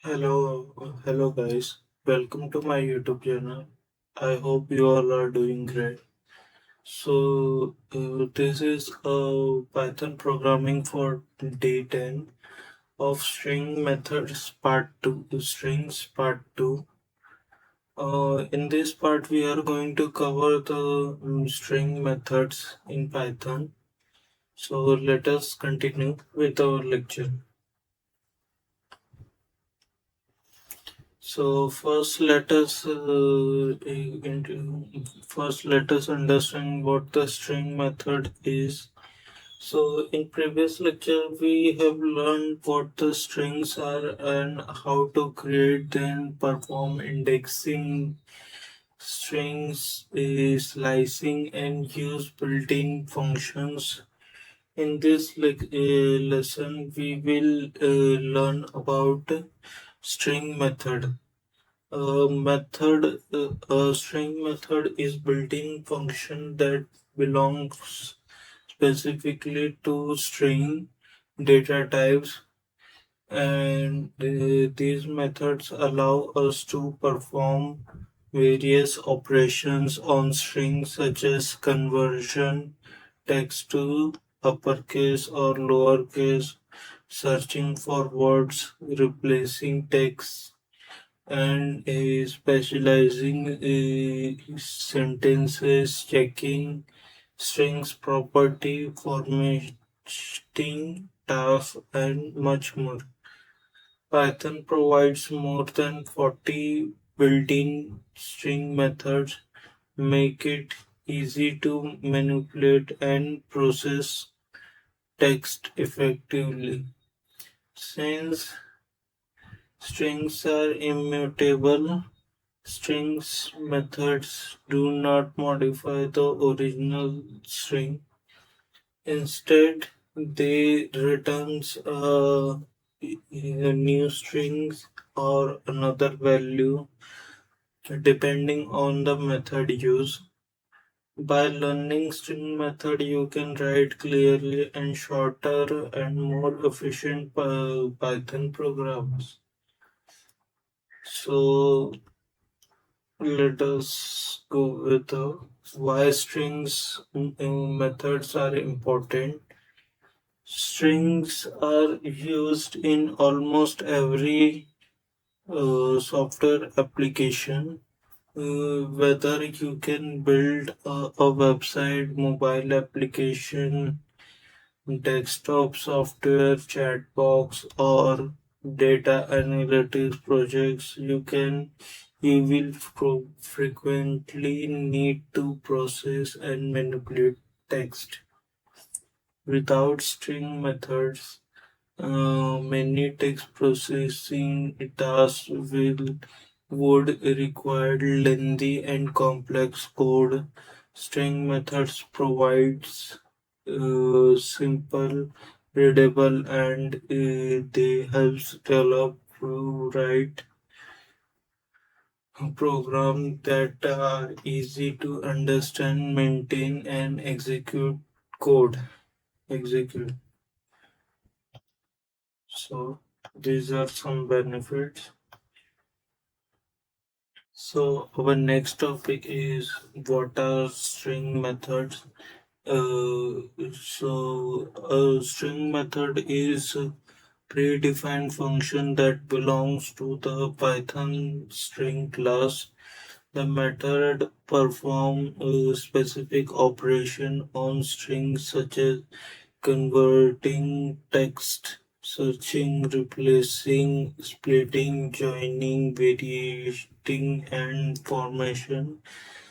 Hello guys. Welcome to my YouTube channel. I hope you all are doing great. This is a Python programming for day 10 of string methods part 2, strings part 2. In this part, we are going to cover the string methods in Python. So let us continue with our lecture. So first let us understand what the string method is. So in previous lecture we have learned what the strings are and how to create them, perform indexing strings, slicing and use built-in functions. In this lesson we will learn about string method. A string method is built-in function that belongs specifically to string data types, and these methods allow us to perform various operations on strings such as conversion, text to uppercase or lowercase, searching for words, replacing text and specializing sentences, checking strings property, formatting tasks, and much more. Python provides more than 40 built-in string methods, make it easy to manipulate and process text effectively. Since strings are immutable, strings methods do not modify the original string. Instead, they returns a new strings or another value depending on the method used. By learning string method, you can write clearly and shorter and more efficient Python programs. So let us go with why strings methods are important. Strings are used in almost every software application. Whether you can build a website, mobile application, desktop software, chat box, or data analytics projects, you will frequently need to process and manipulate text. Without string methods, many text processing tasks would require lengthy and complex code. String methods provides simple, readable, and they helps develop write program that are easy to understand, maintain, and code. Execute. So these are some benefits. So our next topic is what are string methods. A string method is a predefined function that belongs to the Python string class. The method performs a specific operation on strings such as converting text, searching, replacing, splitting, joining, variating, and formation.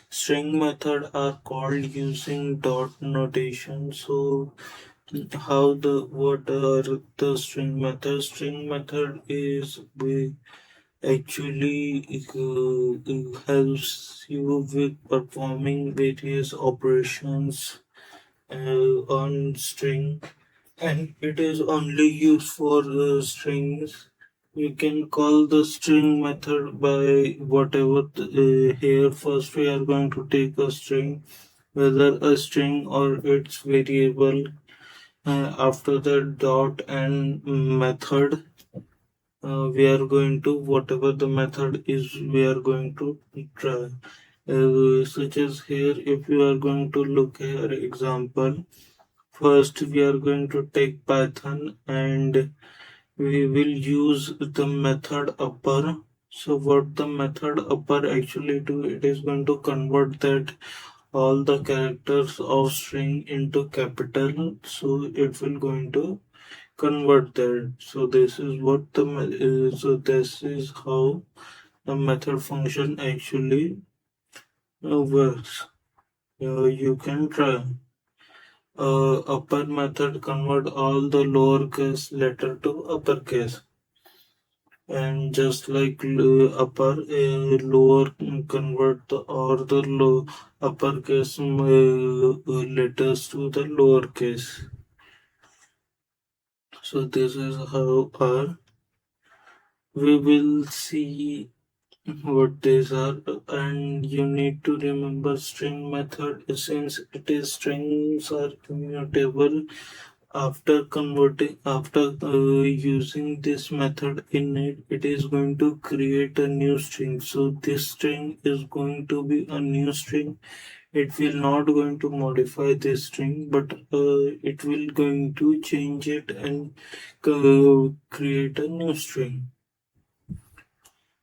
String methods are called using dot notation. So, what are the string methods? String method is actually helps you with performing various operations on string, and it is only used for strings. You can call the string method by whatever. Here, first we are going to take a string, whether a string or its variable. After the dot and method, we are going to whatever the method is we are going to try. Such as here, if you are going to look here example, first we are going to take Python and we will use the method upper. So what the method upper actually do, it is going to convert that all the characters of string into capital, so it will going to convert that. So this is what the so this is how the method function actually works. You can try. Upper method convert all the lowercase letter to uppercase, and just like upper, lower convert the or the low uppercase letters to the lowercase. So this is how our we will see what these are, and you need to remember string method since it is strings are immutable. After using this method in it, it is going to create a new string. So this string is going to be a new string. It will not going to modify this string, but it will going to change it and create a new string.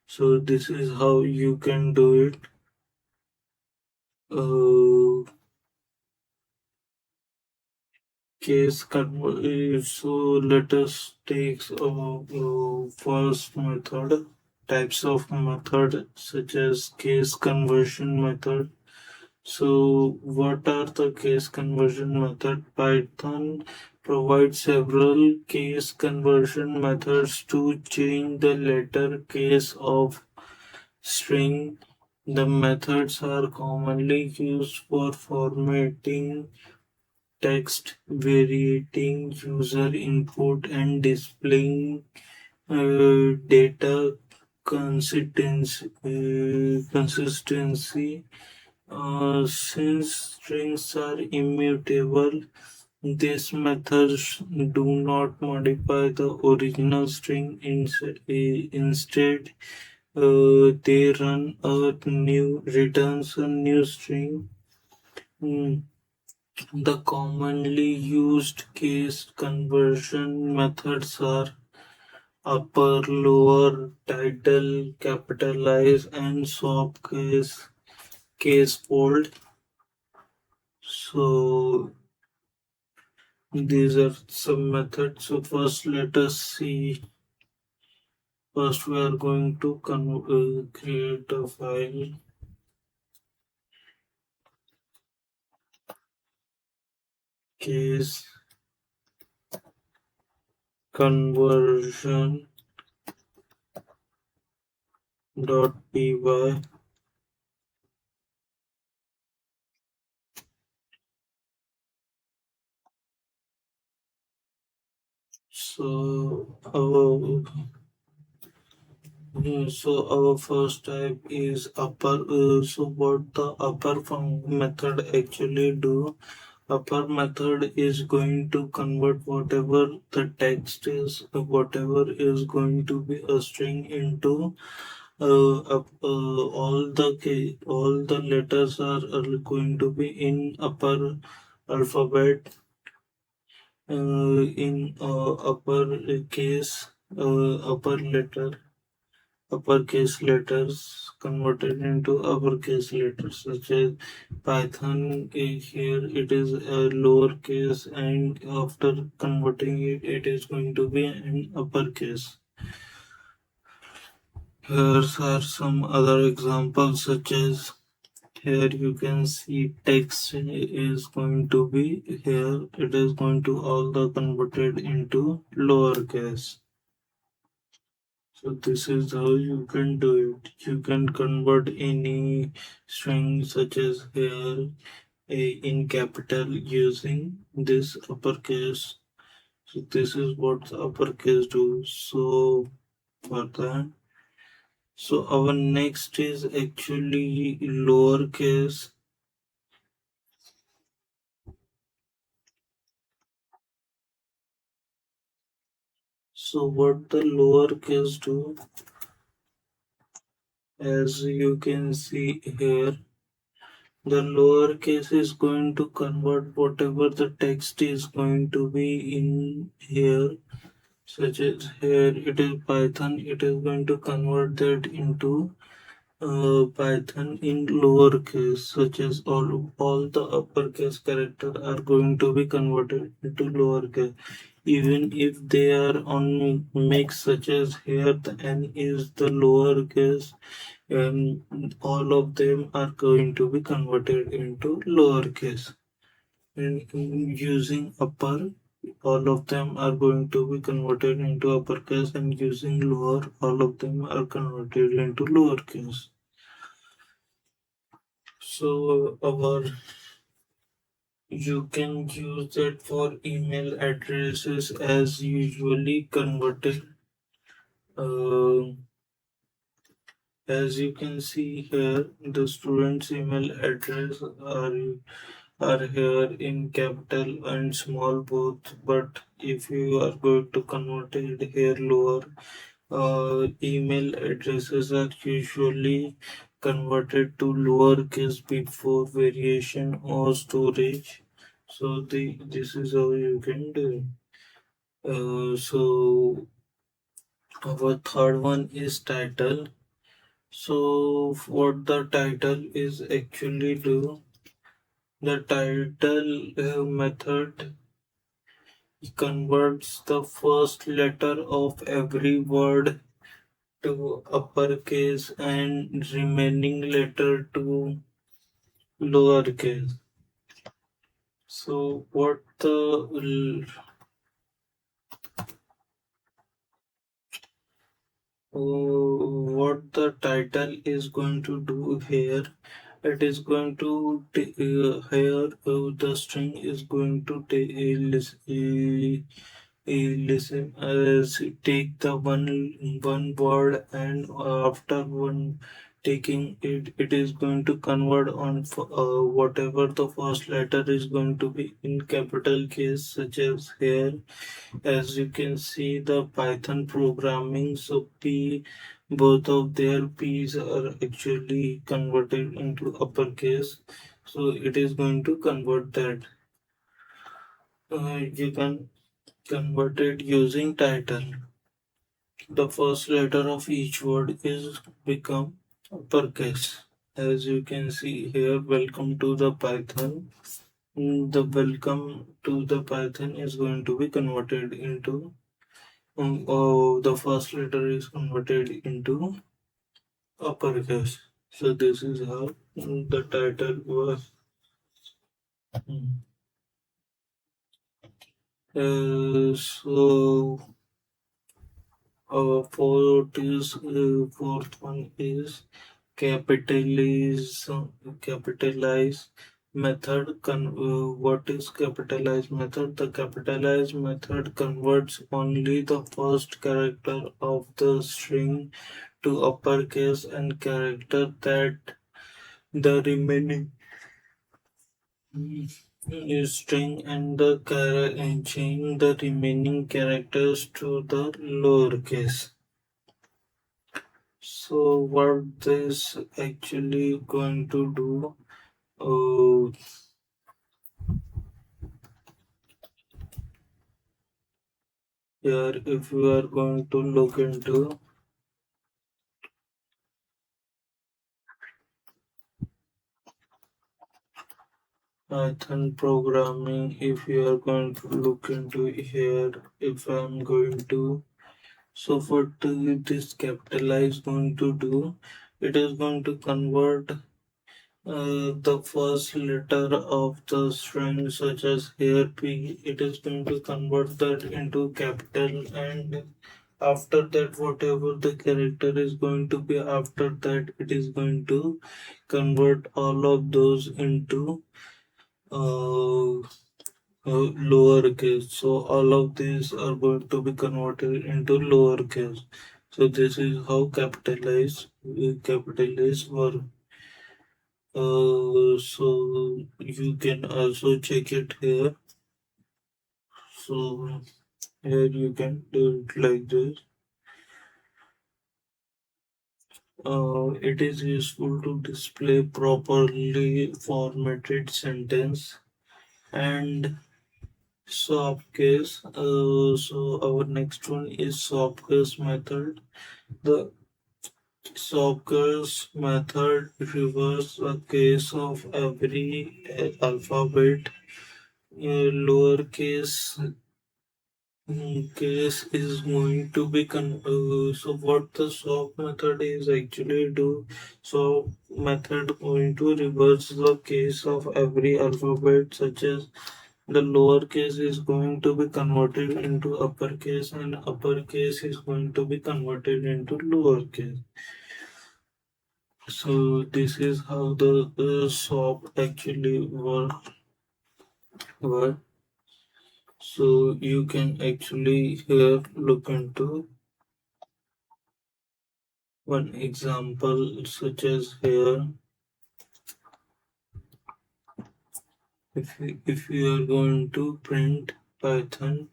So this is how you can do it. So let us take first method. Types of method such as case conversion method. So what are the case conversion method? Python provides several case conversion methods to change the letter case of string. The methods are commonly used for formatting text, varying user input, and displaying data consistency. Since strings are immutable, these methods do not modify the original string. Instead, they returns a new string. Mm. The commonly used case conversion methods are upper, lower, title, capitalize, and swap case fold. So these are some methods. So first let us see. First we are going to create a file. Case conversion .py. So our first type is upper. So what the upper method actually do? Upper method is going to convert whatever the text is, whatever is going to be a string into all the letters are going to be in upper alphabet, in upper case, uppercase letters converted into uppercase letters, such as Python. Here it is a lowercase, and after converting it, it is going to be an uppercase. Here are some other examples, such as here you can see text is going to be here. It is going to all the converted into lowercase. So this is how you can do it. You can convert any string such as here in capital using this uppercase. So this is what the uppercase do. So for that, so our next is actually lowercase. So what the lowercase do, as you can see here, the lowercase is going to convert whatever the text is going to be in here, such as here it is Python, it is going to convert that into Python in lowercase, such as all the uppercase characters are going to be converted into lowercase, even if they are on mix, such as here the n is the lowercase, and all of them are going to be converted into lowercase. And using upper, all of them are going to be converted into uppercase, and using lower, all of them are converted into lowercase. So you can use that for email addresses as usually converted. Uh, as you can see here, the student's email address are here in capital and small both. But if you are going to convert it here lower, email addresses are usually converted to lowercase before variation or storage. So this is how you can do. So our third one is title. So what the title is actually do, the title method converts the first letter of every word to uppercase and remaining letter to lowercase. So what the title is going to do here, it is going to here the string is going to listen as take the one word, and after one taking it, it is going to convert on whatever the first letter is going to be in capital case, such as here. As you can see the Python programming, so P, both of their P's are actually converted into uppercase, so it is going to convert that. You can convert it using title. The first letter of each word is become uppercase. As you can see here, welcome to the Python. The welcome to the Python is going to be converted into the first letter is converted into uppercase. So this is how the title was. Mm. So our fourth one is capitalize. Capitalize method. What is capitalize method? The capitalize method converts only the first character of the string to uppercase and character that the remaining string, and and change the remaining characters to the lowercase. So what this actually going to do? Uh, Here, if you are going to look into Python programming, if you are going to look into here, if I'm going to, so what this capitalize going to do, it is going to convert the first letter of the string, such as here P, it is going to convert that into capital, and after that whatever the character is going to be after that, it is going to convert all of those into uh, lowercase. So all of these are going to be converted into lowercase. So this is how capitalize work. So you can also check it here. So Here you can do it like this. It is useful to display properly formatted sentence and soft case. So our next one is soft case method. The soft case method reverses a case of every alphabet. Lowercase case is going to be so what the swap method is actually do, so method going to reverse the case of every alphabet, such as the lowercase is going to be converted into uppercase and uppercase is going to be converted into lowercase. So this is how the swap actually work. So you can actually here look into one example, such as here, if you are going to print Python,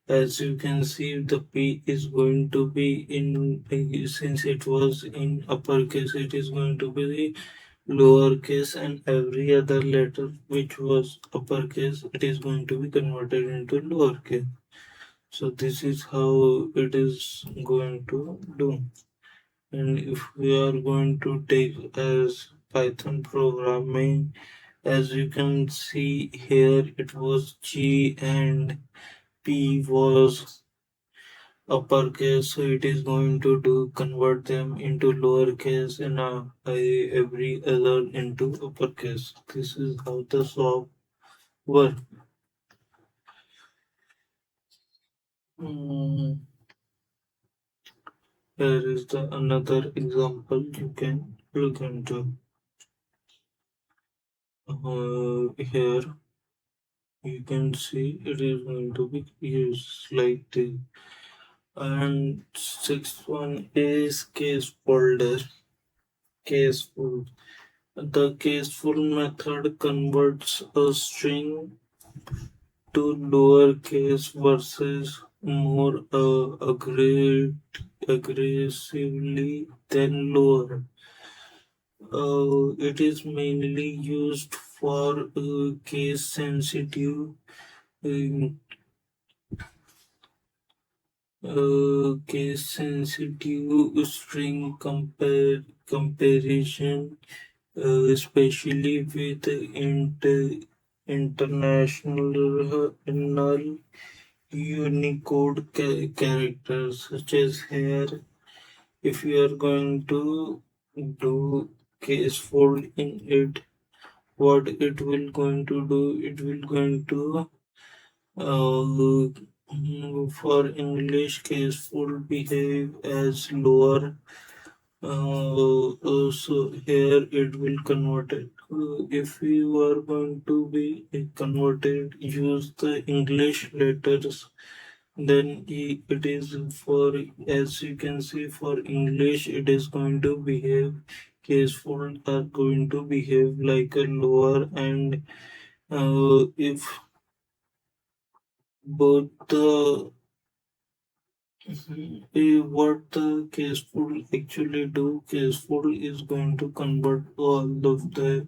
as you can see, the P is going to be in, since it was in uppercase, it is going to be lowercase, and every other letter which was uppercase, it is going to be converted into lowercase. So this is how it is going to do. And if we are going to take as Python programming, as you can see here, it was G and P was uppercase, so it is going to do convert them into lowercase and every other into uppercase. This is how the swap work. Mm, Here is the another example you can look into. Here you can see it is going to be used like this. And sixth one is caseful. The caseful method converts a string to lowercase versus more aggressively than lower. It is mainly used for case sensitive um, case sensitive string comparison, especially with international Unicode characters, such as here. If you are going to do case fold in it, what it will going to do, it will going to for English case fold behave as lower. So here it will convert it. If you are going to be converted, use the English letters, then it is for, as you can see, for English it is going to behave, case fold are going to behave like a lower, and if both the what the caseful actually do, caseful is going to convert all of them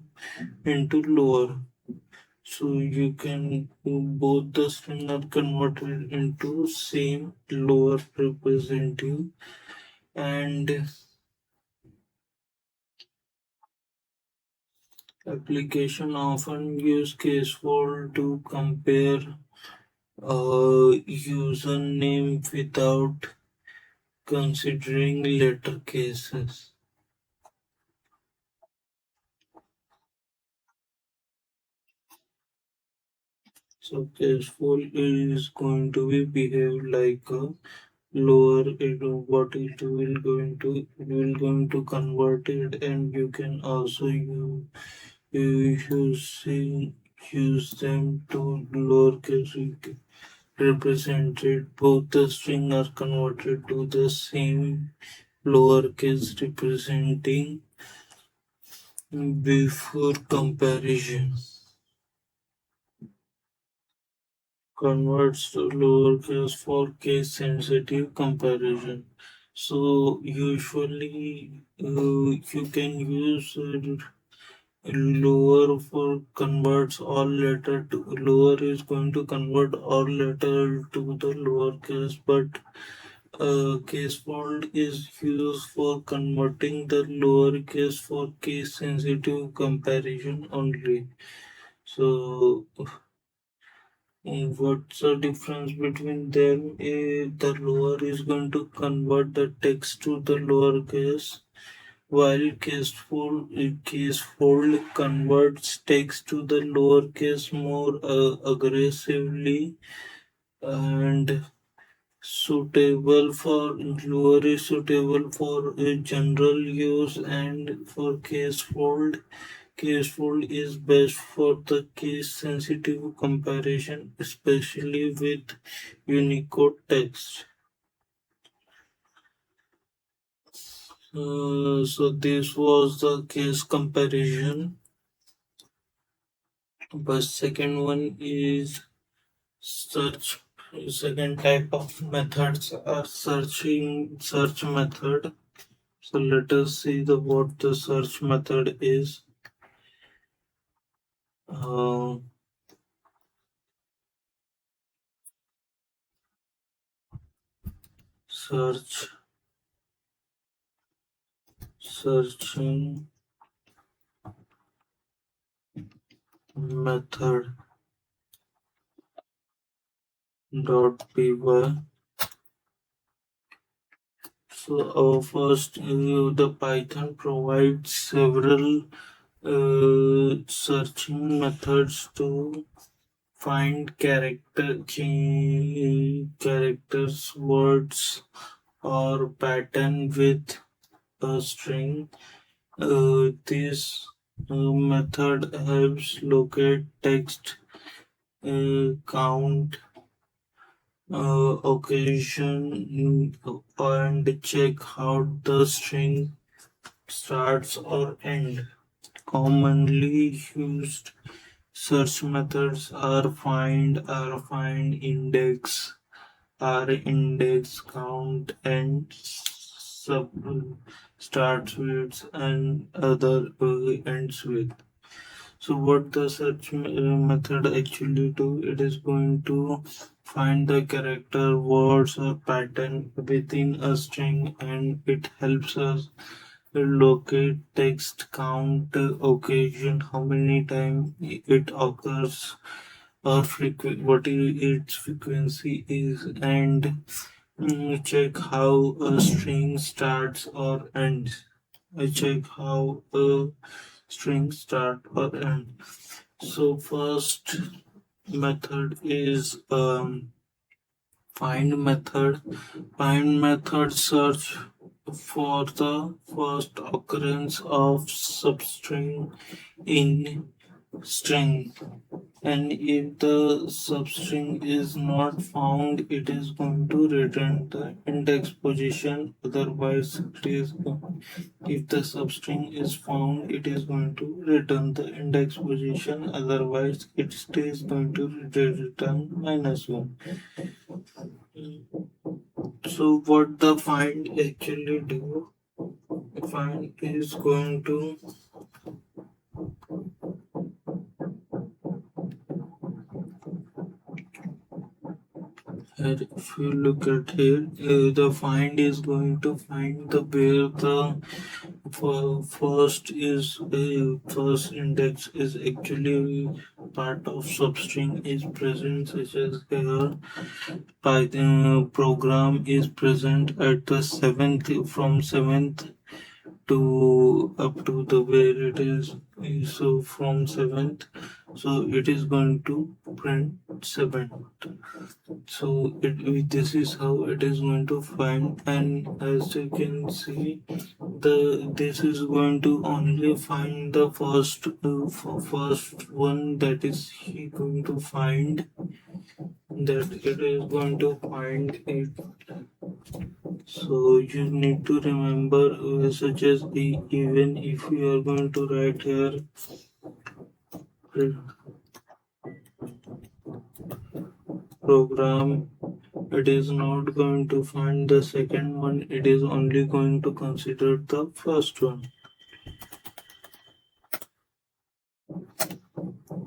into lower. So you can both the string are converted into same lower representative, and application often use caseful to compare username without considering letter cases. So caseful is going to be behave like a lower, what it will going to, it will going to convert it, and you can also using use them to lowercase represented. Both the string are converted to the same lowercase representing before comparison. converts to lowercase for case sensitive comparison. So usually you can use lower for converts all letter to lower is going to convert all letter to the lowercase, but case fold is used for converting the lowercase for case sensitive comparison only. So what's the difference between them? The lower is going to convert the text to the lowercase, while case fold converts text to the lowercase more aggressively and suitable for lower is suitable for general use, and for case fold is best for the case sensitive comparison, especially with Unicode text. So this was the case comparison. But second one is search. Second type of methods are search method. So let us see what the search method is. Uh, searching method .py. So first, the Python provides several searching methods to find characters, words, or pattern with a string. This method helps locate text, count occasion, and check how the string starts or ends. Commonly used search methods are index, count, and sub starts with and other ends with. So what the search method actually do? It is going to find the character, words, or pattern within a string, and it helps us locate text, count, occasion, how many times it occurs, or what its frequency is, and check how a string starts or ends. I check how a string start or end. So first method is find method. Find method search for the first occurrence of substring in string, and if the substring is not found, it is going to return the index position. Otherwise, if the substring is found, it is going to return the index position. Otherwise, it is going to return -1. So what the find actually do? Find is going to if you look at here, the find is going to find the where the first index is actually part of substring is present, such as here Python program is present at the seventh from seventh to up to the where it is. So from seventh, so it is going to print seventh. So this is how it is going to find, and as you can see, this is going to only find the first one, that is he going to find that it is going to find it. So you need to remember, such as even if you are going to write here program, it is not going to find the second one, it is only going to consider the first one.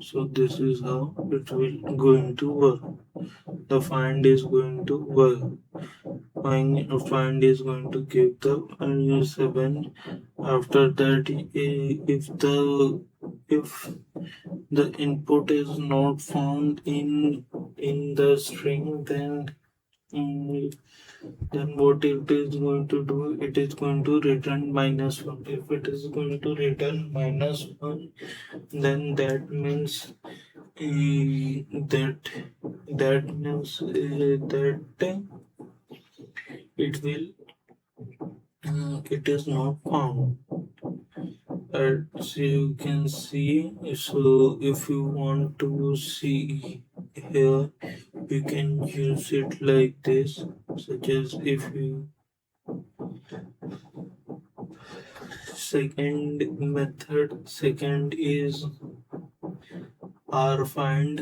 So this is how it will going to work. The find is going to work. Find is going to give the value 7. After that, if the input is not found in the string, mm, then what it is going to do? It is going to return -1. If it is going to return -1, then that means that that it will it is not found. As you can see, so if you want to see here, you can use it like this, such as if you second is rfind.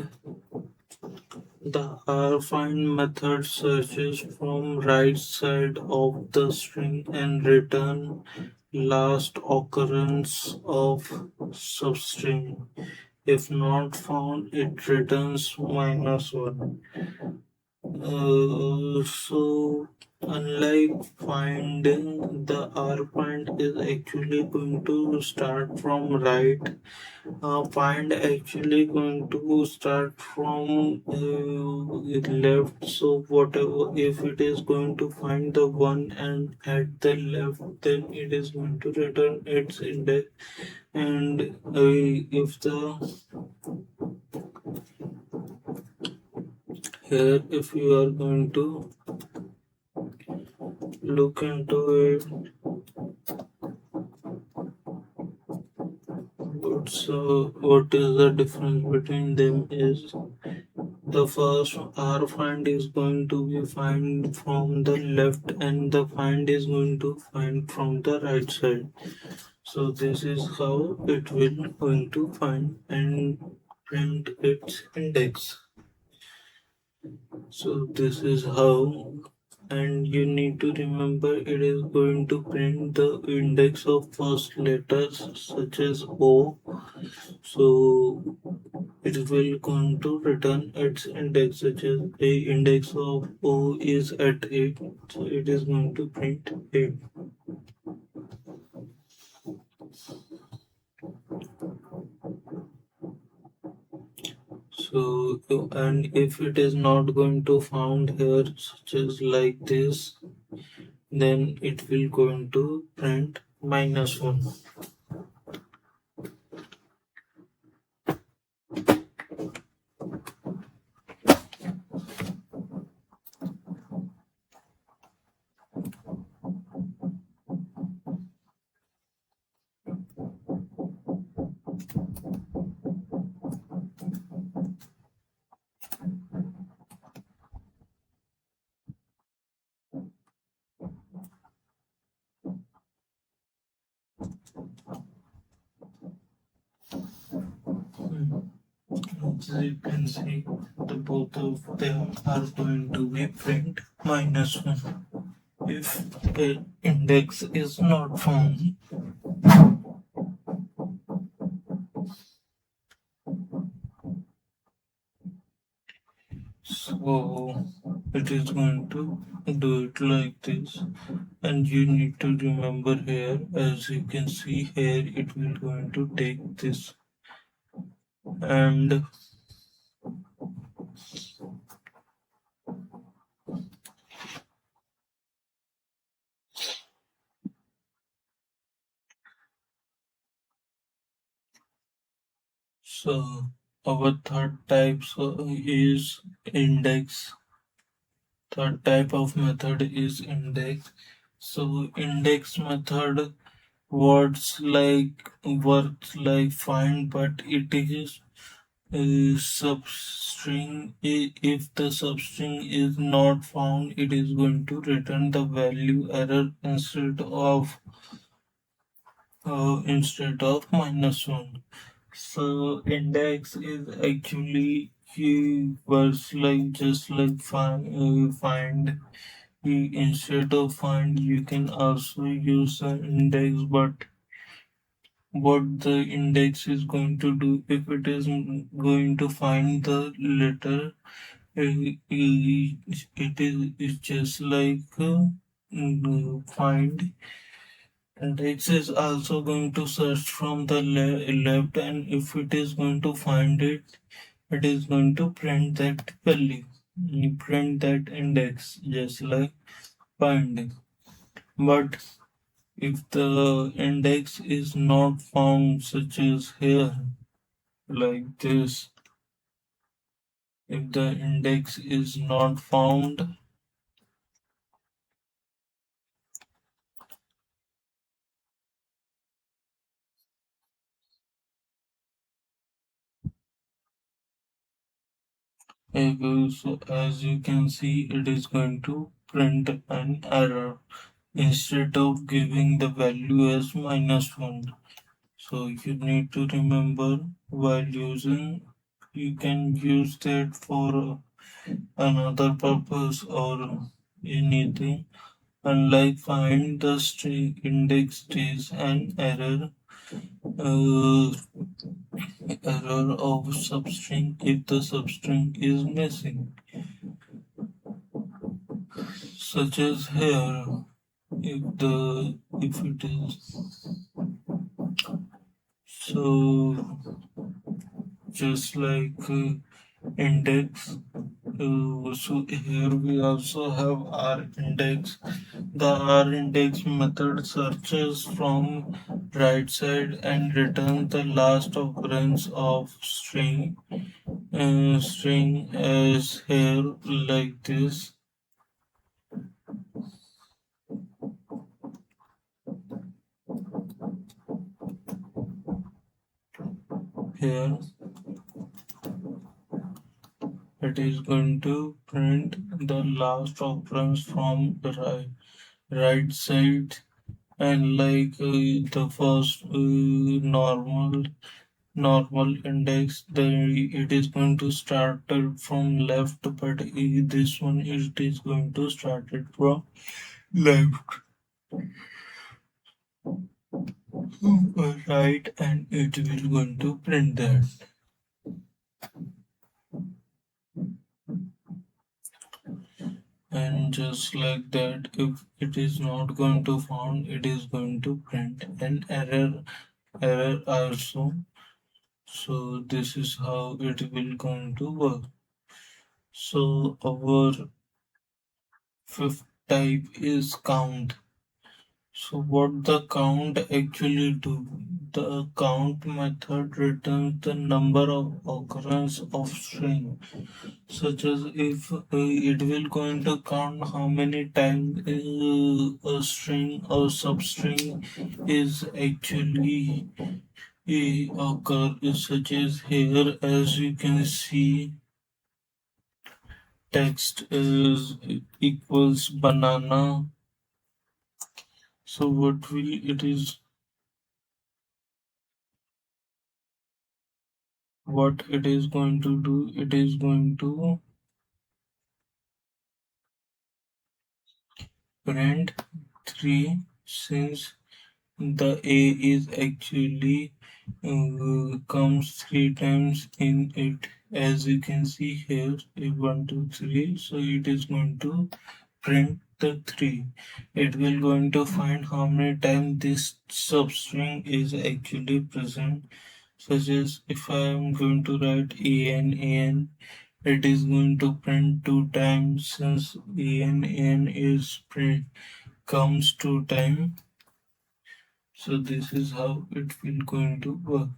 The rfind method searches from right side of the string and return last occurrence of substring. If not found, it returns -1. So unlike finding, the rfind is actually going to start from right. Find actually going to start from left. So whatever, if it is going to find the one and at the left, then it is going to return its index. And if the here, if you are going to look into it, so what is the difference between them is the first R find is going to be find from the left and the find is going to find from the right side. So this is how it will going to find and print its index. So this is how, and you need to remember it is going to print the index of first letters such as O. So it will going to return its index, such as a index of O is at 8, so it is going to print 8. So and if it is not going to found here, such as like this, then it will going to print -1. As you can see, the both of them are going to be print -1 if the index is not found. So it is going to do it like this, and you need to remember here, as you can see here, it will going to take this, and so our third type is index. Third type of method is index. So index method words like find, but it is a substring. If the substring is not found, it is going to return the value error instead of -1. So index is actually he was like just like find. Instead of find, you can also use an index, but what the index is going to do, if it is going to find the letter, it is it's just like find. Index is also going to search from the left, and if it is going to find it, it is going to print that value, print that index, just like finding. But if the index is not found, such as here, like this, if the index is not found, so as you can see, it is going to print an error instead of giving the value as -1. So you need to remember while using, you can use that for another purpose or anything. Unlike find, the string index is an uh, error of substring if the substring is missing, such as here. If it is so, just like index. So here we also have our index. The R index method searches from right side and returns the last occurrence of string as here, like this. Here it is going to print the last occurrence from the right side, and like the first normal index, it is going to start it from left, but this one it is going to start it from left, right, and it will going to print that. And just like that, if it is not going to found, it is going to print an error also. So this is how it will going to work. So our fifth type is count. So what the count actually do? The count method returns the number of occurrence of string, such as if it will going to count how many times a string or substring is actually occur, such as here, as you can see, text is equals banana. So what will it is, what it is going to do, it is going to print 3, since the A is actually comes 3 times in it, as you can see here, 1 2 3. So it is going to print the 3. It will going to find how many times this substring is actually present, such as if I am going to write an, it is going to print 2 times, since an is print comes 2 times. So this is how it will going to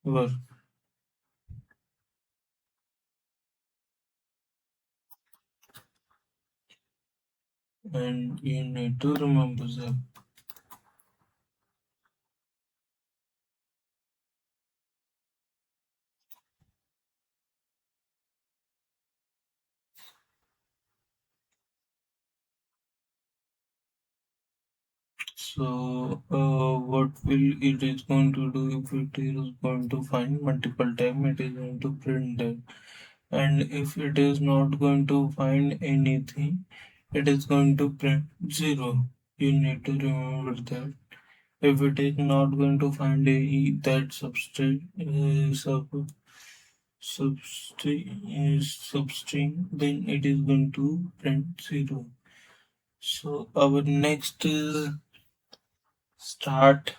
work. And you need to remember that. What will it is going to do if it is going to find multiple time, it is going to print them. And if it is not going to find anything, it is going to print 0. You need to remember that. If it is not going to find any that substring, then it is going to print 0. So our next is start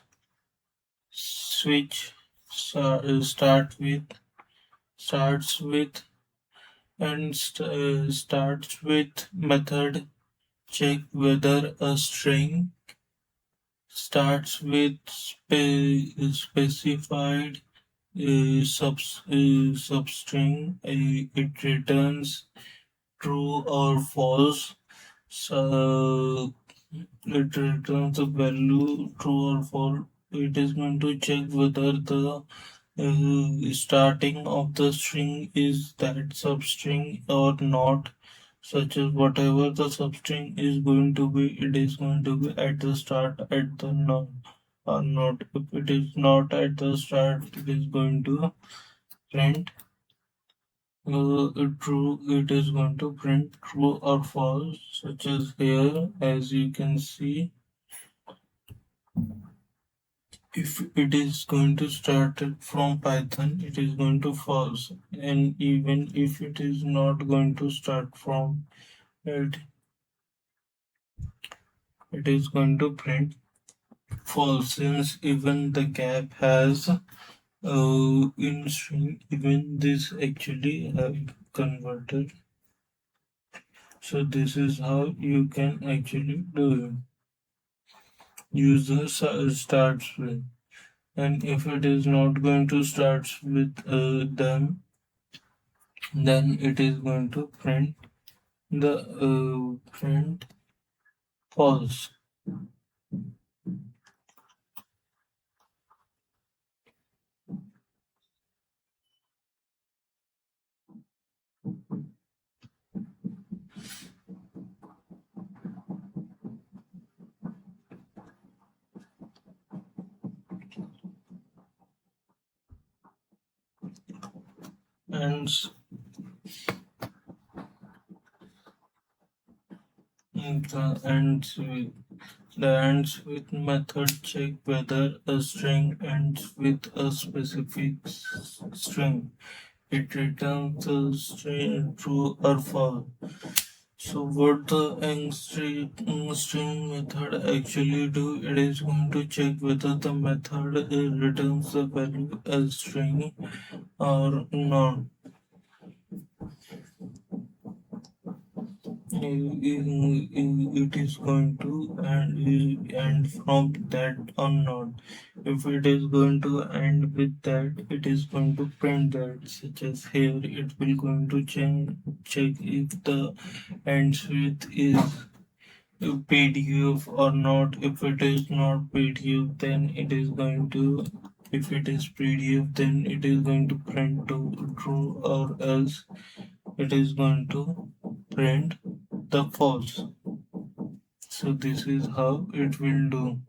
switch starts with starts with method check whether a string starts with specified substring. It returns true or false. So it returns a value true or false. It is going to check whether the starting of the string is that substring or not, such as whatever the substring is going to be, it is going to be at the start at the no or not. If it is not at the start, it is going to print true. It is going to print true or false, such as here, as you can see. If it is going to start it from Python, it is going to false. And even if it is not going to start from it, it is going to print false, since even the gap has in string, even this actually have converted. So this is how you can actually do it. Use the start string. And if it is not going to start with them, then it is going to print the print false. And the ends with method check whether a string ends with a specific string. It returns the string true or false. So what the string method actually do, it is going to check whether the method returns the value as string or not. It is going to end from that or not. If it is going to end with that, it is going to print that, such as here it will going to check if the ends with is PDF or not. If it is not PDF, then it is going to, if it is PDF, then it is going to print to true, or else it is going to print the false. So this is how it will do.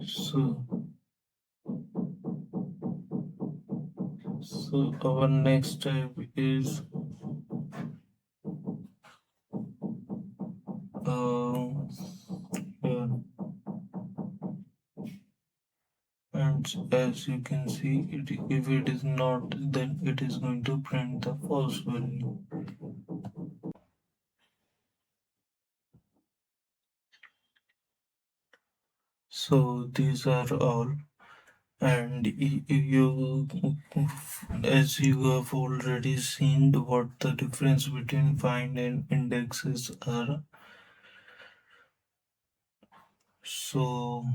So, our next step is here. And as you can see, if it is not, then it is going to print the false value. So these are all. And you, as you have already seen what the difference between find and indexes are. So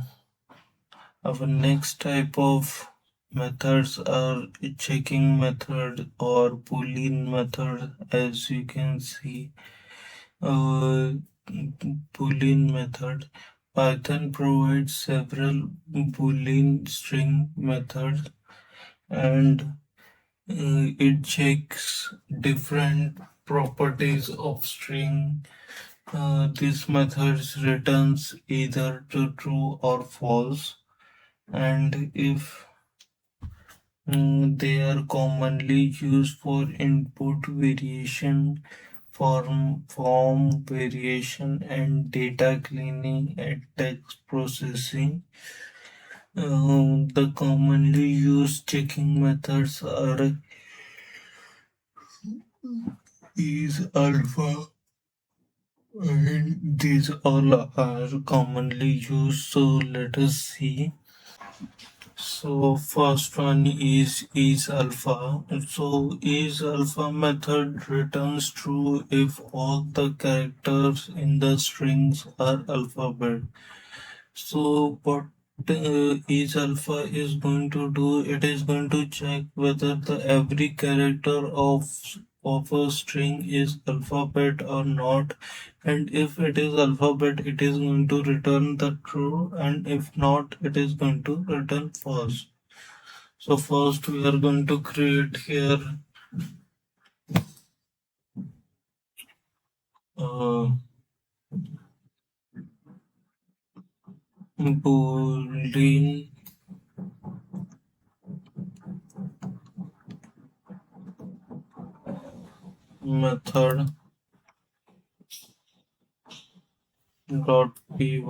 our next type of methods are checking method or boolean method. As you can see, boolean method. Python provides several boolean string methods, and It checks different properties of string. This method returns either to true or false, and if they are commonly used for input variation, form variation, and data cleaning and text processing. The commonly used checking methods are is alpha, and these all are commonly used. So let us see. So first one is alpha. So is alpha method returns true if all the characters in the strings are alphabet. So what is alpha is going to do? It is going to check whether the every character of a string is alphabet or not, and if it is alphabet, it is going to return the true, and if not, it is going to return false. So first we are going to create here uh, boolean method dot py.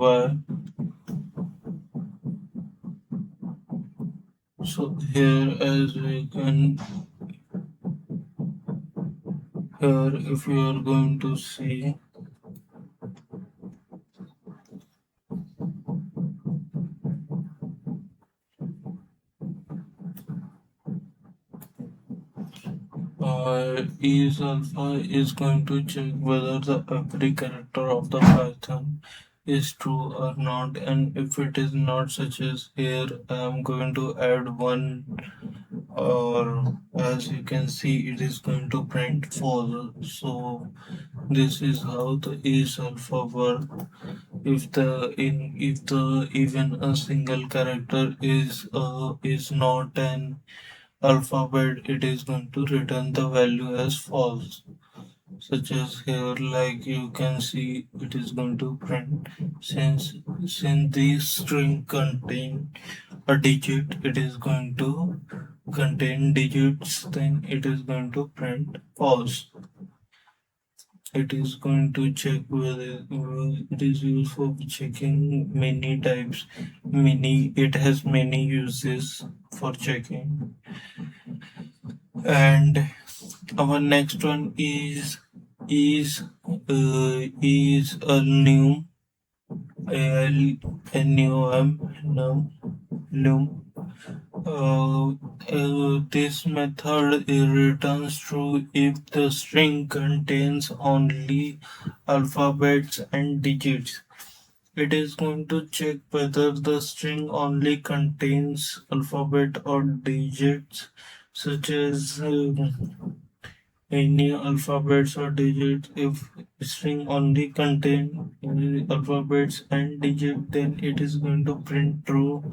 So here as we can here if you are going to see is alpha is going to check whether the every character of the Python is true or not, and if it is not, such as here I am going to add one, or as you can see it is going to print false. So this is how the is alpha work. If the even a single character is not an alphabet, it is going to return the value as false. Such as here, like you can see, it is going to print since this string contain a digit, it is going to contain digits, then it is going to print false. It is going to check whether it is used for checking many types. It has many uses for checking. And our next one is a new num. This method returns true if the string contains only alphabets and digits. It is going to check whether the string only contains alphabet or digits, such as any alphabets or digits. If string only contain alphabets and digit, then it is going to print true,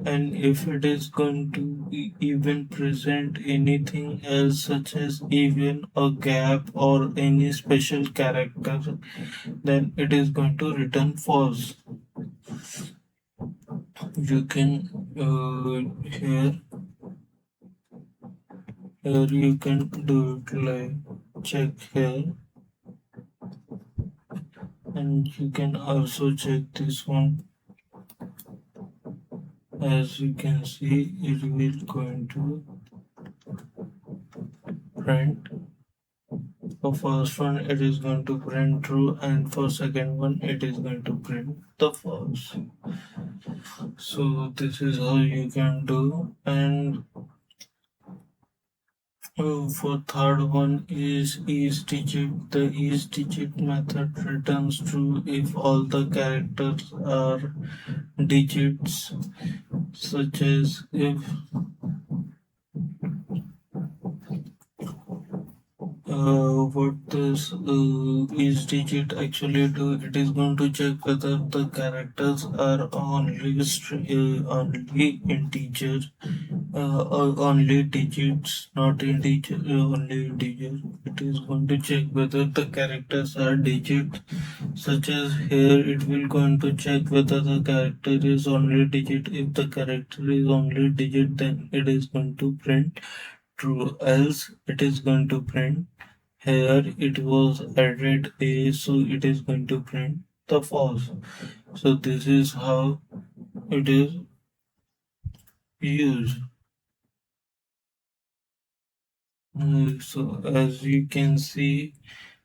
and if it is going to even present anything else such as even a gap or any special character, then it is going to return false. You can here you can do it like check here, and you can also check this one. As you can see, it will going to print. For first one it is going to print true, and for second one it is going to print the false. So this is how you can do. And for third one is digit. The is digit method returns true if all the characters are digits, such as if what this is digit actually do, it is going to check whether the characters are only only integer, only digits, not integer, only integer. It is going to check whether the characters are digit, such as here it will going to check whether the character is only digit. If the character is only digit, then it is going to print true, else it is going to print. Here it was added a, so it is going to print the false. So this is how it is used. So as you can see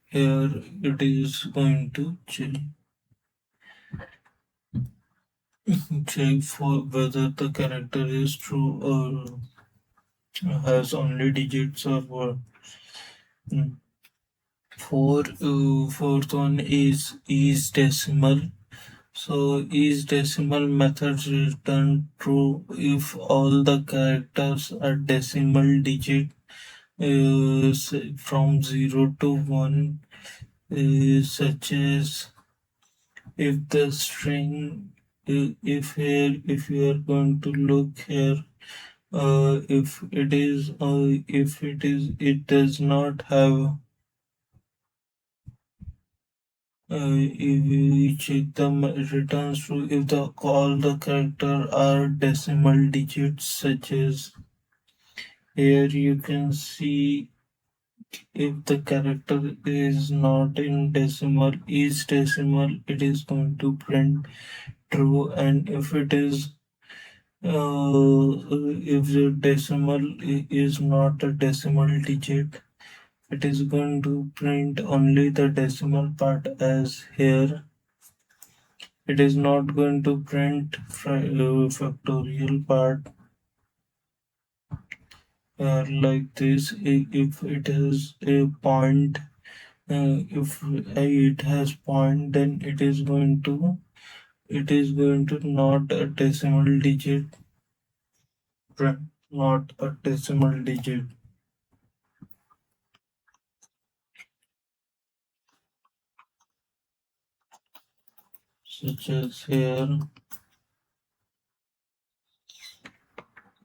here, it is going to check for whether the character is true or has only digits or what. Mm. Fourth one is decimal. So is decimal methods return true if all the characters are decimal digit from 0 to 1, such as if the string, if you are going to look here, if it is, it does not have, if you check the returns true if the all the character are decimal digits, such as here you can see if the character is not in decimal, is decimal, it is going to print true, and if it is if the decimal is not a decimal digit, it is going to print only the decimal part, as here it is not going to print factorial part like this. If it has a point, if it has point, then it is going to not a decimal digit, not a decimal digit, such as here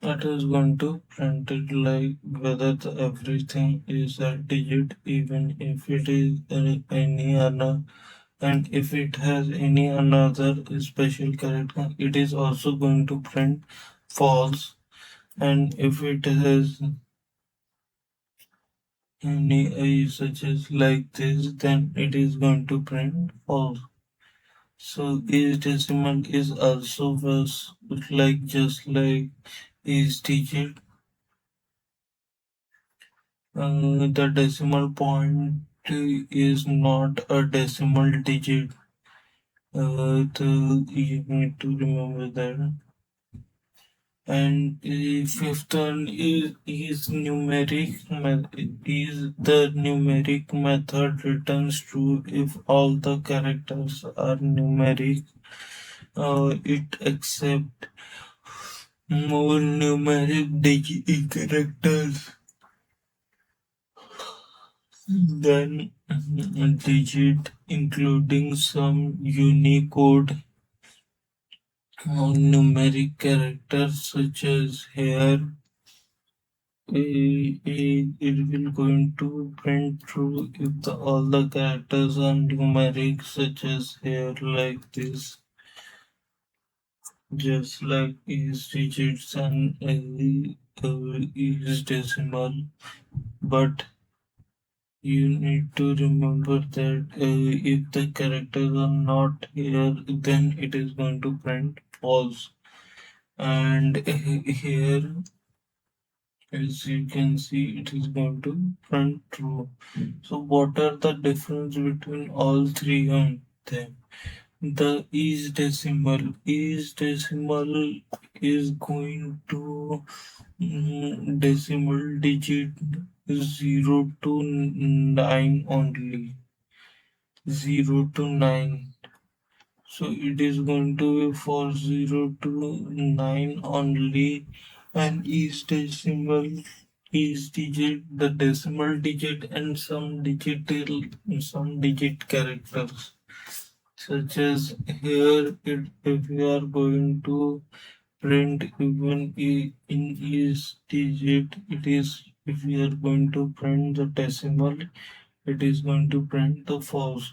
it is going to print it like whether everything is a digit, even if it is any other, and if it has any another special character, it is also going to print false, and if it has any such as like this, then it is going to print false. So each decimal is also was like just like each digit. The decimal point is not a decimal digit. You need to remember that. And the fifth one is the numeric method returns true if all the characters are numeric. It accepts more numeric characters than digit, including some Unicode numeric characters, such as here. It will going to print true if all the characters are numeric, such as here like this, just like is digits and is decimal. But you need to remember that if the characters are not here, then it is going to print false. And here, as you can see, it is going to print true. So what are the difference between all three of them? The is decimal is going to decimal digit 0 to 9 only. 0 to 9. So it is going to be for 0 to 9 only, and each decimal is digit, the decimal digit, and some digit characters, such as here if we are going to print even in each digit. It is if we are going to print the decimal, it is going to print the false.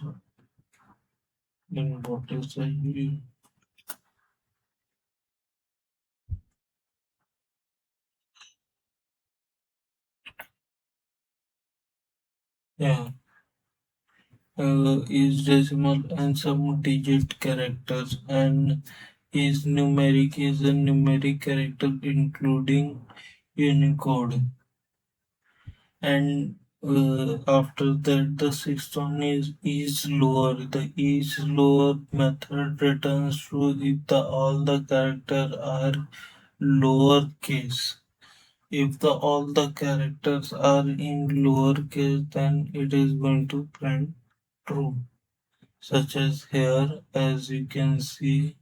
Then what is the yeah is decimal and some digit characters, and is numeric is a numeric character including Unicode. And after that, the sixth one is lower. The is lower method returns true if all the characters are lowercase. If all the characters are in lowercase, then it is going to print true. Such as here, as you can see,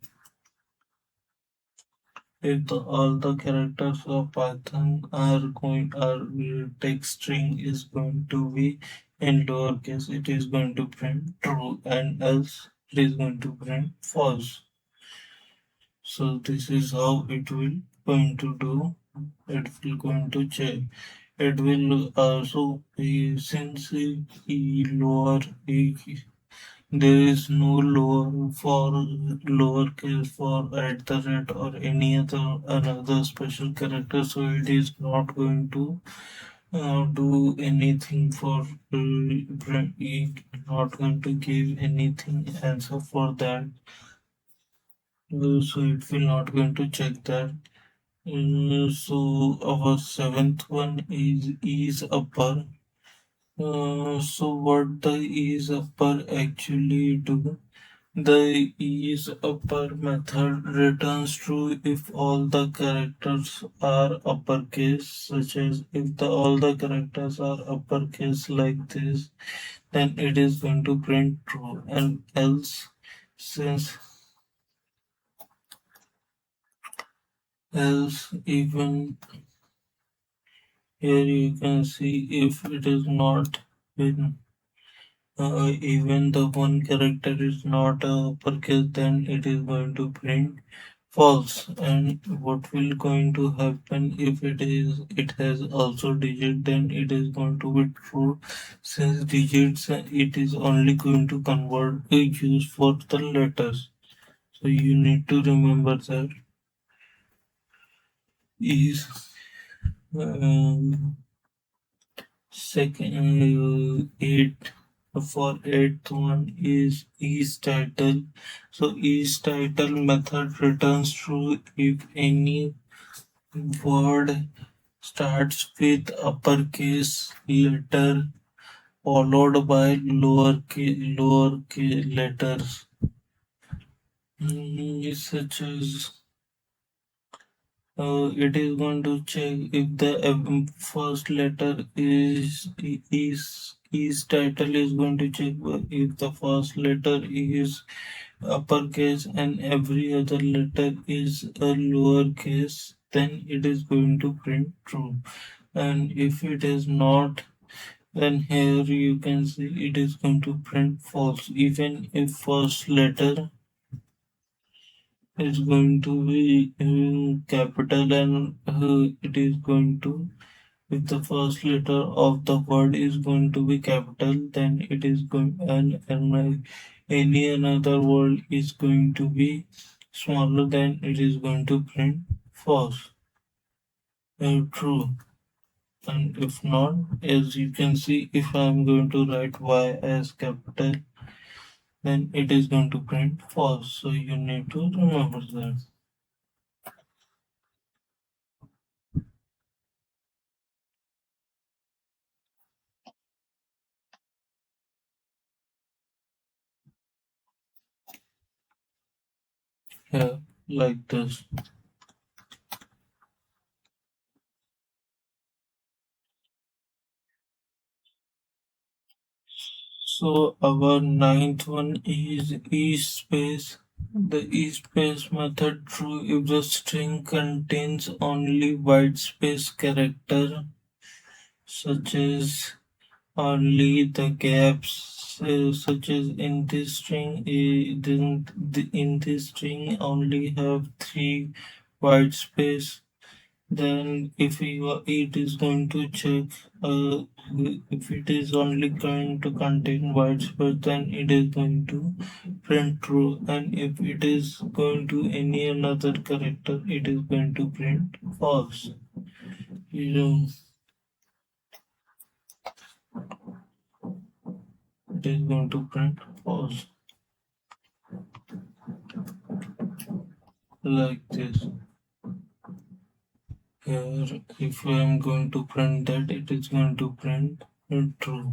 if all the characters of Python are text string is going to be in lowercase, it is going to print true, and else it is going to print false. So this is how it will going to do. It will going to check. It will also since lower there is no lower for lowercase for at the rate or any other another special character, so it is not going to do anything for it not going to give anything answer for that. So it will not going to check that. So our seventh one is upper. So what the is upper actually do? The is upper method returns true if all the characters are uppercase, such as if all the characters are uppercase like this, then it is going to print true, and else since else even here you can see if it is not been even the one character is not uppercase, then it is going to print false. And what will going to happen if it has also digit, then it is going to be true, since digits it is only going to convert use for the letters. So you need to remember that is um, second eight for eighth one is title. So is title method returns true if any word starts with uppercase letter followed by lowercase letters. Such as it is going to check if the first letter is title is going to check if the first letter is uppercase and every other letter is a lowercase, then it is going to print true. And if it is not, then here you can see it is going to print false, even if first letter is going to be capital, and it is going to if the first letter of the word is going to be capital, then it is going and any another word is going to be smaller, then it is going to print false and true. And if not, as you can see, if I am going to write y as capital, then it is going to print false. So you need to remember that. Yeah, like this. So our ninth one is e-space. The e-space method true if the string contains only white space character, such as only the gaps, such as in this string, in this string only have three white space. Then if it is going to check if it is only going to contain white space, then it is going to print true, and if it is going to any another character, it is going to print false. You know, it is going to print false like this. Here, if I am going to print that, it is going to print true.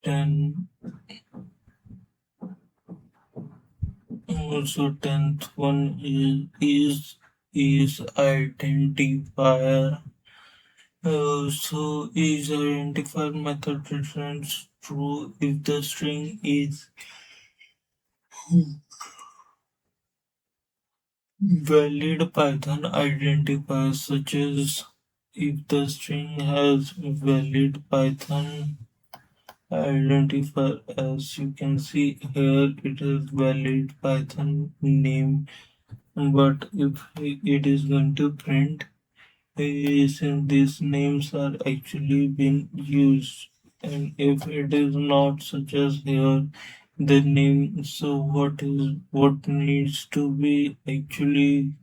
Then also tenth one is identifier. So is identifier method returns true if the string is valid Python identifier, such as if the string has valid Python identifier. As you can see here, it has valid Python name, but if it is going to print since these names are actually being used, and if it is not, such as here the name, so what needs to be actually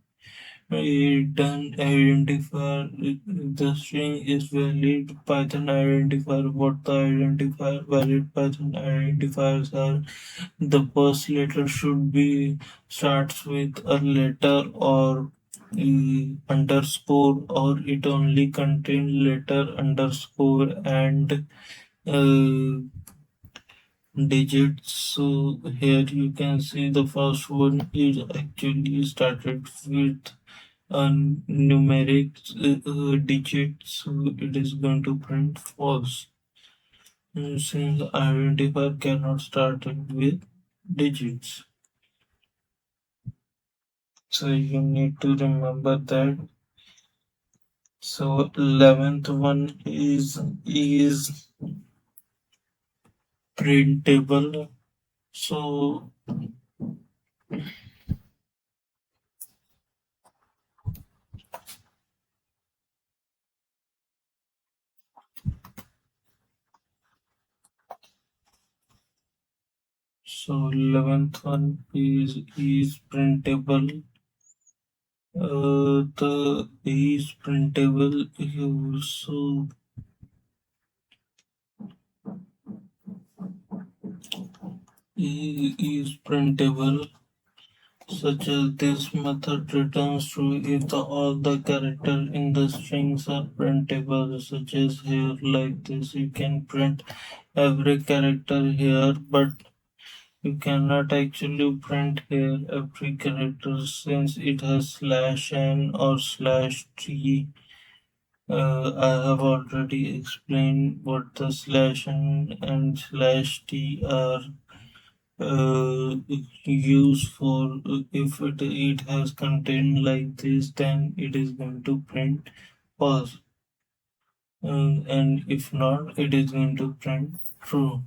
done identifier the string is valid Python identifier. What the identifier valid Python identifiers are: the first letter should be starts with a letter or underscore, or it only contains letter, underscore, and digits. So here you can see the first one is actually started with a numeric digit, so it is going to print false. Since identifier cannot start it with digits. So you need to remember that. So 11th one is printable. So 11th one is printable. The is printable here. So is printable, such as this method returns true if all the characters in the strings are printable, such as here like this. You can print every character here, but you cannot actually print here every character since it has slash n or slash t. I have already explained what the slash n and slash t are used for. If it has content like this, then it is going to print false, and if not, it is going to print true.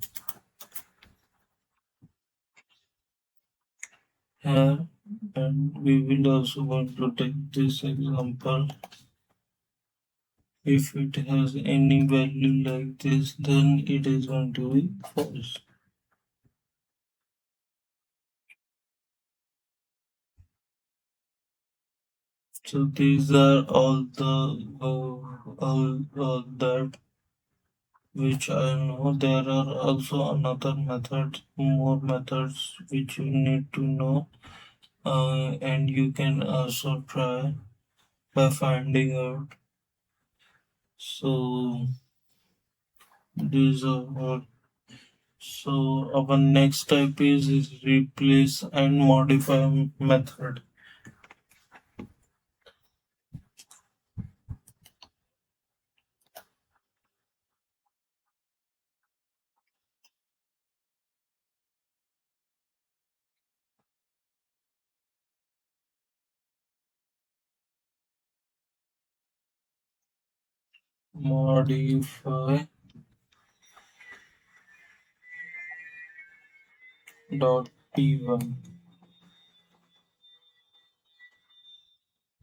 Here, and we will also going to take this example. If it has any value like this, then it is going to be false. So these are all the all that which I know. There are also another method, more methods which you need to know, and you can also try by finding out. So these are what. So our next type is replace and modify method. modify dot py.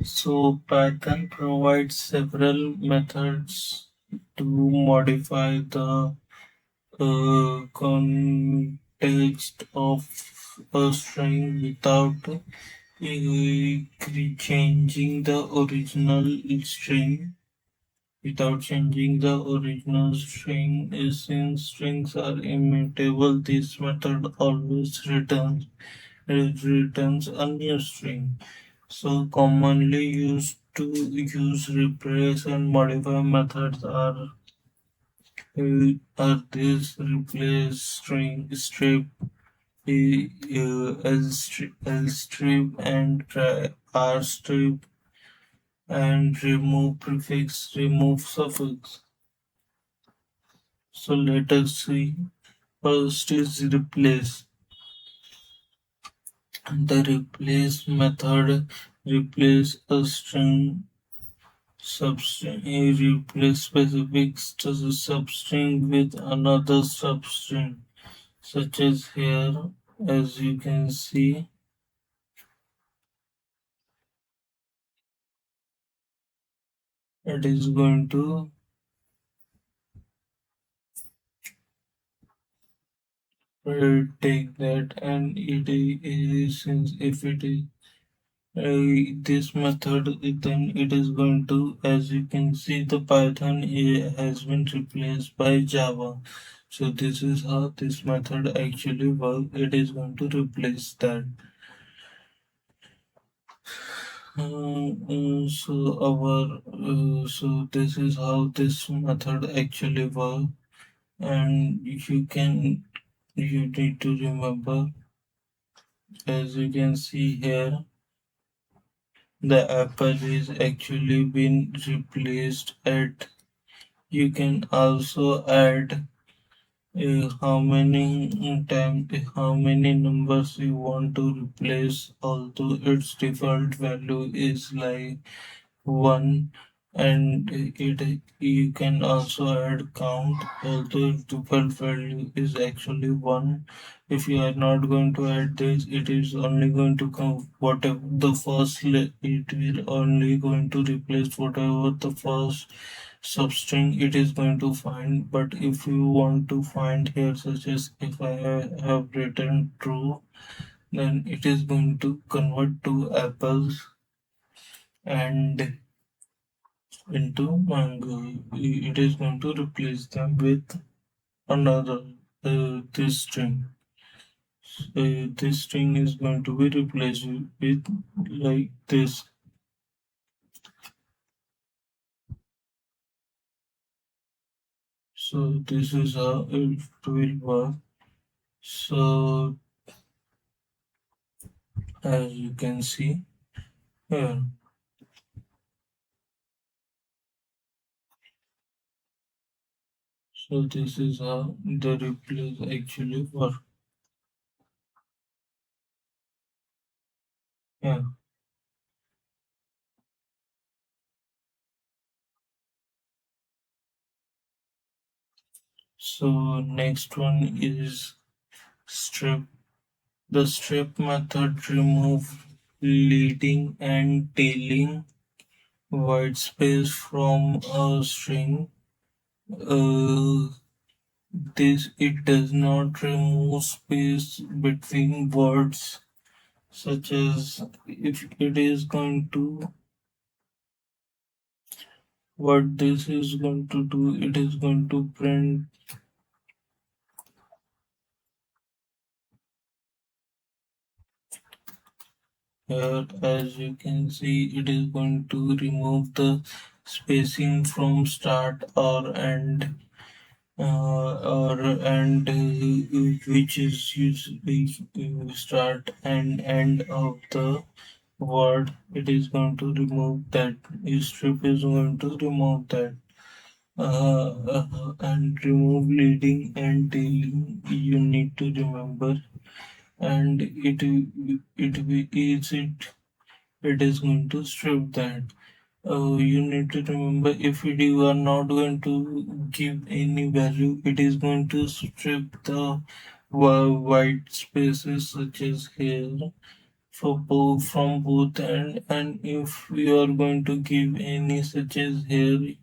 So Python provides several methods to modify the context of a string without changing the original string. Without changing the original string, since strings are immutable, this method always returns a new string. So commonly used to use replace and modify methods this replace string strip L strip and R strip and remove prefix remove suffix. So let us see. First is replace. The replace method replace a string substring replace specific substring with another substring, such as here. As you can see, it is going to take that, and it is, since if it is this method, then it is going to, as you can see, the Python has been replaced by Java. So this is how this method actually works. It is going to replace that. So this is how this method actually works, and you need to remember, as you can see here, the apple is actually been replaced at. You can also add how many numbers you want to replace, although its default value is like 1, and you can also add count, although its default value is actually 1. If you are not going to add this, it is only going to come whatever the it will only going to replace whatever the first substring it is going to find. But if you want to find here, such as if I have written true, then it is going to convert to apples and into mango. It is going to replace them with another this string. This string is going to be replaced with like this. So this is how it will work. So as you can see here, so this is how the replace actually work. Yeah. So next one is strip. The strip method remove leading and tailing white space from a string. Uh, this it does not remove space between words, such as if it is going to, what this is going to do, it is going to print here. As you can see, it is going to remove the spacing from start or end, or and which is usually start and end of the word. It is going to remove that. Strip is going to remove that. And remove leading and tailing, you need to remember, and it is going to strip that. You need to remember, if you are not going to give any value, it is going to strip the white spaces such as here for both from both end, and if you are going to give any such as here,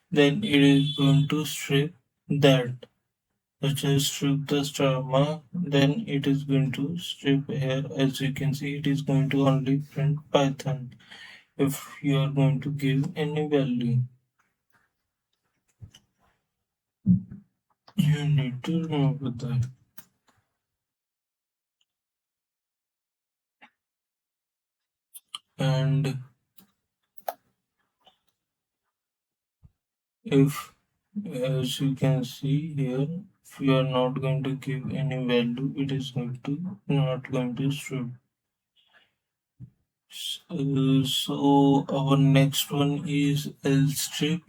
then it is going to strip that, such as strip the star mark, then it is going to strip here. As you can see, it is going to only print Python if you are going to give any value. You need to remember that. And if, as you can see here, if you are not going to give any value, it is going to not going to strip. So our next one is L strip.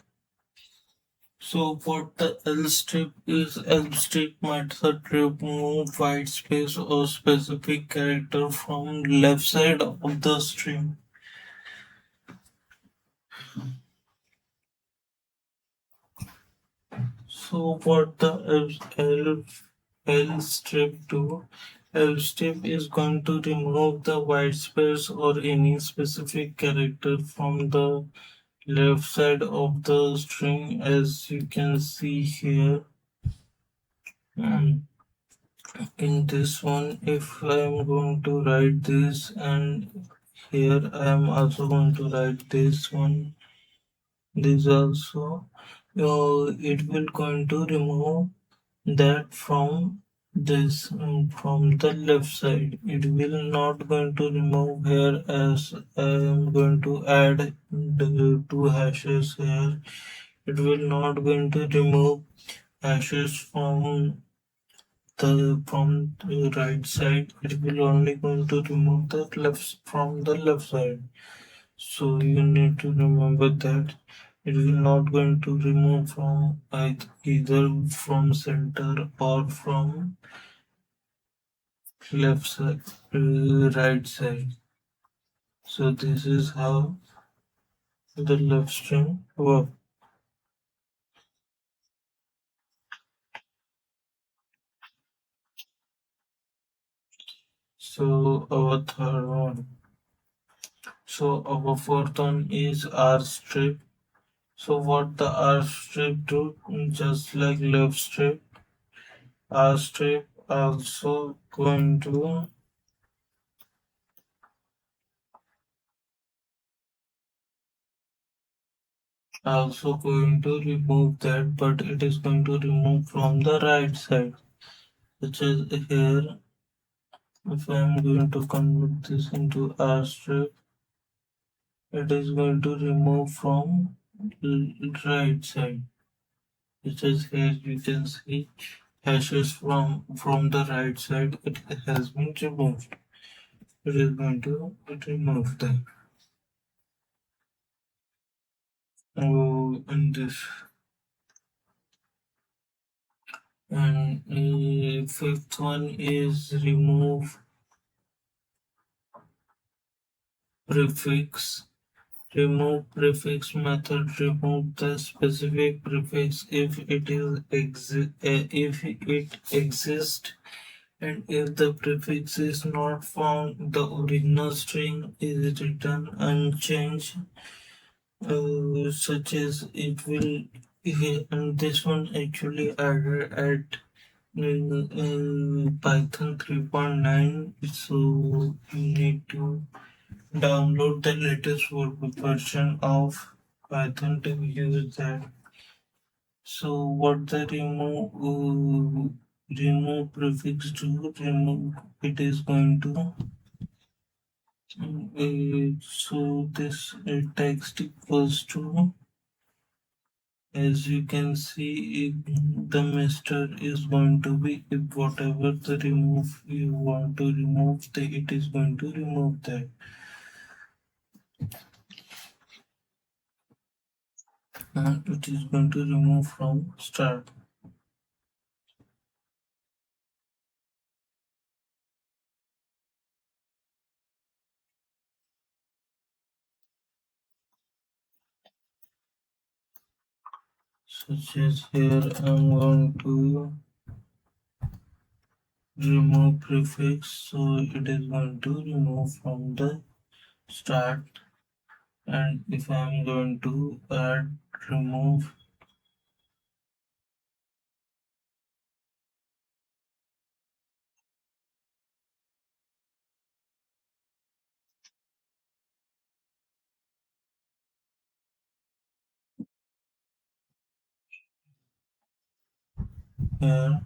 So what the L strip is, L strip method remove white space or specific character from left side of the string. So what the L strip do? L strip is going to remove the white space or any specific character from the left side of the string, as you can see here. Um, in this one, if I am going to write this, and here I am also going to write this one, this also, it will going to remove that from this, from the left side. It will not going to remove here, as I am going to add the two hashes here. It will not going to remove hashes from the right side. It will only going to remove the left from the left side. So you need to remember that it will not going to remove from either from center or from left side, right side. So this is how the left string works. So our third one. So our fourth one is R strip. So what the R strip do? Just like left strip, R strip also going to remove that, but it is going to remove from the right side, which is here. If I am going to convert this into R strip, it is going to remove from right side, which is here. You can see hashes from the right side. It has been removed. It is going to remove them. Oh, and this, and fifth one is remove prefix. Remove prefix method remove the specific prefix if if it exists, and if the prefix is not found, the original string is written unchanged, such as it will. And this one actually added at in Python 3.9, so you need to download the latest version of Python to use that. So what the remove prefix do? Remove, it is going to so this text equals to, as you can see, the method is going to be, if whatever the remove you want to remove, it is going to remove that. And it is going to remove from start. such as here I'm going to remove prefix, so it is going to remove from the start. And if I'm going to add remove here,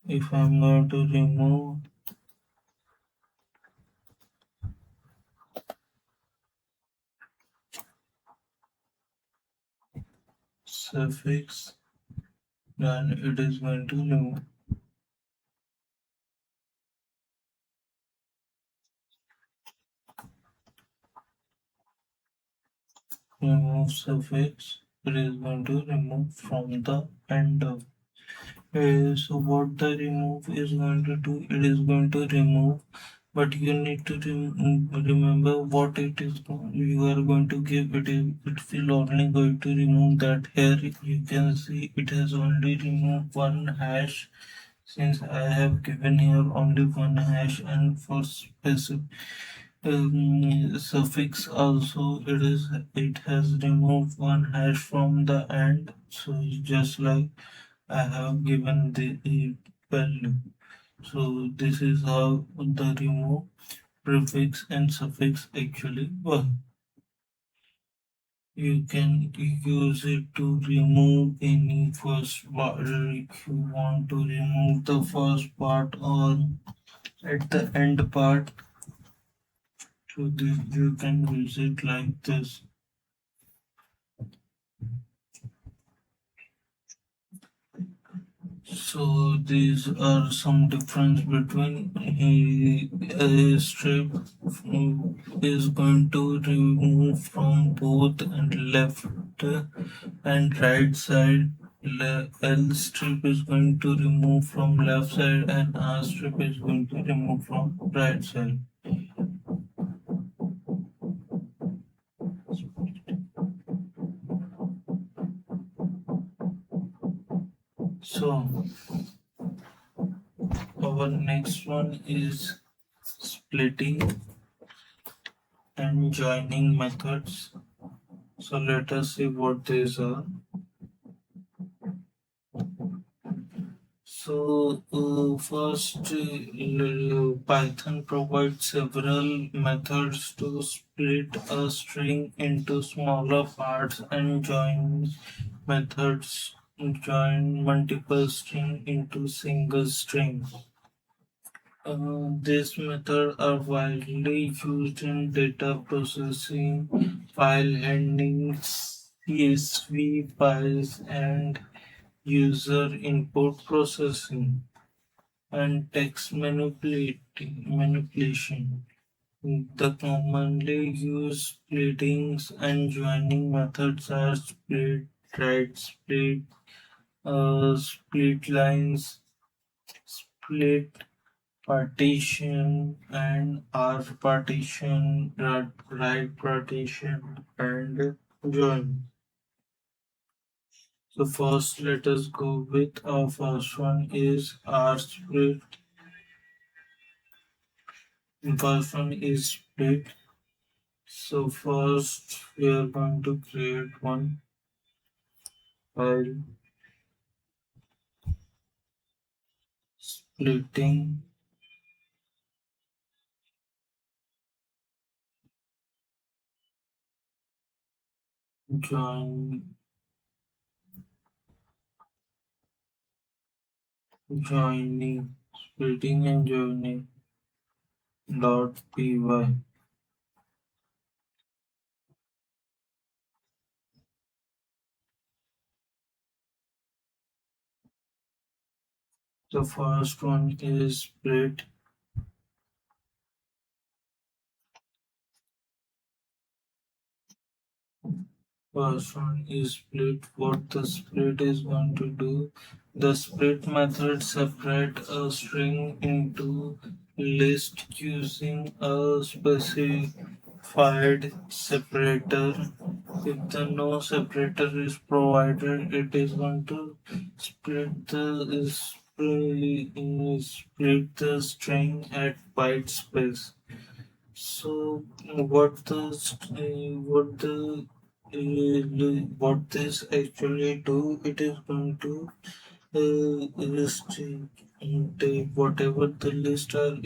if I'm going to remove suffix, then it is going to remove suffix, it is going to remove from the end of. So what the remove is going to do, it is going to remove, but you need to remember what it is you are going to give. It will only going to remove that. Here you can see it has only removed one hash, since I have given here only one hash, and for specific suffix also it has removed one hash from the end. So just like I have given the value. So this is how the remove prefix and suffix actually work. You can use it to remove any first part. If you want to remove the first part or at the end part, so you can use it like this. So these are some difference between a strip is going to remove from both and left and right side. L strip is going to remove from left side and R strip is going to remove from right side. So our next one is splitting and joining methods. So let us see what these are. So first, Python provides several methods to split a string into smaller parts, and join methods join multiple string into single string. These methods are widely used in data processing, file handling, CSV files, and user input processing, and text manipulation. The commonly used splittings and joining methods are split, right split, split lines, split partition, and R partition, right partition, and join. So first let us go with our first one is R split. First one is split. So first we are going to create one file splitting join joining splitting and joining dot py. The first one is split. First one is split. What the split is going to do? The split method separate a string into list using a specified separator. If the no separator is provided, it is going to split the split the string at byte space. So what this actually do? It is going to list take whatever the list or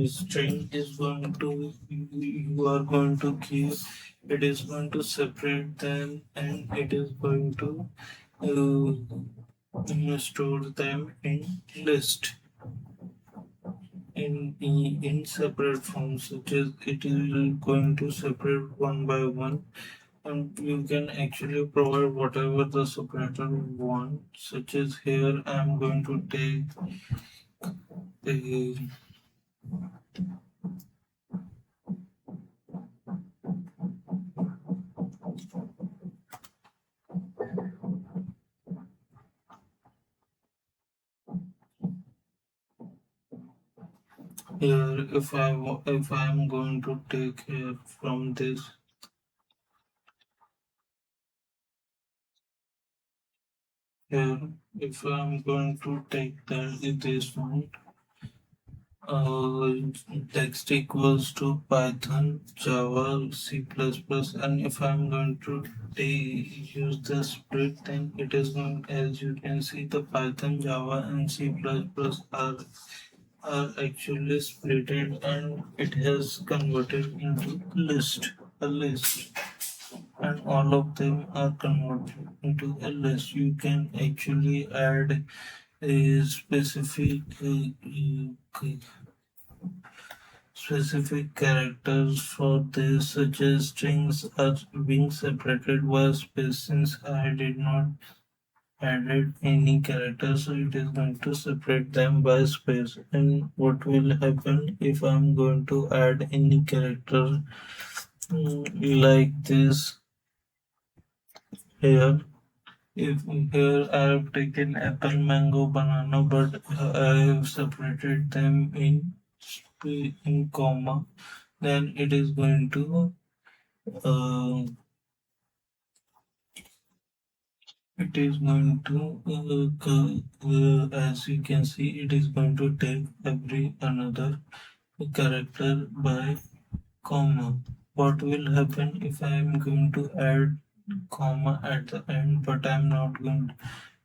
string is going to you are going to give. It is going to separate them and it is going to store them in list in separate forms, such as it is going to separate one by one, and you can actually provide whatever the separator want, such as here I am going to take a here if I am going to take here from this here if I am going to take that this one uh, text equals to Python, Java, C++, and if I'm going to use the split, then it is going, as you can see, the Python, Java, and C++ are actually splitted, and it has converted into a list, and all of them are converted into a list. You can actually add a specific characters for this, such as strings are being separated by space. Since I did not added any characters, so it is going to separate them by space. And what will happen if I'm going to add any character like this here? If here I have taken apple, mango, banana, but I have separated them in comma, then it is going to uh, as you can see, it is going to take every another character by comma. What will happen if I am going to add comma at the end, but I am not going to,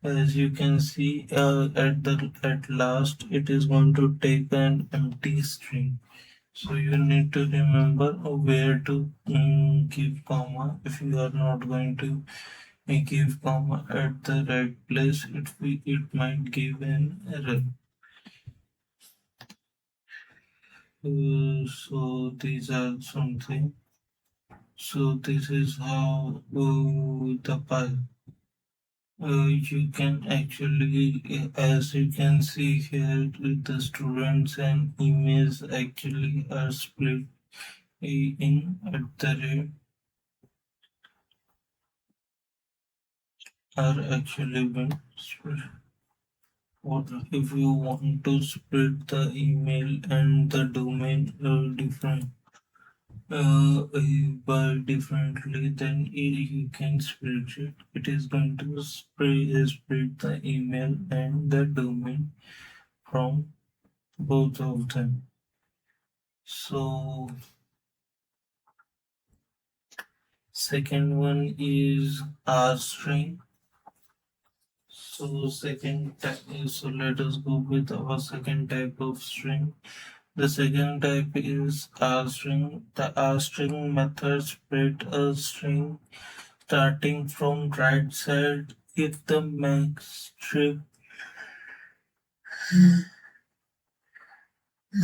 as you can see at last it is going to take an empty string. So you need to remember where to give comma. If you are not going to give comma at the right place, it might give an error. So these are something. So this is how the you can actually, as you can see here, the students and emails actually are split in at the rate are actually been split. What if you want to split the email and the domain different by differently, then you can split it. It is going to split the email and the domain from both of them. So second one is R string. So so let us go with our second type of string. The second type is R string. The R string method split a string starting from right side if the max strip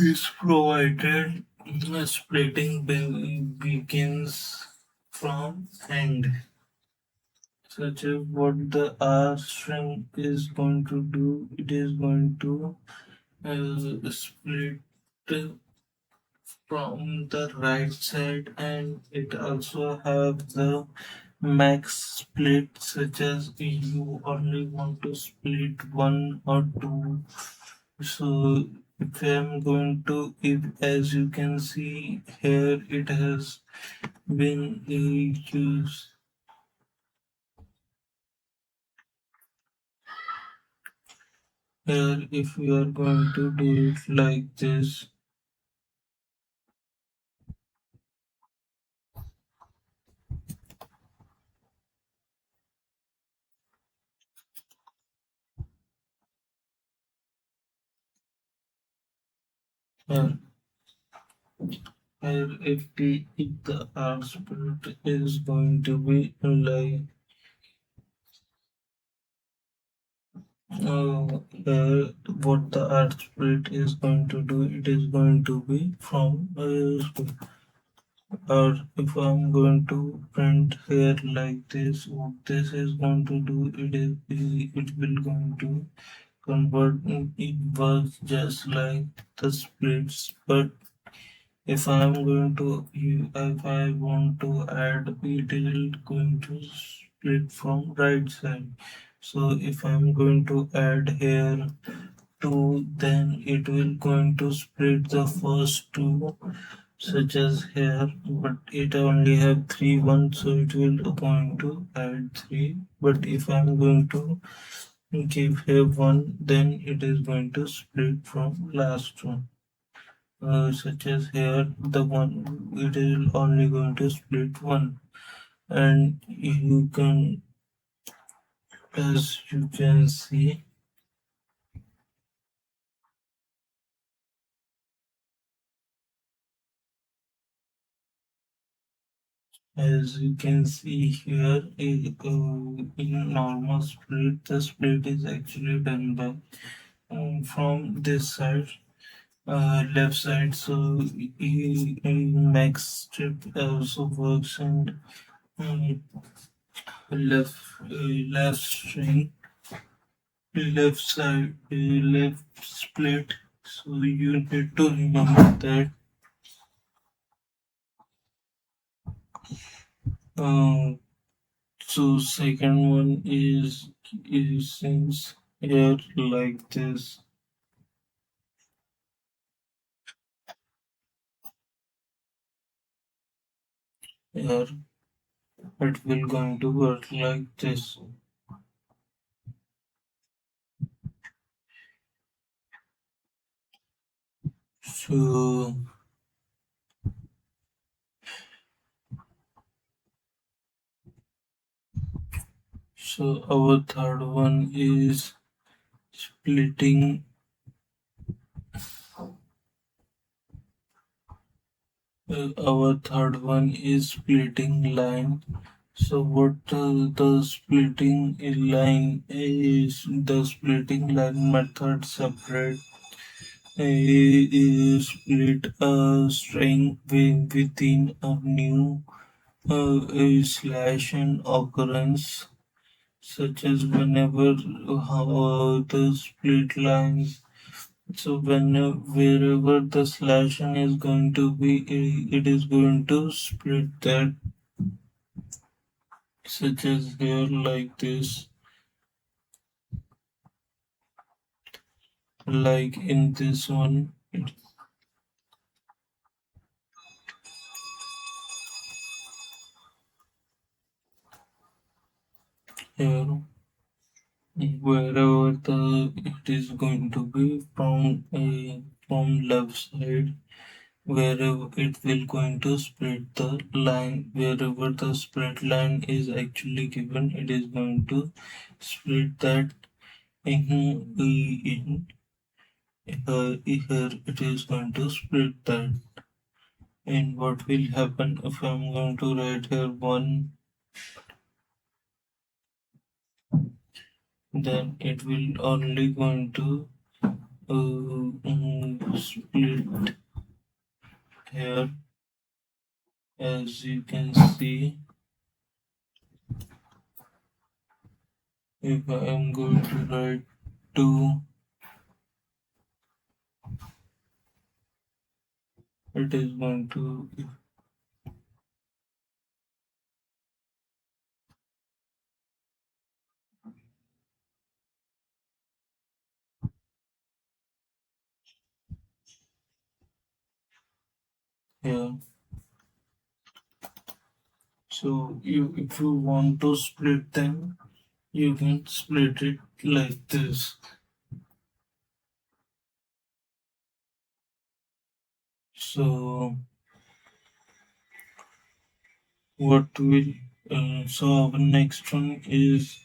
is provided. Splitting begins from end. Such as what the R string is going to do, it is going to split from the right side, and it also have the max split, such as you only want to split one or two. So if I'm going to, if as you can see here, it has been used here if we are going to do it like this, here, here if the output is going to be like what the earth split is going to do, it is going to be from or if I'm going to print here like this, what this is going to do, it will going to convert. It works just like the splits, but if I'm going to if I want to add, it is going to split from right side. So if I'm going to add here 2, then it will going to split the first 2, such as here, but it only have 3 1, so it will going to add 3. But if I'm going to give here 1, then it is going to split from last one. Such as here, the one, it is only going to split 1. And you can, as you can see, here, in normal split, the split is actually done by from this side, left side. So max strip also works, and um, left left string, left side, left split. So you need to remember that. Uh, so second one is since here like this, here it will going to work like this. So our third one is splitting. Our third one is splitting line. So what the splitting line is, the splitting line method separate split a string within a new slash and occurrence, such as whenever the split lines. So wherever the slashing is going to be, it is going to split that, such as here like this, like in this one here, wherever it is going to be from left side, wherever it will going to split the line, wherever the split line is actually given, it is going to split that in here it is going to split that. And what will happen if I'm going to write here 1, then it will only going to split here, as you can see. If I am going to write 2, it is going to here. So if you want to split them, you can split it like this. So what will so our next one is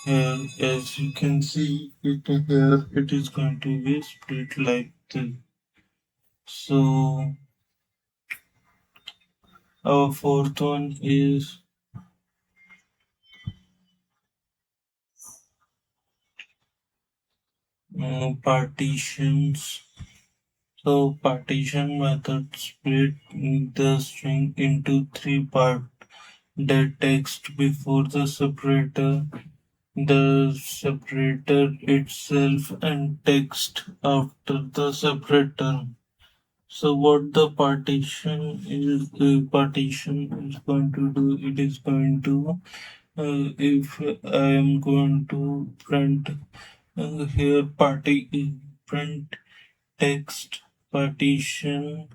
here. As you can see it here, it is going to be split like this. So our fourth one is partitions. So partition method split the string into three parts: the text before the separator itself, and text after the separator. So what the partition is going to do, it is going to if I am going to print here print text partition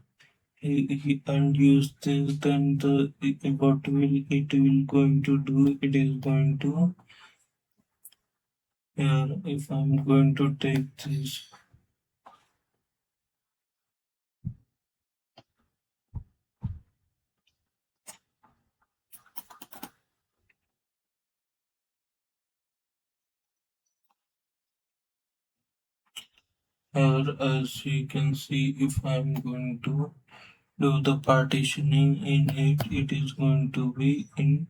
and use this, then what will it will going to do, it is going to here if I'm going to take this here, as you can see, if I'm going to do the partitioning in it, it is going to be in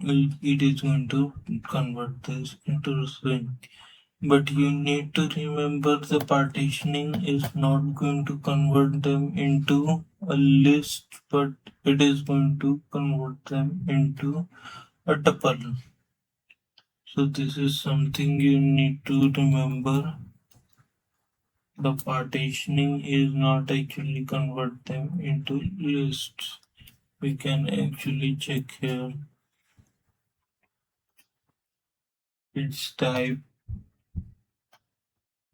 it is going to convert this into string. But you need to remember the partitioning is not going to convert them into a list, but it is going to convert them into a tuple. So this is something you need to remember. The partitioning is not actually convert them into lists. We can actually check here its type.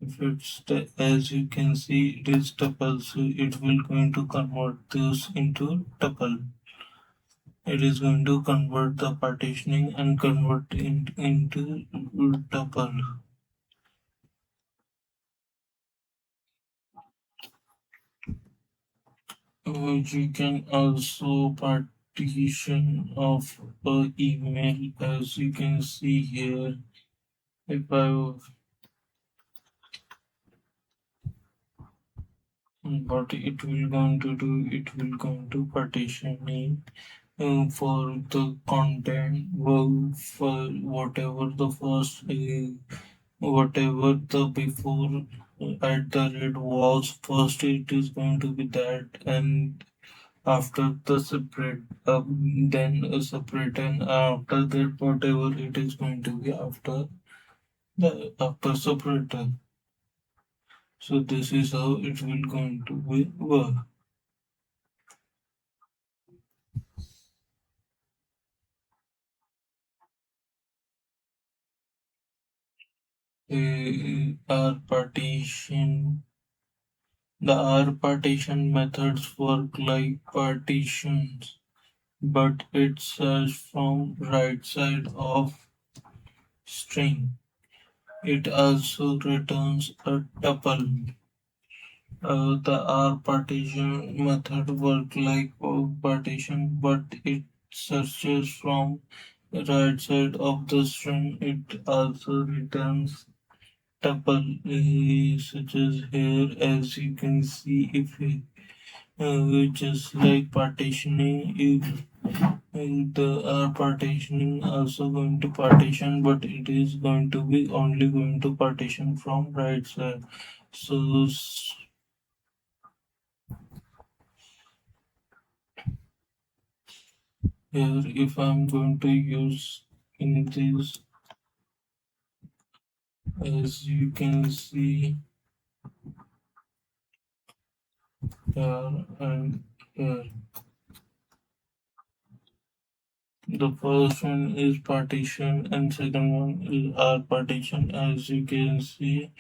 If it's as you can see, it is tuple, so it will going to convert this into tuple. It is going to convert the partitioning and convert it into tuple. You can also partition of email, as you can see here. If I what it will going to do, it will going to partitioning for the content, well, for whatever the first whatever the before at the rate was first, it is going to be that, and after the separate then a separate, and after that whatever it is going to be after the after separator. So this is how it will going to be work. R partition The R partition methods work like partitions, but it says from right side of string. It also returns a tuple. The R partition method work like a partition, but it searches from right side of the string. It also returns tuple, such as here, as you can see, if we just like partitioning, if the partitioning also going to partition, but it is going to be only going to partition from right side. So here, if I'm going to use in this, as you can see here and here, the first one is partition and second one is R partition. As you can see,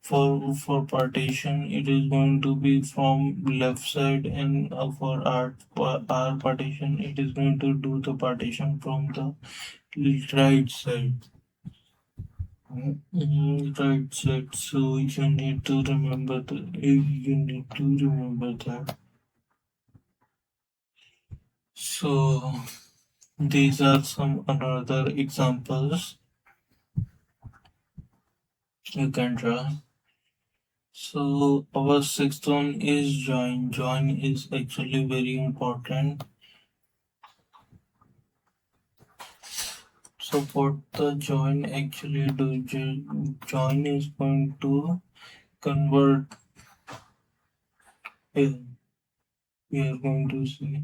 for partition it is going to be from left side, and for R partition it is going to do the partition from the right side. Right side. So you need to remember that. So these are some another examples you can draw. So our sixth one is join. Join is actually very important. So what the join actually do? Join is going to convert. We are going to see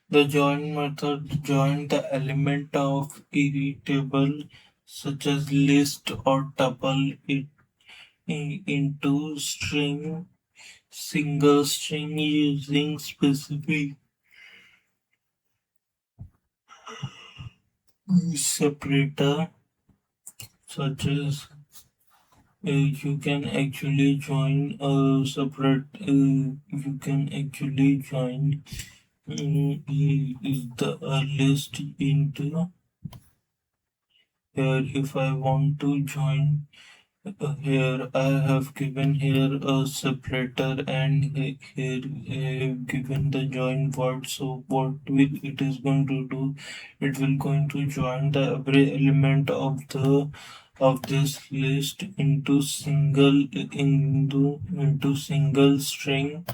the join method join the element of a table such as list or tuple it into string single string using specific separator such as you can actually join a separate you can actually join the list into here if I want to join here I have given here a separator and here I have given the join word. So what will it is going to do? It will going to join the every element of this list into single string,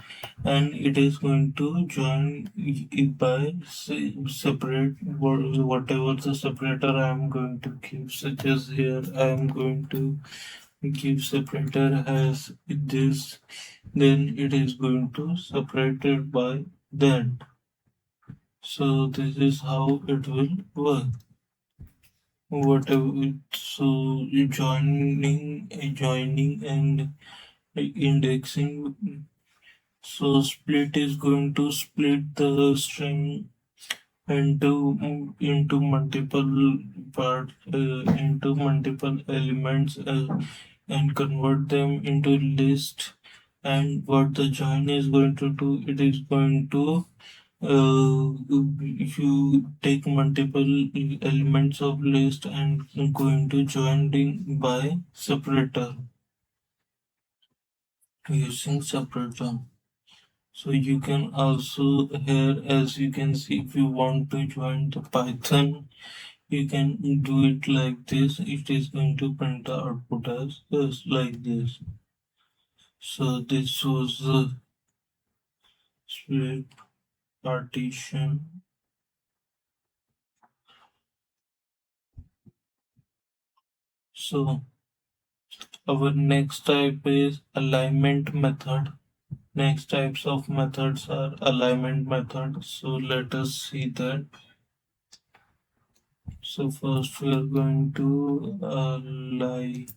and it is going to join it by separate whatever the separator I am going to give, such as here I am going to give separator as this, then it is going to separate it by that. So this is how it will work. Whatever so joining and indexing. So split is going to split the string into multiple parts into multiple elements and convert them into list. And what the join is going to do, it is going to you take multiple elements of list and going to join them by separator using separator. So you can also here, as you can see, if you want to join the Python, you can do it like this. It is going to print the output as just like this. So this was the split partition. So our next type is alignment method. Next types of methods are alignment methods. So let us see that. So first we are going to align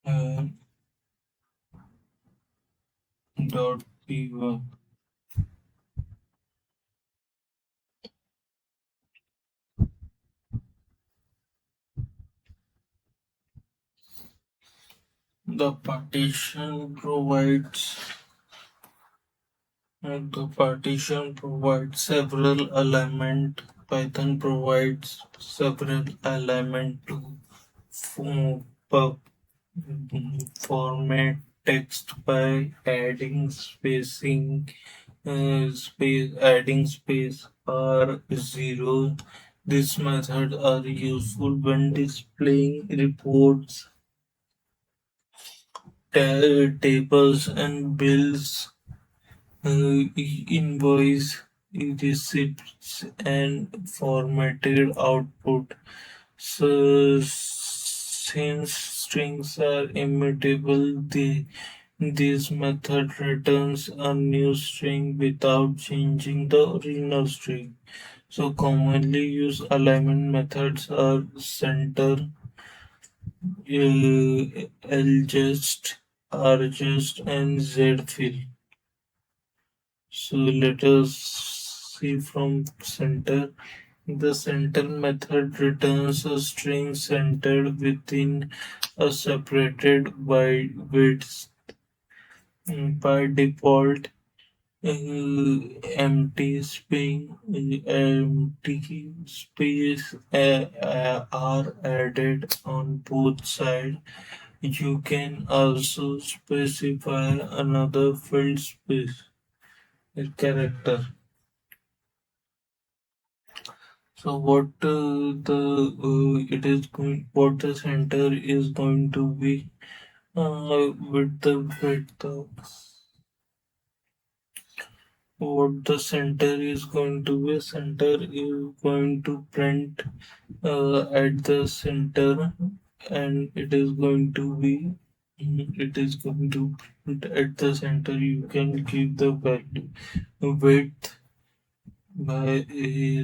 uh, dot p1. The partition provides several alignment. Python provides several alignment to form, format text by adding space or zero. These methods are useful when displaying reports, tables, and bills, invoice receipts, and formatted output. So, since strings are immutable, this method returns a new string without changing the original string. So, commonly used alignment methods are center, ljust, rjust, and zfill. So let us see from center. The center method returns a string centered within a separated by width. By default, empty space are added on both sides. You can also specify another field space, a character. So what the center is going to be with the width of what the center is going to be. Center is going to print at the center, and it is going to be it is going to print at the center. You can give the value width by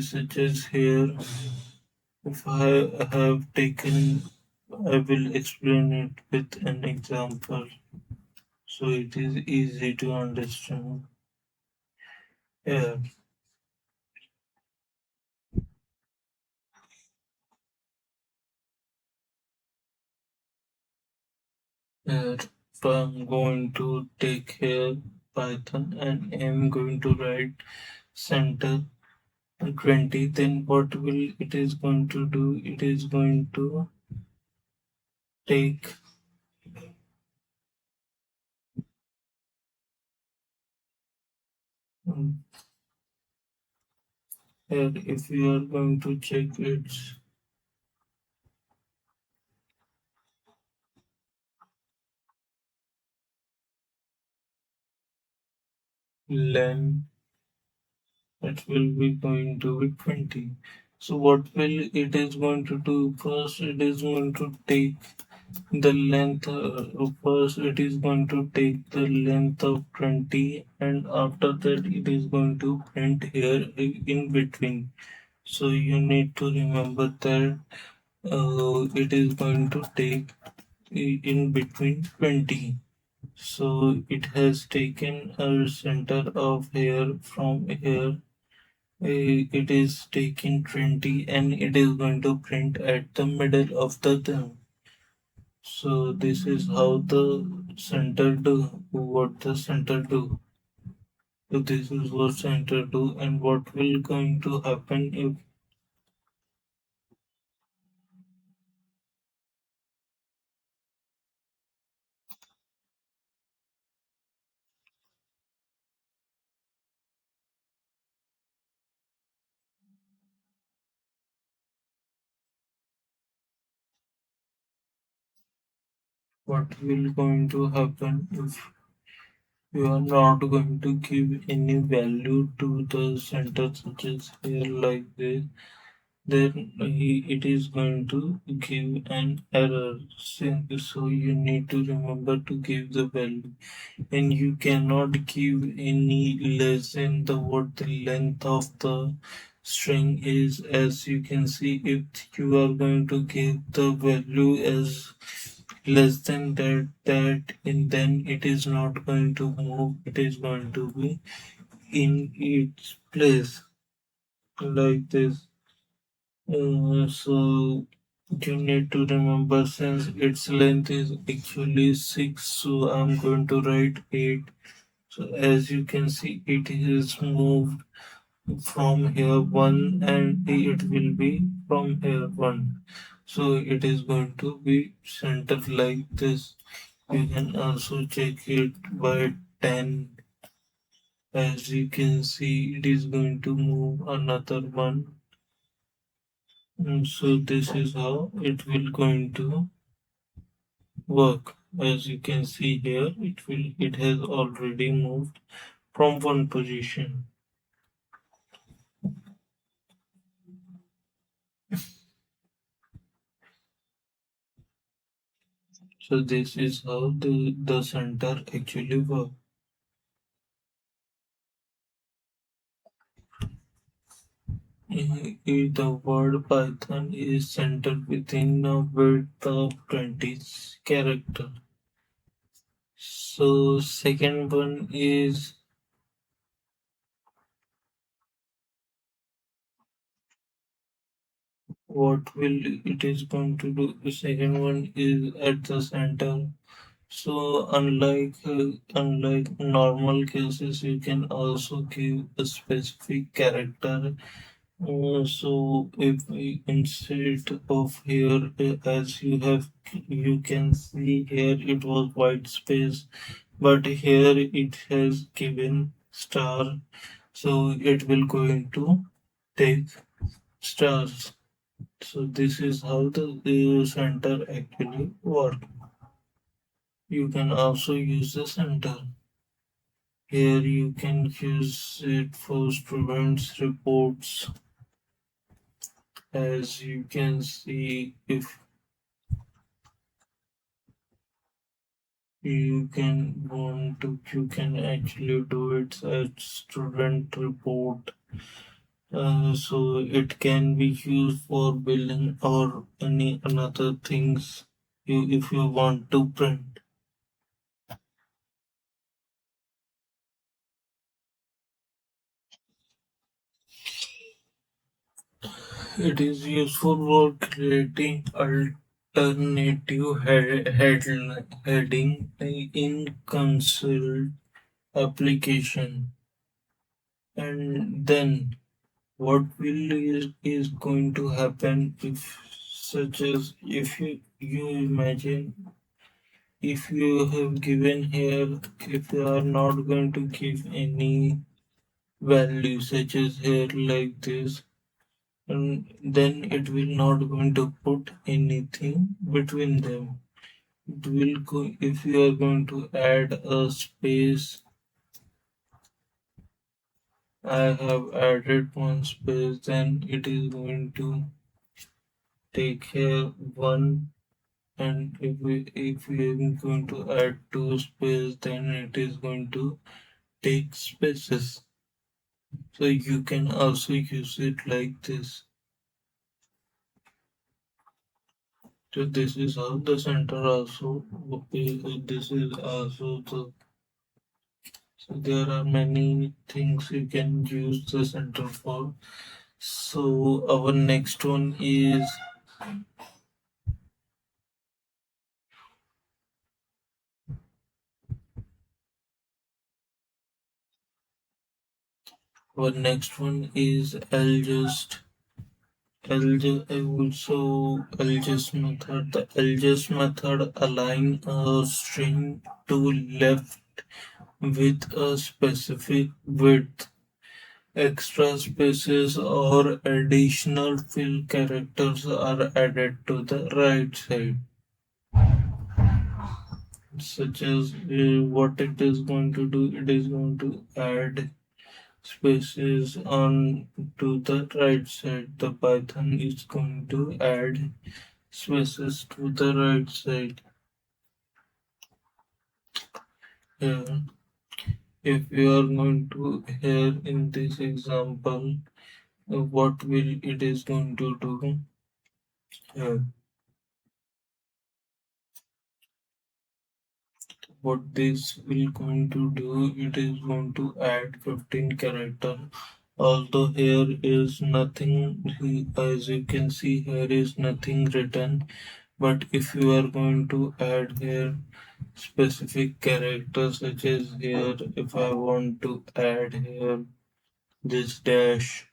such as here. If I have taken, I will explain it with an example so it is easy to understand. Yeah, here I'm going to take here Python and I'm going to write center 20. Then what will it is going to do? It is going to take um, here if we are going to check its length, it will be going to be 20. So what will it is going to do? First it is going to take the length first it is going to take the length of 20, and after that it is going to print here in between. So you need to remember that it is going to take in between 20. So it has taken a center of here from here. It is taking 20 and it is going to print at the middle of the term. So this is how the center do, what the center do. So this is what center do, and what will going to happen if what will going to happen if you are not going to give any value to the center such as here like this, then it is going to give an error. So you need to remember to give the value, and you cannot give any less than the what the length of the string is. As you can see, if you are going to give the value as less than that and then it is not going to move, it is going to be in its place like this. So you need to remember, since its length is actually 6, so I'm going to write 8. So as you can see, it is moved from here 1 and it will be from here 1. So it is going to be centered like this. You can also check it by 10. As you can see, it is going to move another one. So this is how it will going to work. As you can see here, it has already moved from one position. So this is how the center actually works. The word Python is centered within a width of 20 characters. So second one is what will it is going to do? The second one is at the center. So unlike normal cases, you can also give a specific character. So if we instead of here, as you can see here, it was white space, but here it has given star. So it will going to take stars. So this is how the center actually work. You can also use the center. Here you can use it for students reports. As you can see, if you can actually do it as student report. So it can be used for billing or any another things if you want to print. It is useful for creating alternative heading in console application. And then what is going to happen if such as if you imagine if you have given here, if you are not going to give any value such as here like this, and then it will not going to put anything between them. It will go if you are going to add a space. I have added one space, then it is going to take here one, and if we are going to add two space, then it is going to take spaces. So you can also use it like this. So this is how the center also this is also the so there are many things you can use the center for. So our next one is our next one is LJust method. The LJust method align a string to left with a specific width. Extra spaces or additional fill characters are added to the right side, such as what it is going to do. It is going to add spaces on to the right side. The Python is going to add spaces to the right side. Here, if you are going to here in this example, what will it is going to do? Here, what this will going to do, it is going to add 15 character. Although here is nothing, as you can see here is nothing written, but if you are going to add here specific characters such as here, if I want to add here this dash,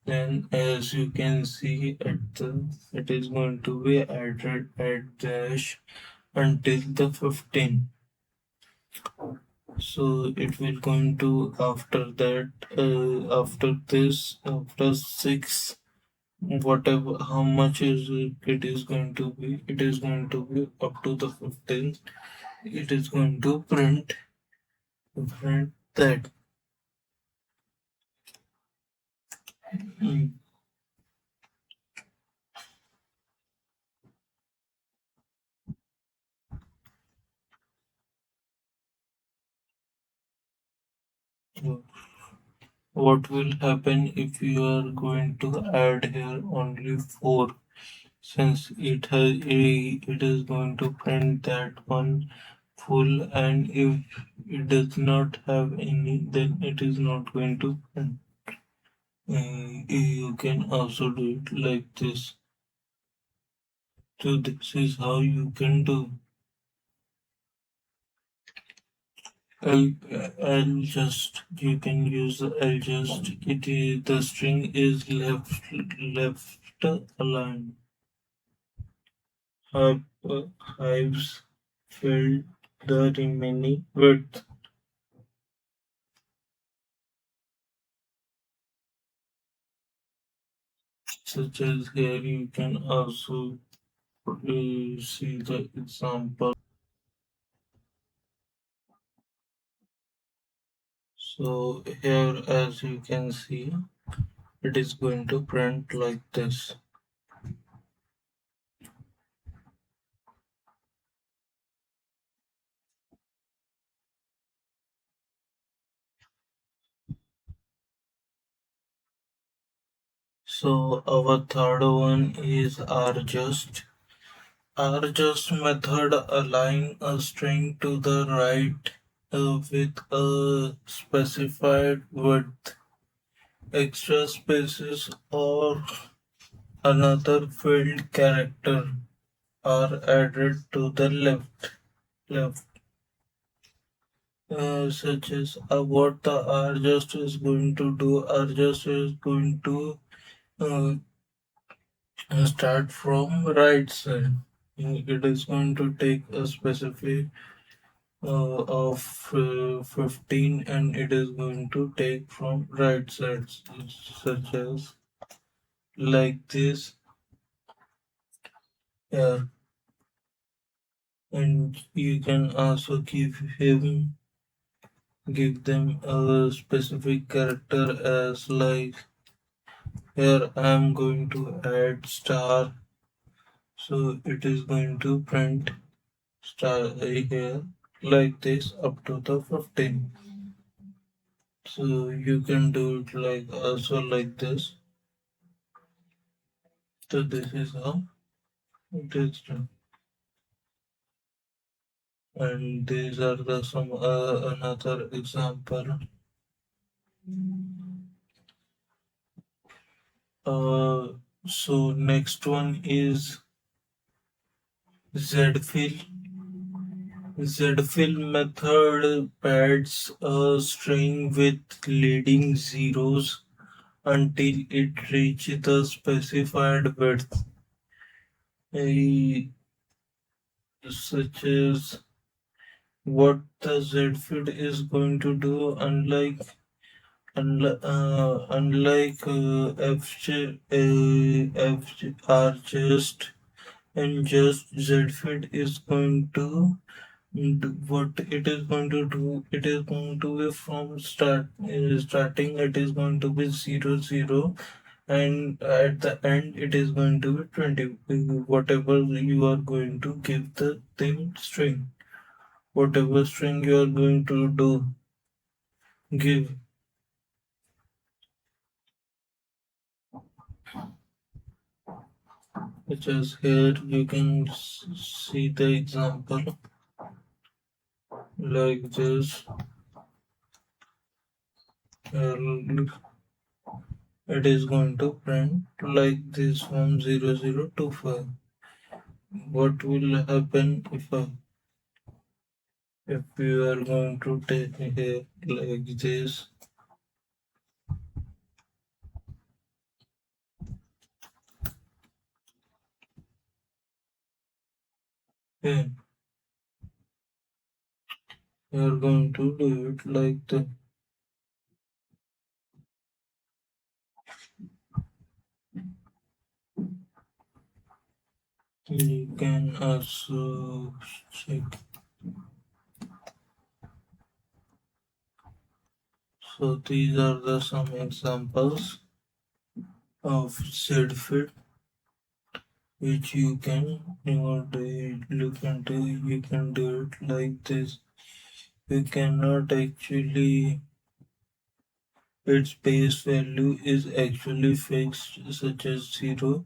then as you can see at the it is going to be added at dash until the 15. So it will going to after that after this after 6 whatever how much is it, it is going to be it is going to be up to the 15th. It is going to print that. Mm. What will happen if you are going to add here only 4, since it is going to print that one full, and if it does not have any, then it is not going to print. You can also do it like this. So this is how you can do. I'll just you can use I'll just it is the string is left aligned. Hive, hives filled the remaining width. Such as here you can also see the example. So here as you can see it is going to print like this. So our third one is rjust. Rjust method align a string to the right with a specified width. Extra spaces or another filled character are added to the left. Such as what the rjust is going to do. Rjust is going to uh, start from right side. It is going to take a specific of 15 and it is going to take from right side such as like this here, and you can also give them a specific character as like here I am going to add star, so it is going to print star here like this up to the 15. So you can do it like also like this. So this is how it is done. And these are the some another example. Uh, so next one is zfill. Zfill method pads a string with leading zeros until it reaches the specified width. Such as what the zfill is going to do, unlike just and just zfit is going to what it is going to do. It is going to be from starting. It is going to be 0 0, and at the end it is going to be 20. Whatever you are going to give the thing string, whatever string you are going to do give. Which is here you can see the example like this. Here it is going to print like this from 0 0 to 5. What will happen if you are going to take here like this? Yeah, you are going to do it like the you can also check. So these are the some examples of ZFIT which you can look into. You can do it like this. You cannot actually its base value is actually fixed such as 0,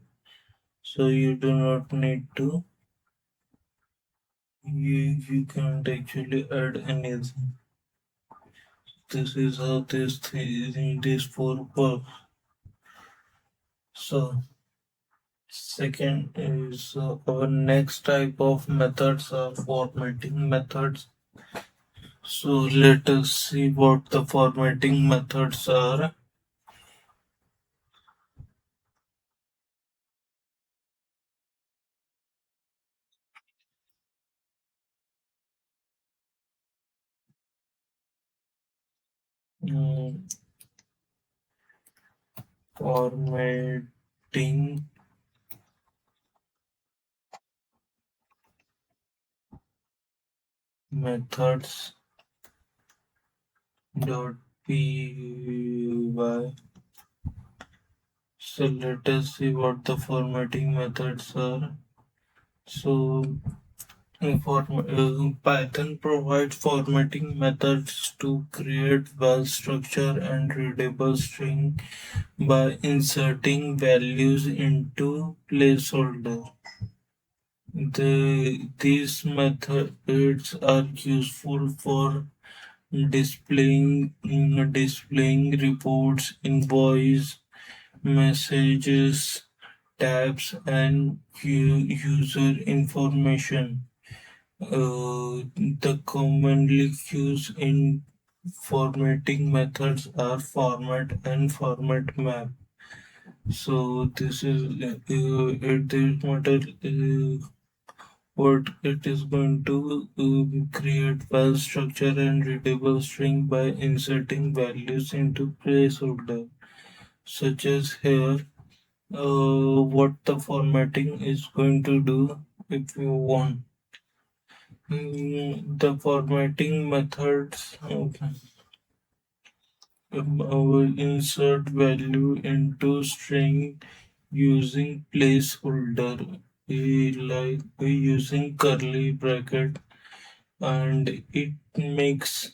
so you do not need to you can't actually add anything. This is how this four works. So Second is our next type of methods are formatting methods. So let us see what the formatting methods are. Mm, Formatting methods dot py. So let us see what the formatting methods are. So Python provides formatting methods to create well-structured and readable string by inserting values into placeholder. These methods are useful for displaying reports, invoice, messages, tabs, and user information. The commonly used in formatting methods are format and format map. So this is this method what it is going to create file structure and readable string by inserting values into placeholder, such as here. What the formatting is going to do if you want. The formatting methods will insert value into string using placeholder, like using curly bracket, and it makes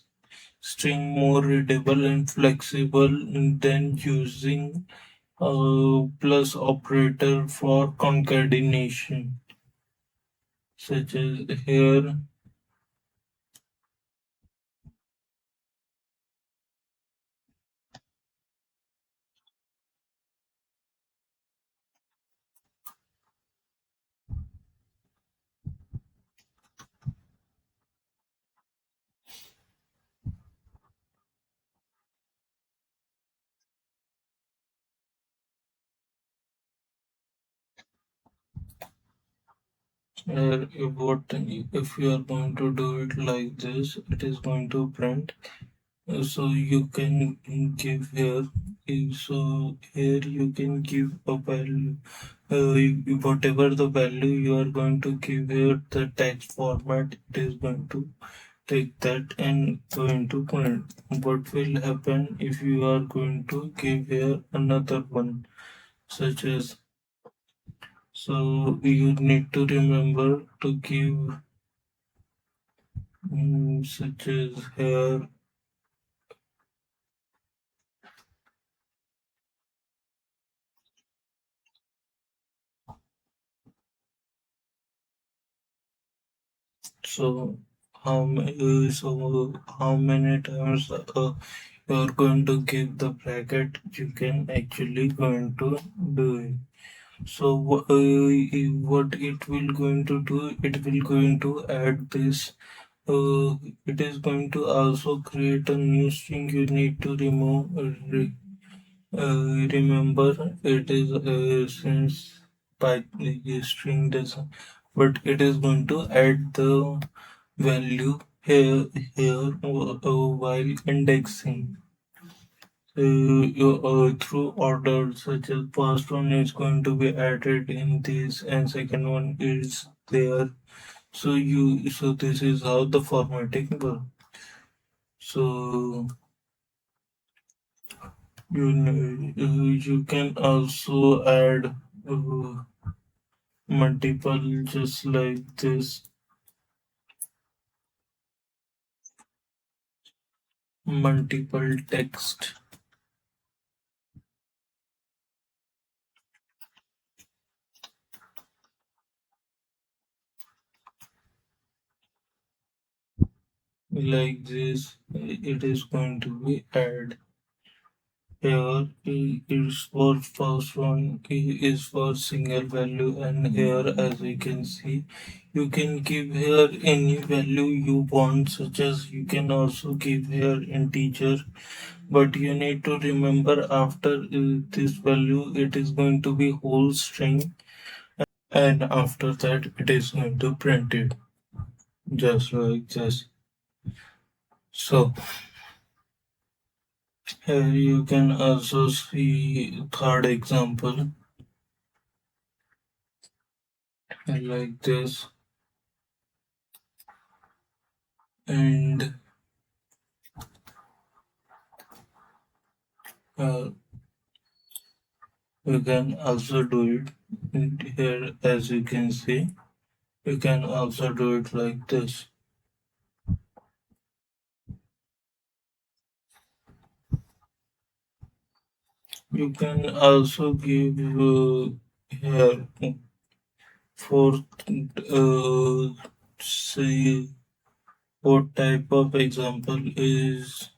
string more readable and flexible than using a plus operator for concatenation, such as here. If you are going to do it like this, it is going to print. So you can give here. So here you can give a value. Whatever the value you are going to give here, the text format, it is going to take that and going to print. What will happen if you are going to give here another one, such as, so you need to remember to give such as here. So how many times you are going to give the bracket, you can actually going to do it. So what it will going to do, it will going to add this. It is going to also create a new string. You need to remember it is since the string doesn't, but it is going to add the value here while indexing. Through order, such as first one is going to be added in this and second one is there. So this is how the formatting works. So you can also add multiple, just like this, multiple text. Like this, it is going to be add. Here is for first one is for single value, and here as you can see you can give here any value you want, such as you can also give here integer, but you need to remember after this value it is going to be whole string, and after that it is going to print it just like this. So here you can also see third example like this, and uh, you can also do it here as you can see. You can also do it like this. You can also give here for say what type of example is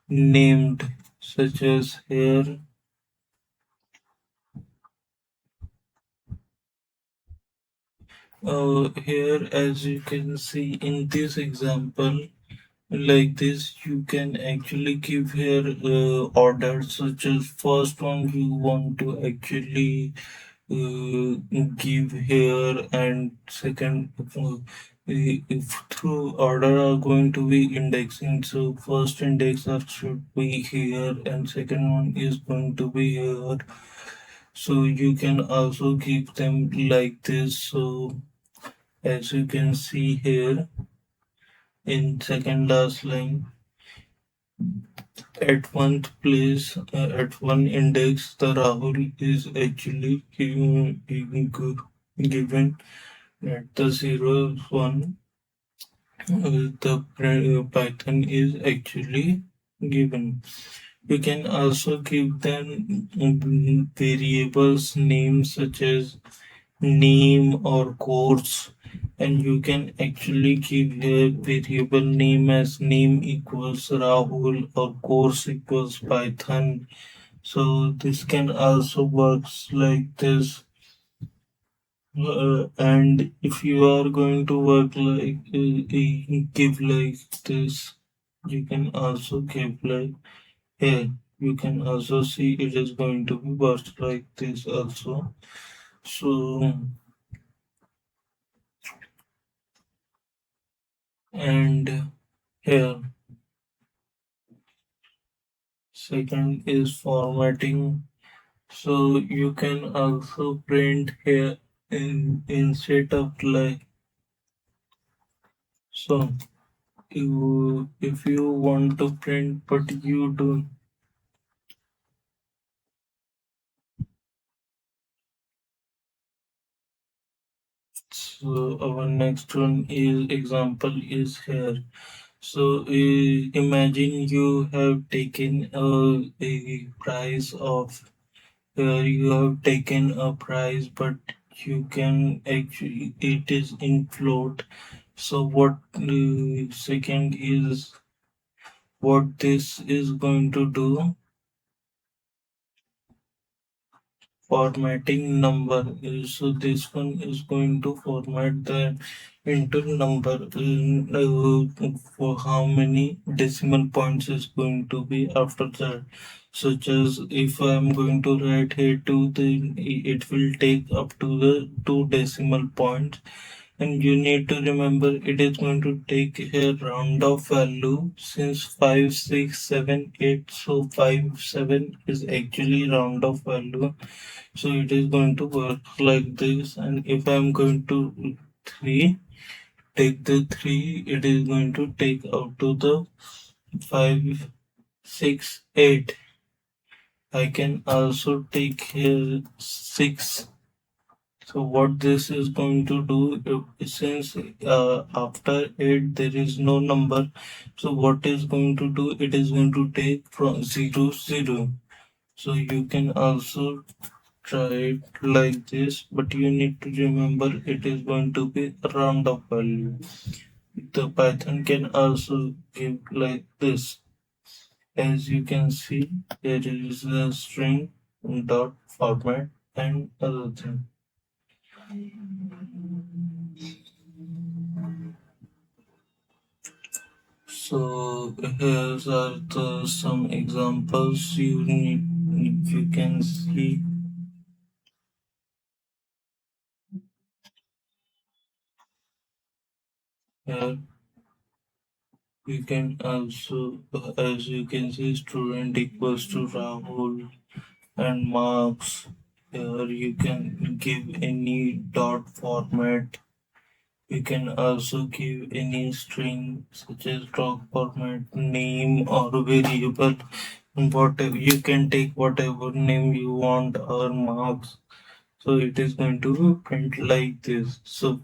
named, such as here as you can see in this example like this, you can actually give here orders, such as first one you want to actually give here, and second if through order are going to be indexing, so first indexer should be here and second one is going to be here. So you can also give them like this. So as you can see here in second last line, at one place, at one index, the Rahul is actually given at the 0 1. The Python is actually given. You can also give them variables names, such as name or course, and you can actually give a variable name as name equals Rahul or course equals Python. So this can also works like this. And if you are going to work like give like this, you can also give like here. You can also see it is going to be worked like this also. So and here second is formatting. So you can also print here instead of like, so you if you want to print but you don't. So our next one is example is here. So imagine you have taken a price of you have taken a price, but you can actually it is in float. So what second is what this is going to do, formatting number. So this one is going to format the into number for how many decimal points is going to be after that. Such as if I am going to write here to the, it will take up to the 2 decimal points, and you need to remember it is going to take a round of value, since 5 6 7 8, so 5 7 is actually round of value. So it is going to work like this, and if I'm going to 3 take the 3, it is going to take out to the 5 6 8. I can also take here 6. So what this is going to do, since after 8 there is no number, so what is going to do, it is going to take from 0 0. So you can also try it like this, but you need to remember it is going to be a round-up value. The Python can also give like this. As you can see, there is a string dot format and other thing. So here's are some examples you can see here. You can also, as you can see, student equals to Rahul and marks. Here you can give any dot format. You can also give any string such as dot format, name or variable. Whatever you can take whatever name you want or marks. So it is going to print like this. So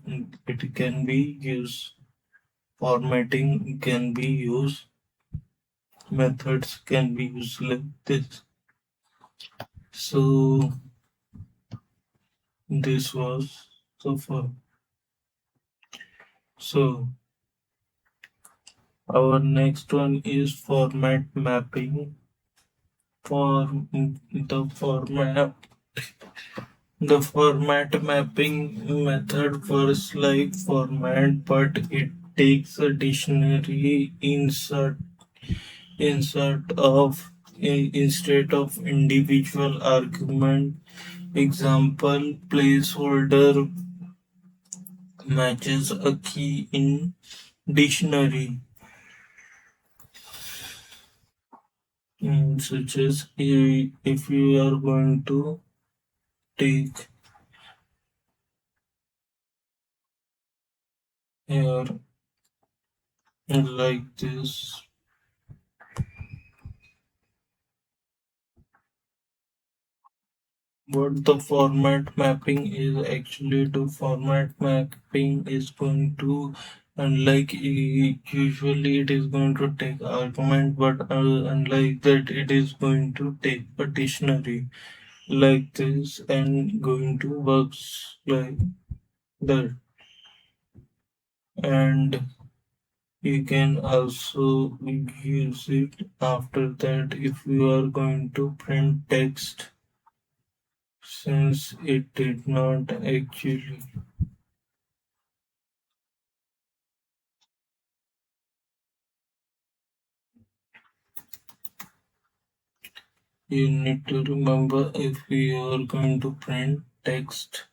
it can be used. Formatting can be used. Methods can be used like this. So this was so far. So our next one is format mapping. For the format mapping method works like format, but it takes a dictionary insert of instead of individual argument. Example, placeholder matches a key in dictionary, such as if you are going to take here like this. What the format mapping is actually to format mapping is going to, unlike usually it is going to take argument, but unlike that it is going to take a dictionary like this and going to works like that. And you can also use it after that if you are going to print text, since it did not actually. You need to remember if we are going to print text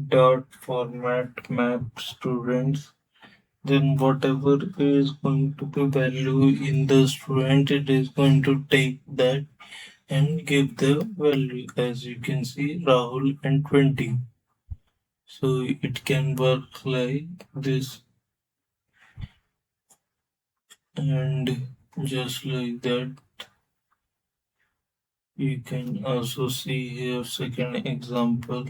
dot format map students, then whatever is going to be value in the student, it is going to take that and give the value. As you can see, Rahul and 20. So it can work like this, and just like that. You can also see here second example.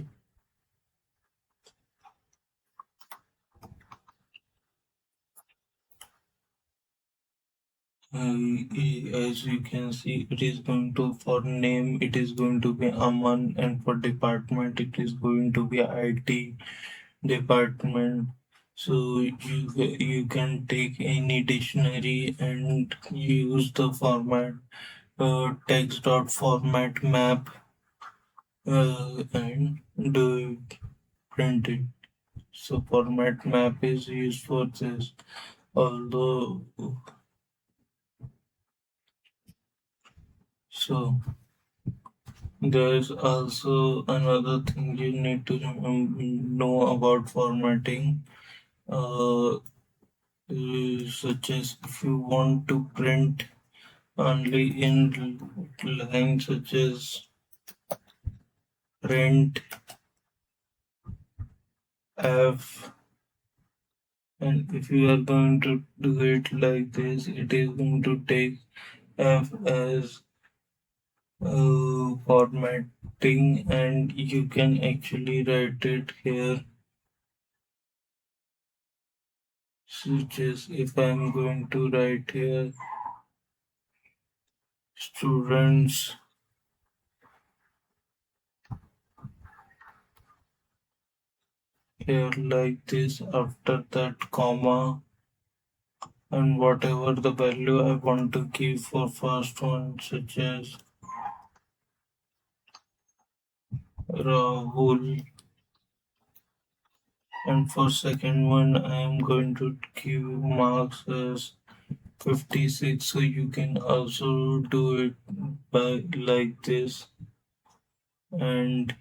As you can see, it is going to, for name it is going to be Aman, and for department it is going to be IT department. So you can take any dictionary and use the format text dot format map and do print it. So format map is used for this. Although so there's also another thing you need to know about formatting, uh, such as if you want to print only in lines such as print f, and if you are going to do it like this, it is going to take f as formatting, and you can actually write it here, such as if I'm going to write here students here like this, after that comma, and whatever the value I want to give for first one, such as Rahul, and for second one I am going to give marks as 56. So you can also do it by like this. And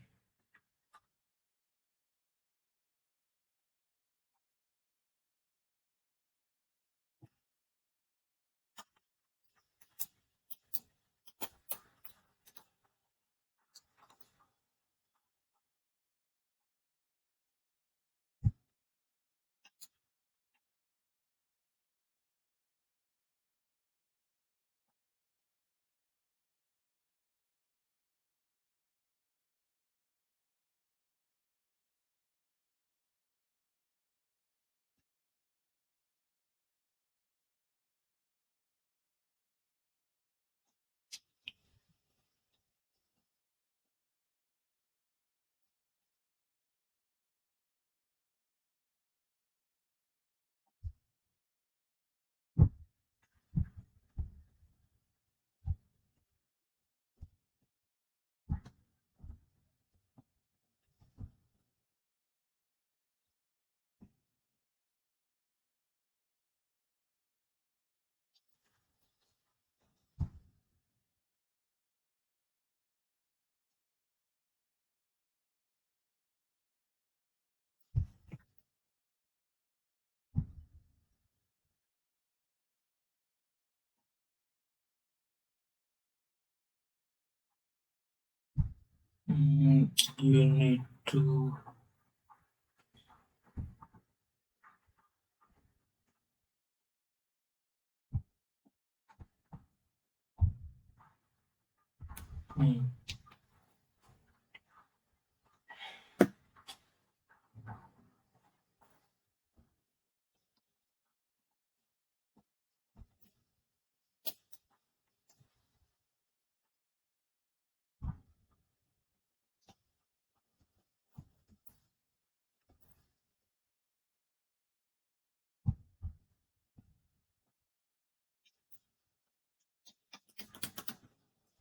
you need to mm,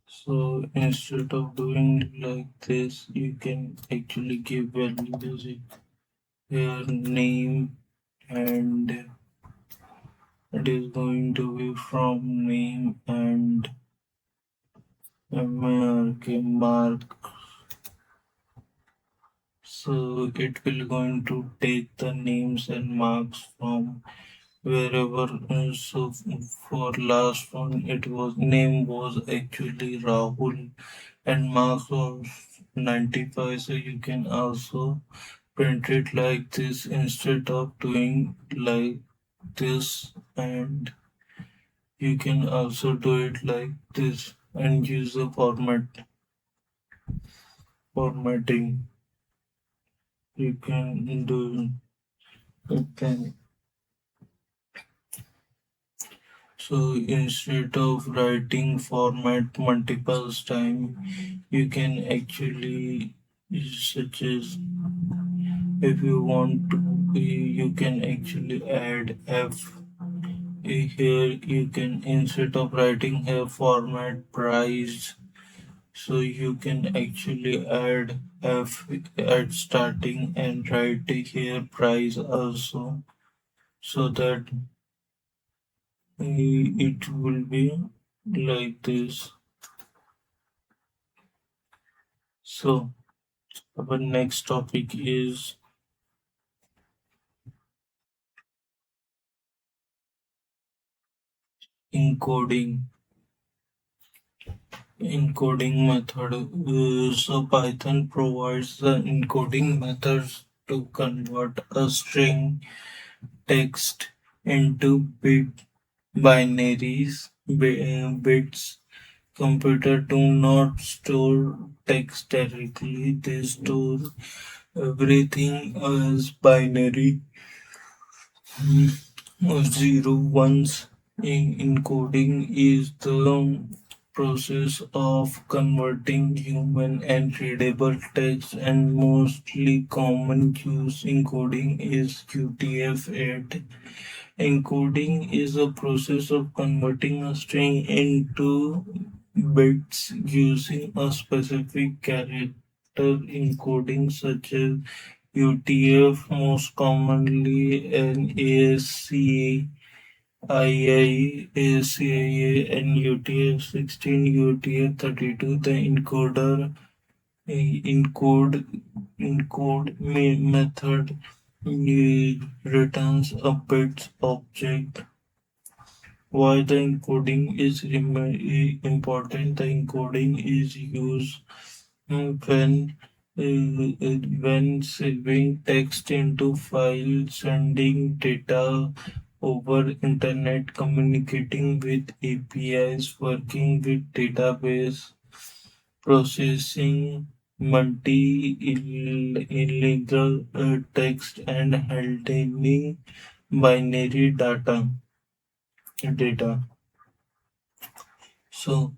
so instead of doing like this, you can actually give values here name, and it is going to be from name and mark. So it will going to take the names and marks from wherever. So for last one, it was name was actually Rahul and marks was 95. So you can also print it like this instead of doing like this, and you can also do it like this and use the formatting. You can do it. So instead of writing format multiple times, you can actually such as if you want to, you can actually add F here. You can instead of writing here format price, so you can actually add F at starting and write here price also, so that it will be like this. So our next topic is encoding. Encoding method. So Python provides the encoding methods to convert a string text into binaries, bits. Computer do not store text directly; they store everything as binary. Zero ones. In encoding is the process of converting human and readable text, and mostly common use encoding is UTF-8. Encoding is a process of converting a string into bits using a specific character encoding such as UTF, most commonly an ASCII, ASCII, and UTF-16, UTF-32. The encode method returns a bits object. Why the encoding is important? The encoding is used when saving text into files, sending data over internet, communicating with APIs, working with database, processing illegal text, and handling binary data. So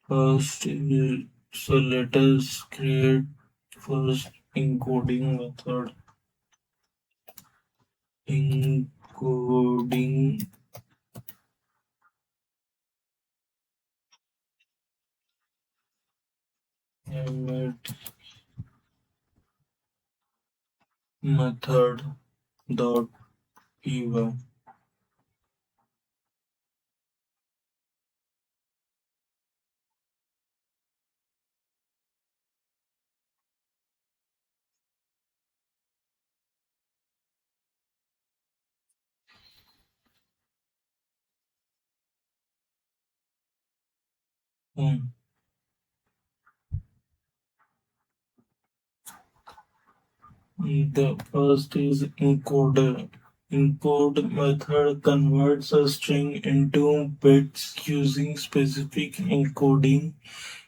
first, so let us create first encoding method. Encoding method dot py. Hmm. The first is encoder. Encode method converts a string into bits using specific encoding.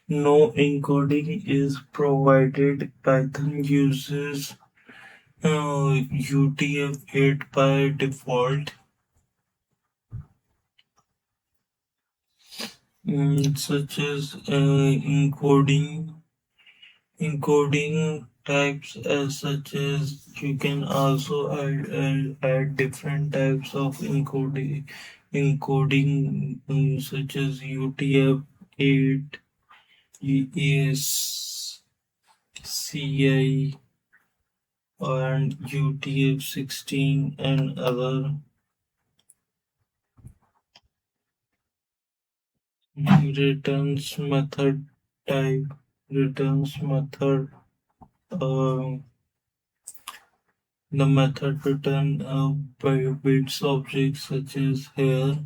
No encoding is provided. Python uses UTF-8 by default, such as encoding types as such as you can also add different types of encoding such as UTF-8, ESCI, and UTF-16 and other. Returns method type. Returns method. Uh, the method return a bits object such as here.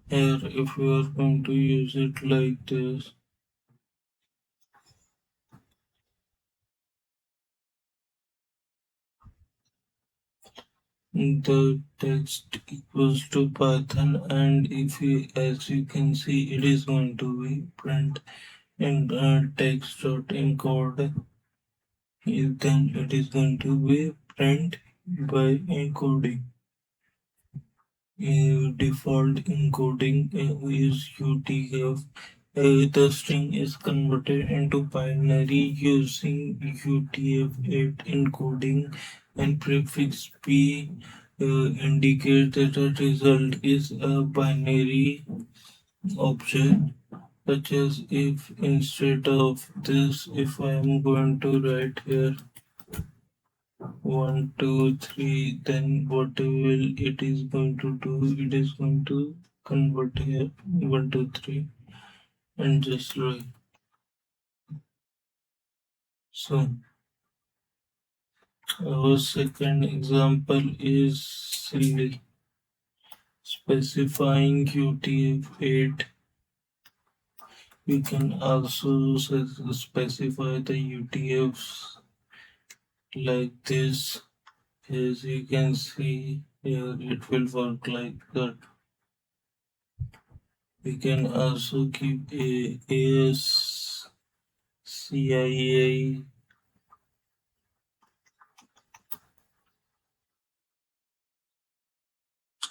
Here, if you are going to use it like this, the text equals to Python, and if you, as you can see, it is going to be print in text.encode. Then it is going to be print by encoding. Default encoding is UTF. The string is converted into binary using UTF-8 encoding, and prefix P indicates that the result is a binary object, such as if instead of this, if I am going to write here 1, 2, 3, then what will it is going to do? It is going to convert here 1, 2, 3 and just write. So our second example is silly. Specifying UTF-8. You can also specify the UTFs like this. As you can see here, it will work like that. We can also keep a ASCII CII,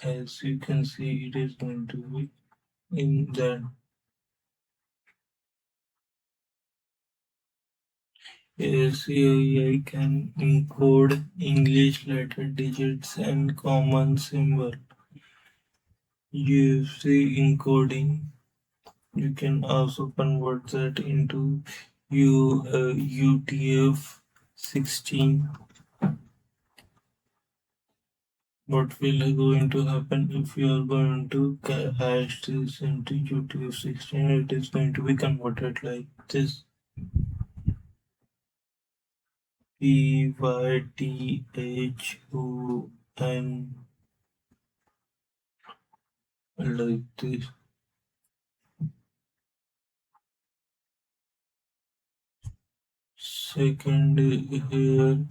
as you can see, it is going to be in that CII can encode English letter digits and common symbol. UC encoding, you can also convert that into UTF-16. What will going to happen if you are going to hash this into UTF-16? It is going to be converted like this: PYTHON, like this. Second, here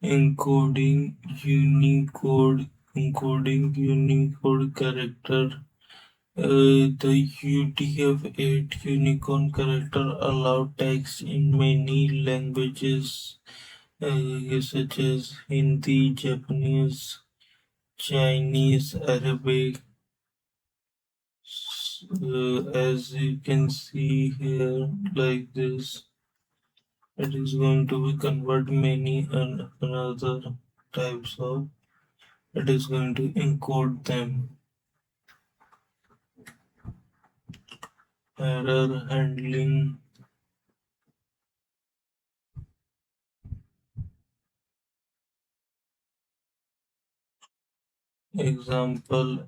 encoding Unicode character. The UTF-8 Unicorn character allow text in many languages, such as Hindi, Japanese, Chinese, Arabic. As you can see here, like this, it is going to be convert many and another types of. It is going to encode them. Error handling. Example,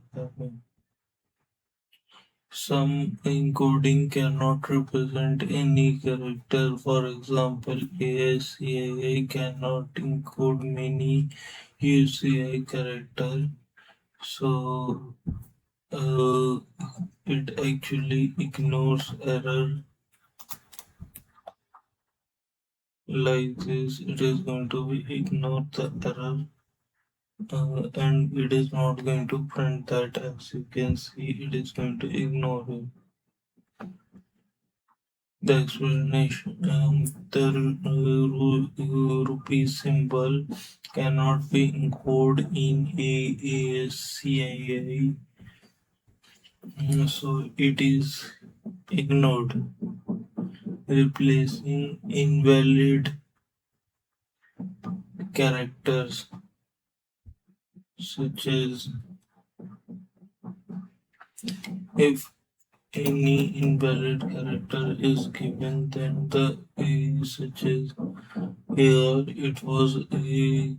some encoding cannot represent any character. For example, ASCII cannot encode many UCI characters. So it actually ignores error like this. It is going to be ignore the error, and it is not going to print that. As you can see, it is going to ignore it. The explanation, the rupee symbol cannot be encoded in ASCII, so it is ignored, replacing invalid characters such as if any invalid character is given, then the such as here it was a.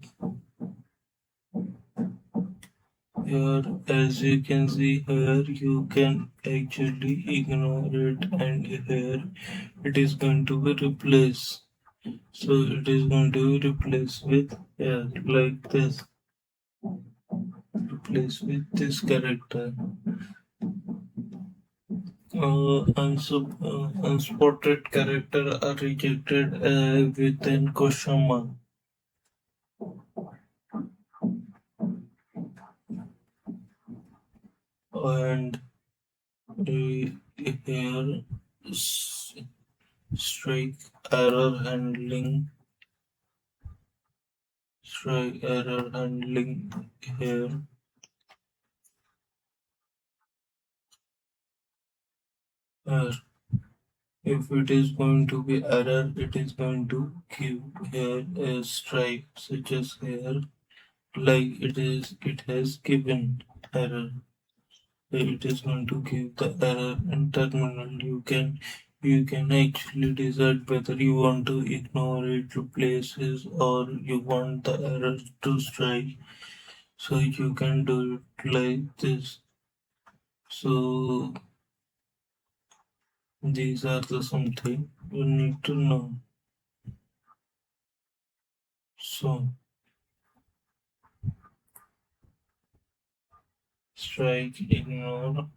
Here, as you can see here, you can actually ignore it, and here it is going to be replaced. So it is going to be replaced with here, like this. Replace with this character. Unspotted character are rejected within question mark. And here strike error handling. Strike error handling here. Here. If it is going to be error, it is going to give here a strike, such as here, like it has given error. It is going to give the error in terminal. You can actually decide whether you want to ignore it, replace it, or you want the error to strike. So you can do it like this. So these are the something you need to know. So strike, ignore,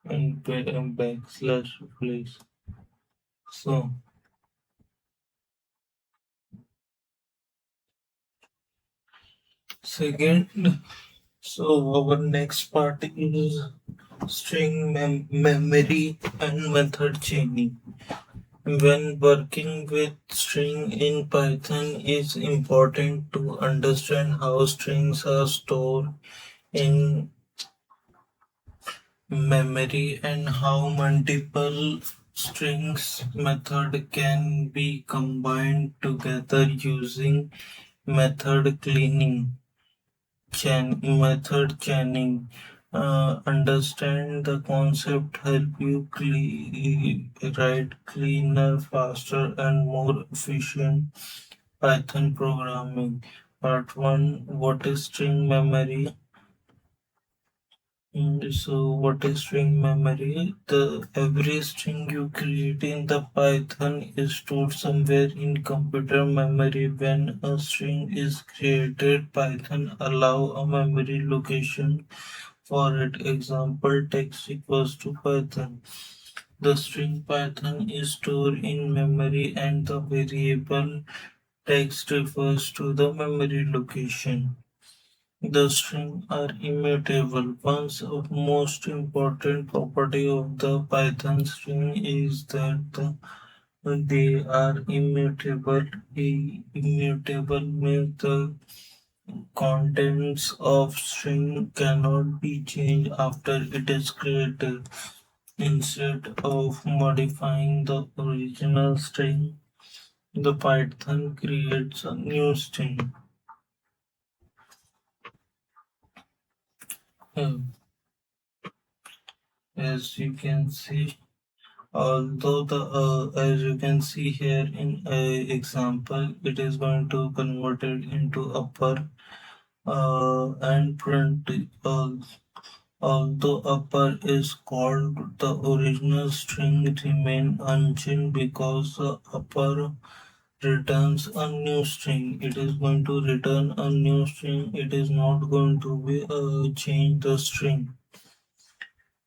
and backslash replace. So second, so our next part is Memory and method chaining. When working with string in Python, it's important to understand how strings are stored in memory and how multiple strings method can be combined together using method cleaning. Method chaining. Understand the concept help you write cleaner, faster, and more efficient Python programming. Part 1. What is string memory? So what is string memory? The every string you create in the Python is stored somewhere in computer memory. When a string is created, Python allow a memory location for it. Example text equals to Python. The string Python is stored in memory and the variable text refers to the memory location. The strings are immutable. One of most important property of the Python string is that they are immutable. Immutable means the contents of string cannot be changed after it is created. Instead of modifying the original string, the Python creates a new string. Uh, As you can see, although the as you can see here in example, it is going to convert it into upper and print. Although upper is called, the original string remain unchanged because the upper returns a new string. It is going to return a new string. It is not going to be change the string.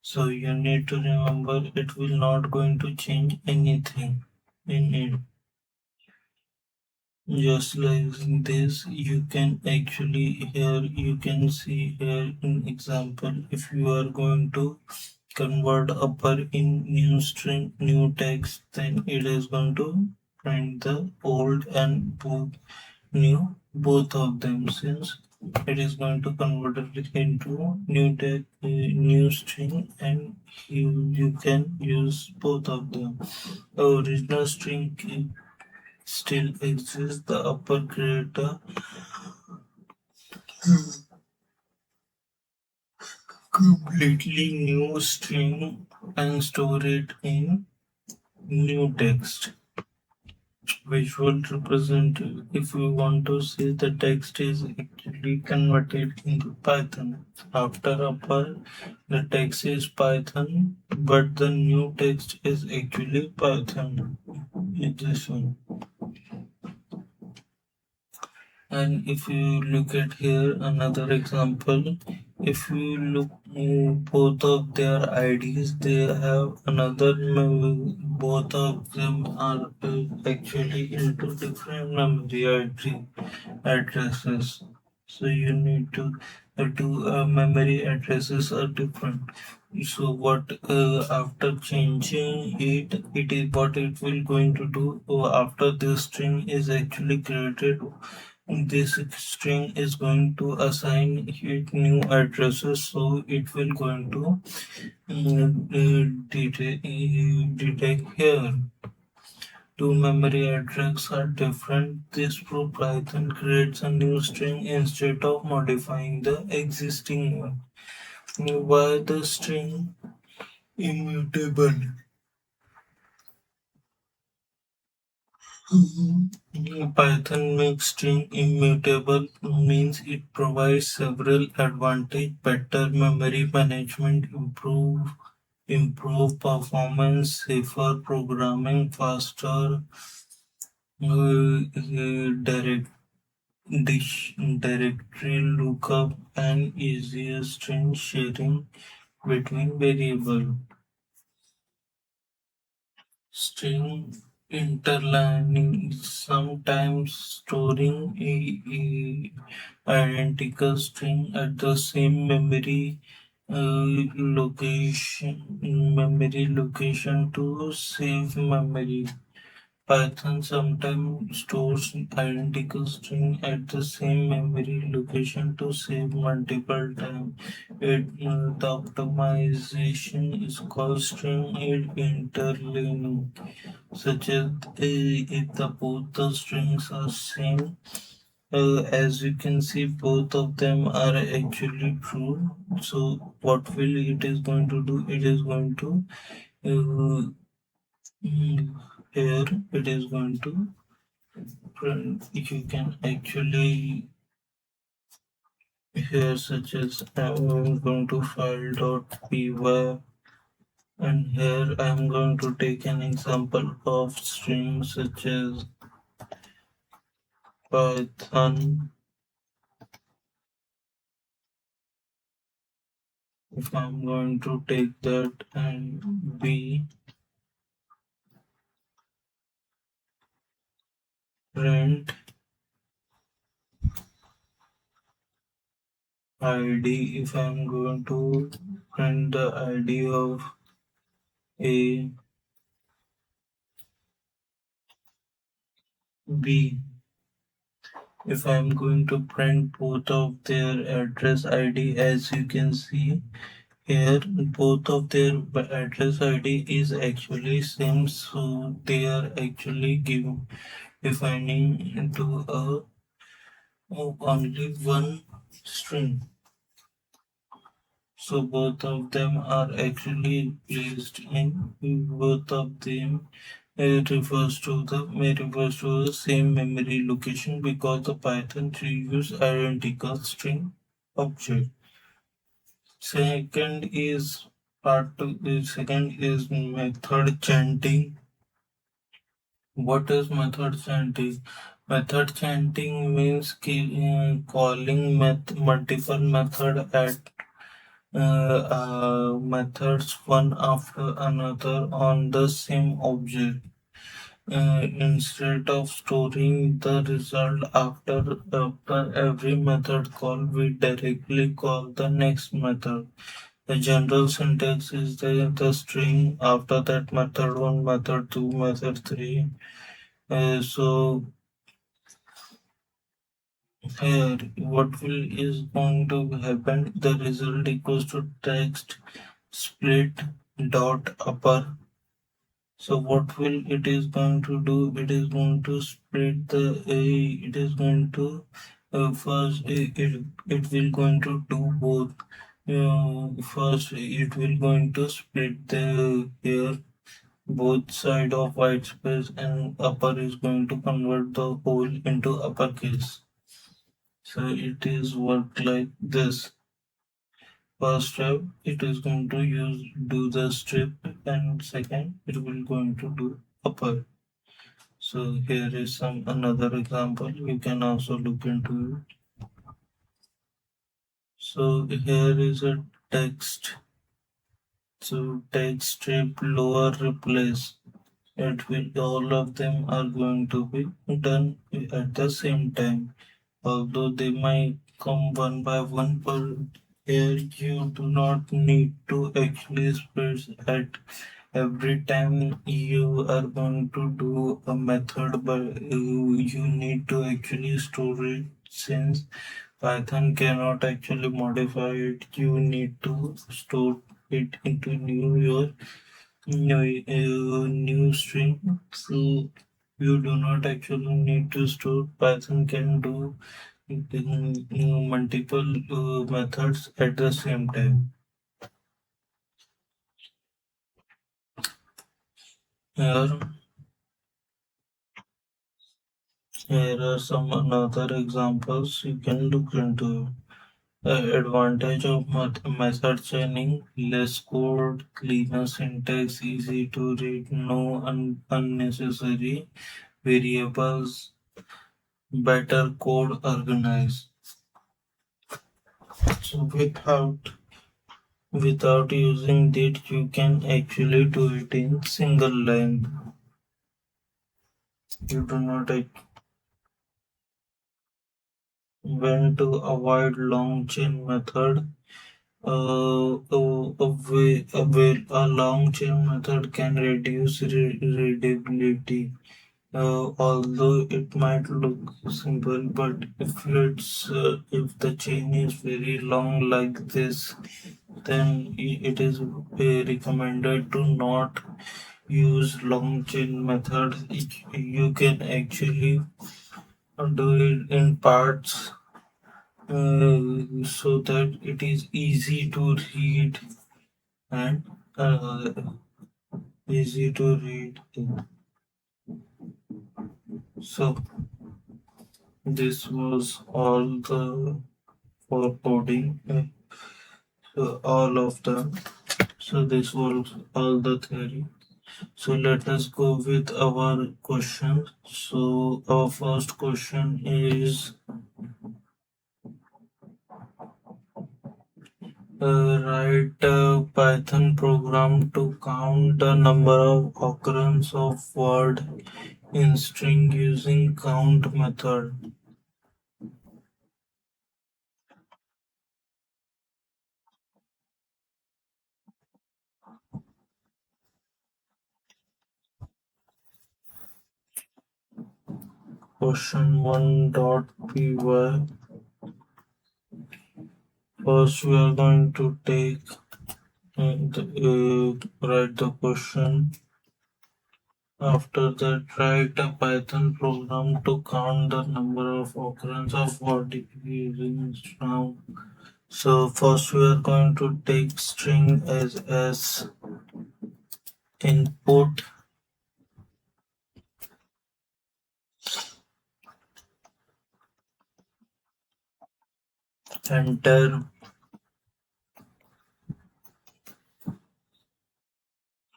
So you need to remember it will not going to change anything in it. Just like this, you can actually here you can see here in example if you are going to convert upper in new string new text, then it is going to print the old and both new both of them, since it is going to convert it into new text new string, and you can use both of them. The original string still exists. The upper creator completely new string and store it in new text, which will represent if we want to say the text is actually converted into Python. After upper, the text is Python, but the new text is actually Python. It's this one. And if you look at here another example, if you look both of their IDs, they have another both of them are actually into different memory addresses. So you need to two memory addresses are different. So what after changing it, it is what it will going to do after this string is actually created. This string is going to assign it new addresses, so it will going to detect here. Two memory addresses are different. This proof Python creates a new string instead of modifying the existing one. Why the string immutable? Python makes string immutable means it provides several advantages: better memory management, improve performance, safer programming, faster direct directory lookup, and easier string sharing between variables. String interlining, sometimes storing a identical string at the same memory location memory location to save memory. Python sometimes stores identical string at the same memory location to save multiple times. The optimization is called string interlining, such as if the both the strings are same. As you can see, both of them are actually true. So what will it is going to do? It is going to uh, here it is going to print. You can actually here such as I'm going to file.py, and here I'm going to take an example of string such as Python. If I'm going to take that and b print id, if I'm going to print the id of a b, if I'm going to print both of their address id, as you can see here both of their address id is actually same, so they are actually defining into a only one string. So both of them are actually placed in both of them. It refers to the same memory location because the Python tree use identical string object. Second is second is method chanting. What is method chanting? Method chanting means calling multiple method at methods one after another on the same object. Instead of storing the result after every method call, we directly call the next method. The general syntax is the string after that method 1, method 2, method 3. So here what will is going to happen, the result equals to text split dot upper. So what will it is going to do? It is going to split the it is going to first it will going to do both. First it will going to split the here both side of white space, and upper is going to convert the whole into uppercase. So it is work like this. First step, it is going to do the strip, and second, it will going to do upper. So here is some another example. You can also look into it. So here is a text. So text strip lower replace. It will all of them are going to be done at the same time. Although they might come one by one, but here you do not need to actually spread at every time you are going to do a method, but you need to actually store it. Since Python cannot actually modify it, you need to store it into new string. So you do not actually need to store. Python can do multiple methods at the same time. Here, here are some another examples you can look into. The advantage of method chaining: less code, cleaner syntax, easy to read, no unnecessary variables, better code organized. So without using that, you can actually do it in single line. You do not when to avoid long chain method. A long chain method can reduce readability. Although it might look simple, but if the chain is very long like this, then it is recommended to not use long chain method. You can actually do it in parts so that it is easy to read and uh, easy to read. So this was all the for coding, so all of them. So this was all the theory. So let us go with our questions. So our first question is write a Python program to count the number of occurrence of word in string using count method. Question 1.py. First we are going to take write the question. After that, write a Python program to count the number of occurrence of word using now. So first we are going to take string as input, enter.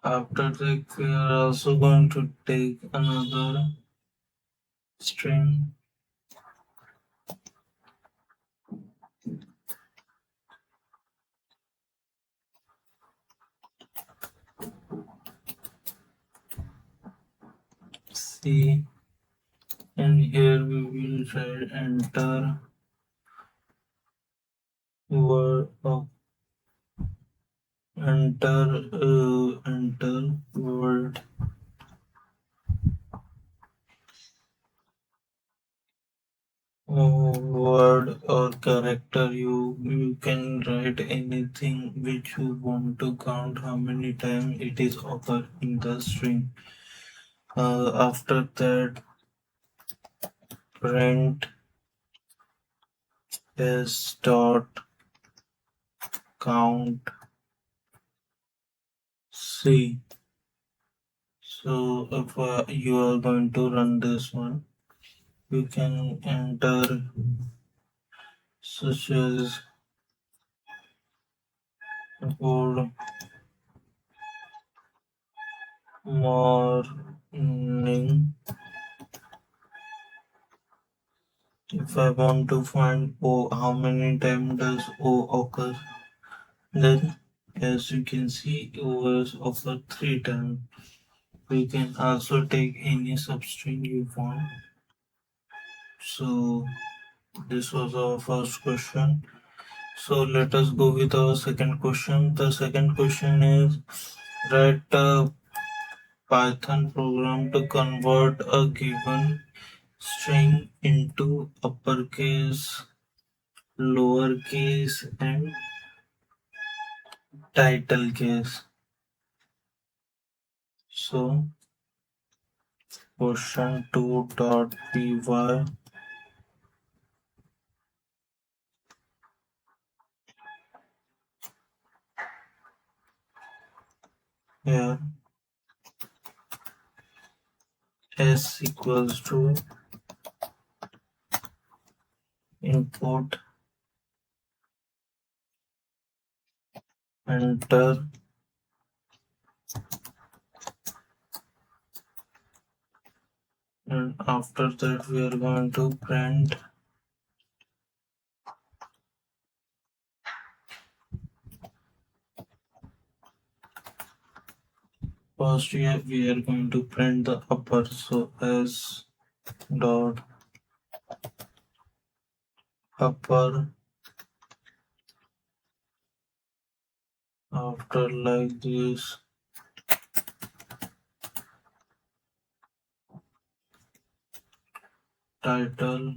After that we are also going to take another string, C, and here we will write enter word of enter word word or character. You can write anything which you want to count how many times it is occurred in the string. After that, print s dot count c. So if you are going to run this one, you can enter such as good morning. If I want to find O, how many times does O occur? Then, as you can see, O has occurred 3 times. You can also take any substring you want. So, this was our first question. So, let us go with our second question. The second question is write a Python program to convert a given string into uppercase, lowercase, and title case. So question 2.py here s equals to input, enter, and after that we are going to print first we are going to print the upper, so s dot upper After like this, title.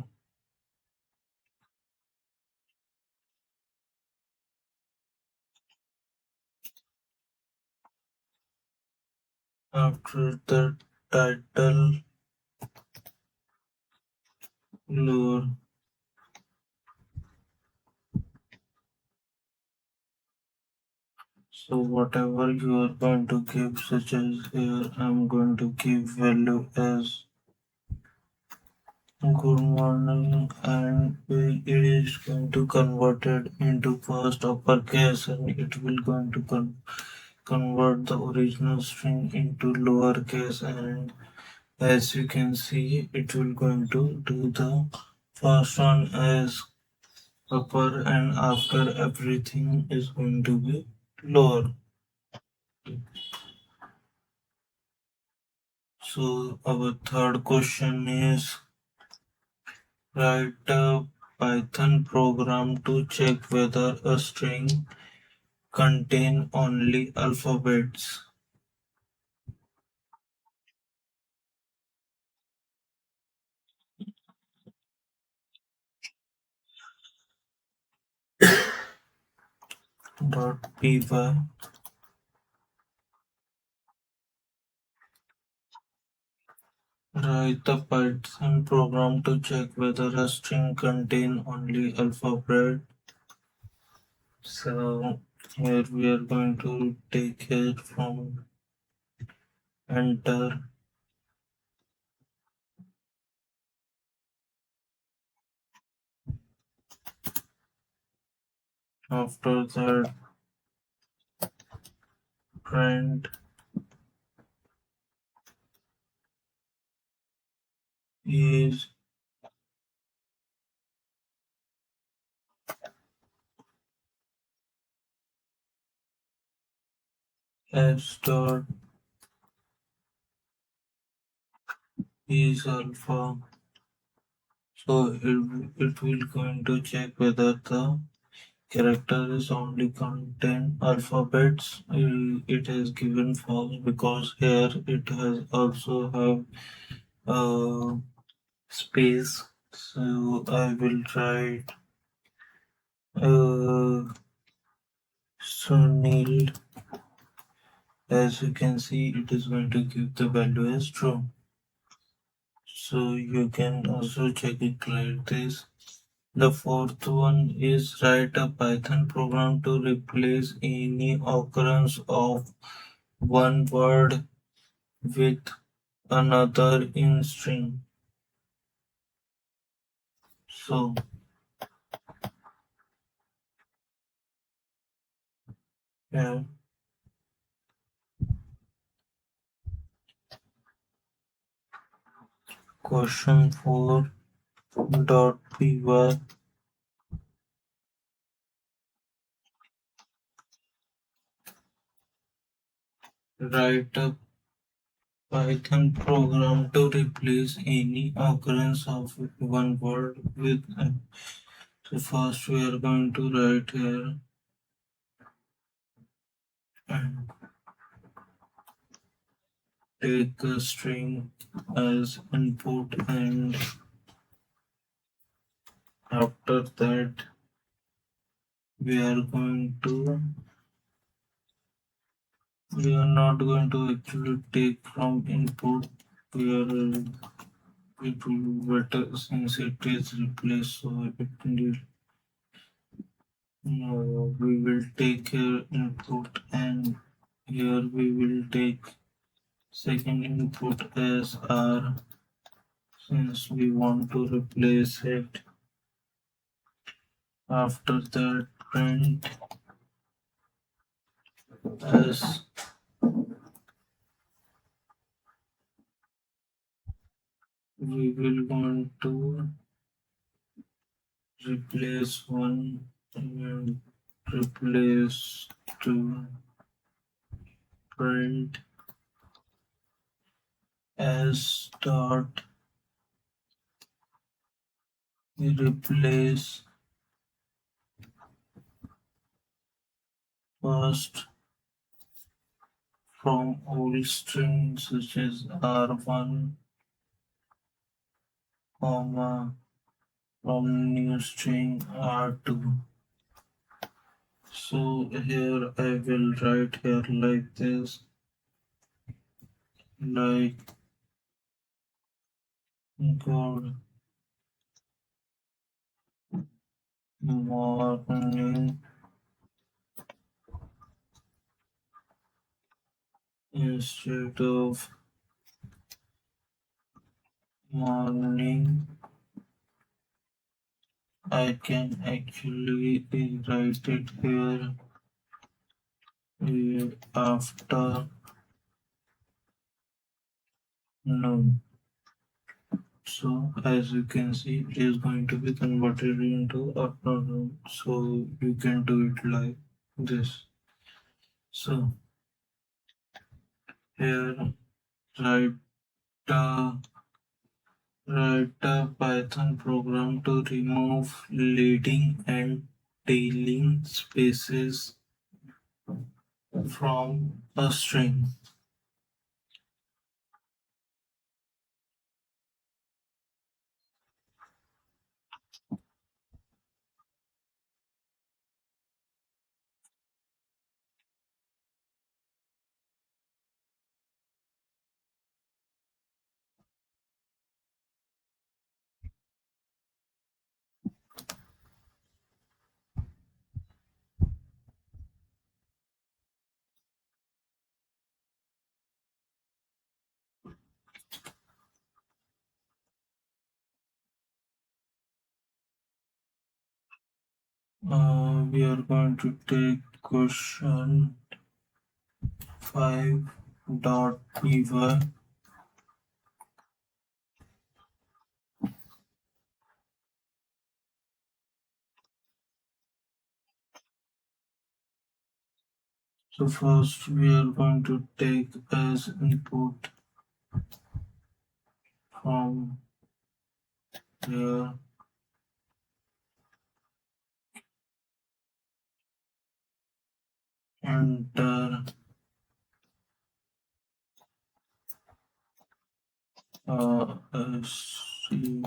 After the title, lower. So whatever you are going to give, such as here, I'm going to give value as good morning, and it is going to convert it into first uppercase, and it will going to convert the original string into lowercase, and as you can see, it will going to do the first one as upper, and after everything is going to be lower. So our third question is write a Python program to check whether a string contain only alphabets. .py. Write the Python program to check whether a string contain only alphabet. So here we are going to take it from enter. After that, print is s dot is alpha. So it will going to check whether the character is only contain alphabets. It has given false because here it has also have space. So I will write Sunil. As you can see, it is going to give the value as true. So you can also check it like this. The fourth one is write a Python program to replace any occurrence of one word with another in string. So yeah, question 4 dot py write a Python program to replace any occurrence of one word with so first we are going to write here and take a string as input, and after that we are going to we are not going to actually take from input. We are it will be better since it is replaced, so it will no, we will take here input, and here we will take second input as r since we want to replace it. After that print as we will want to replace one and replace two, print as dot replace First, from old strings such as R1, comma, from new string R2. So here I will write here like this, like good morning instead of morning. I can actually write it here after noon. So as you can see, it is going to be converted into afternoon. So you can do it like this. So here write a write a Python program to remove leading and tailing spaces from a string. We are going to take question 5.py. So first we are going to take as input from here enter a string.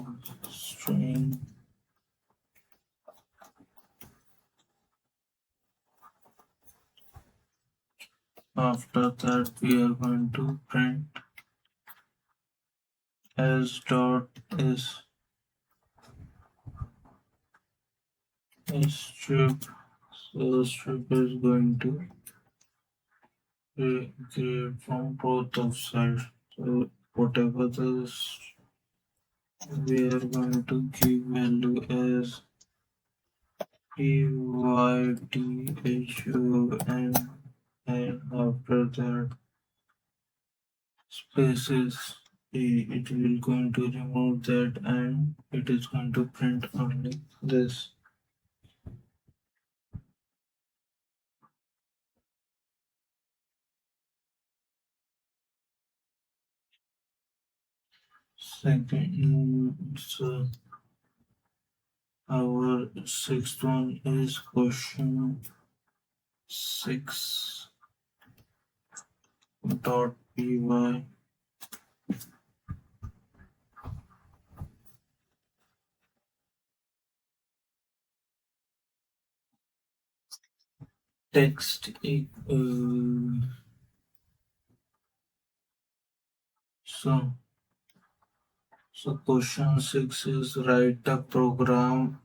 After that we are going to print s dot is strip. So strip is going to be created from both of sides. So whatever this we are going to give value as python, and after that spaces it will going to remove that and it is going to print only this. Second, so our sixth one is question 6.py. Text so question 6 is write a program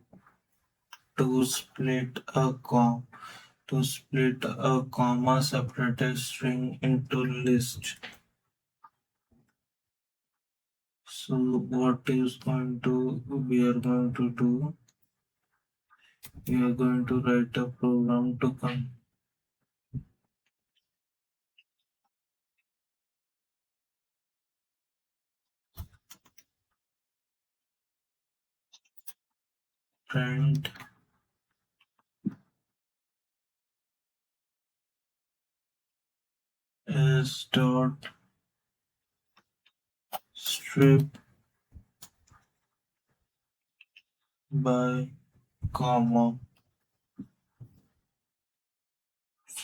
to split a comma separated string into list. So what is going to we are going to do? We are going to write a program to print s dot strip by comma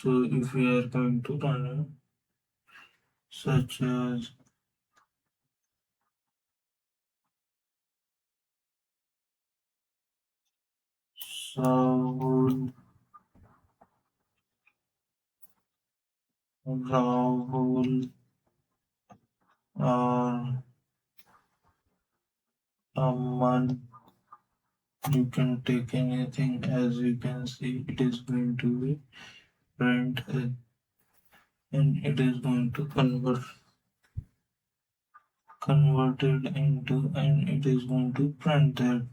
So if we are going to run it, such as Saul, Rahul, or Aman, you can take anything. As you can see, it is going to be print and it is going to converted into, and it is going to print that.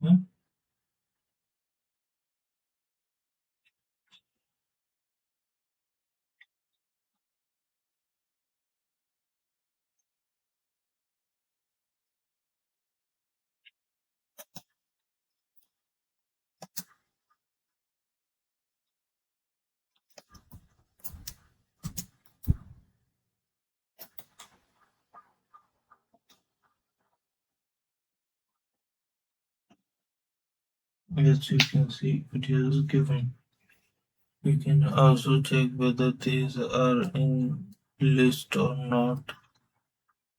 Hmm? As you can see, it is given. We can also check whether these are in list or not.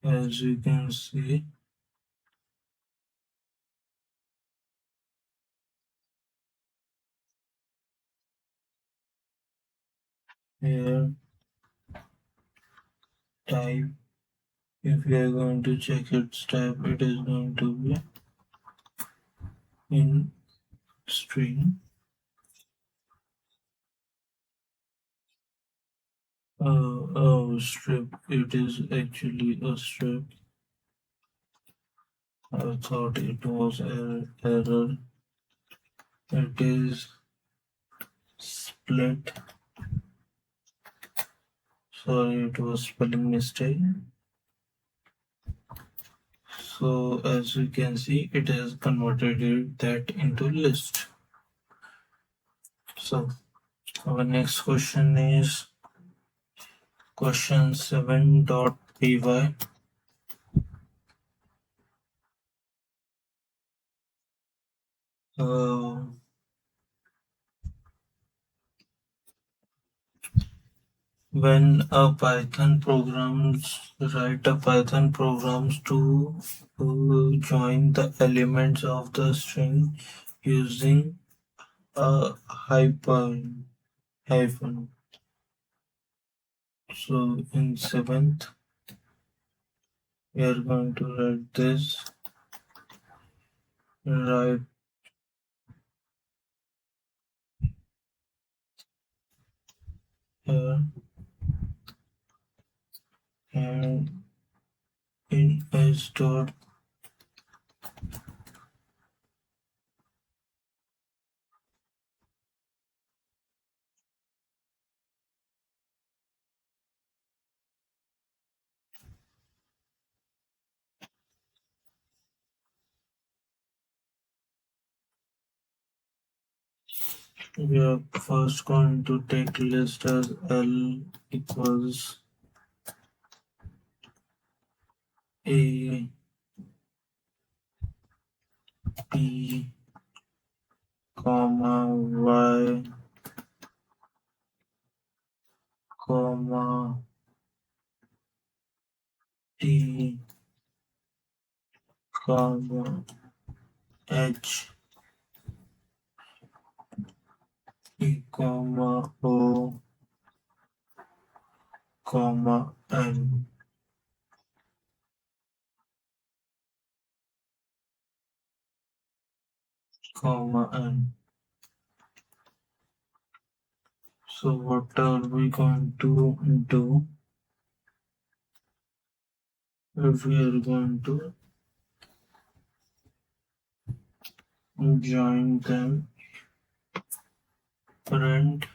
As you can see here, type. If we are going to check its type, it is going to be in string. Strip. It is actually a strip. I thought it was an error. It is split. Sorry, it was spelling mistake. So as you can see, it has converted that into list. So our next question is question 7.py. Uh, when a Python programs write a Python programs to join the elements of the string using a hyphen. So in seventh, we are going to write this right here and in s dot. We are first going to take list as L equals A P comma Y comma T comma H E comma O comma N comma N. So what are we going to do if we are going to join them? Print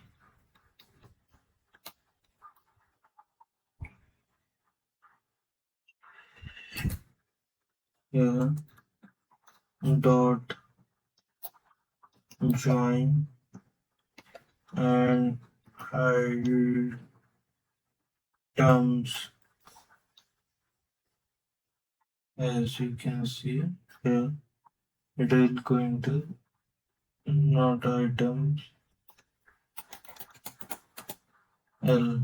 here dot join and items As you can see here, it is going to not items L.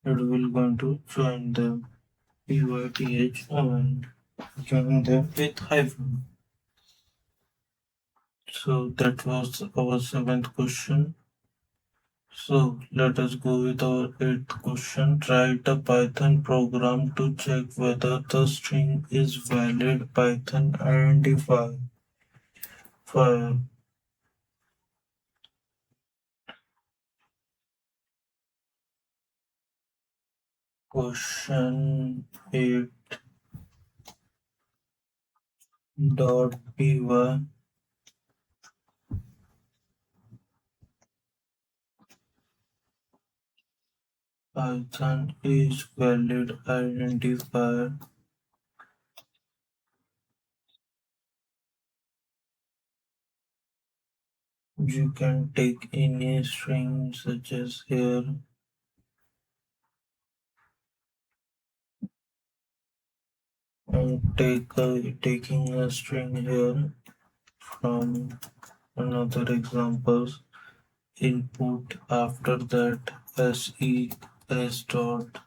It will going to join them PYTH and join them with hyphen. So that was our seventh question. So let us go with our eighth question. Write a Python program to check whether the string is valid Python identifier. Question 8.py Python is valid identifier. You can take any string such as here and taking a string here from another examples. Input after that ses dot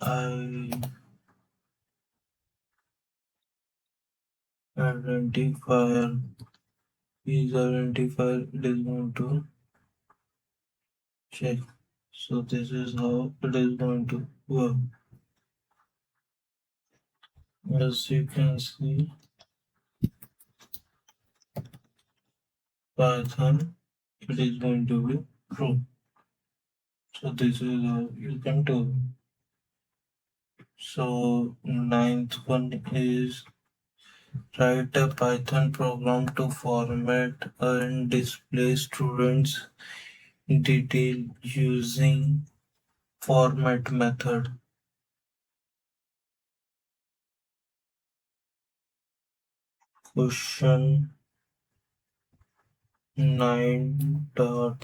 I identifier is identifier it is going to check. So this is how it is going to work. As you can see, Python it is going to be true. So this is how you can do. So ninth one is write a Python program to format and display students' detail using format method. Question 9.py.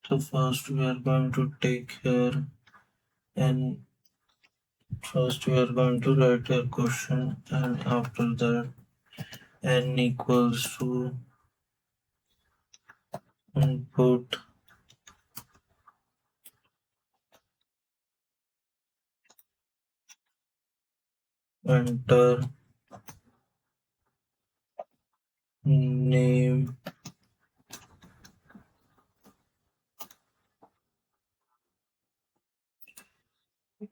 So first we are going to take here and first we are going to write a question and after that n equals to input enter name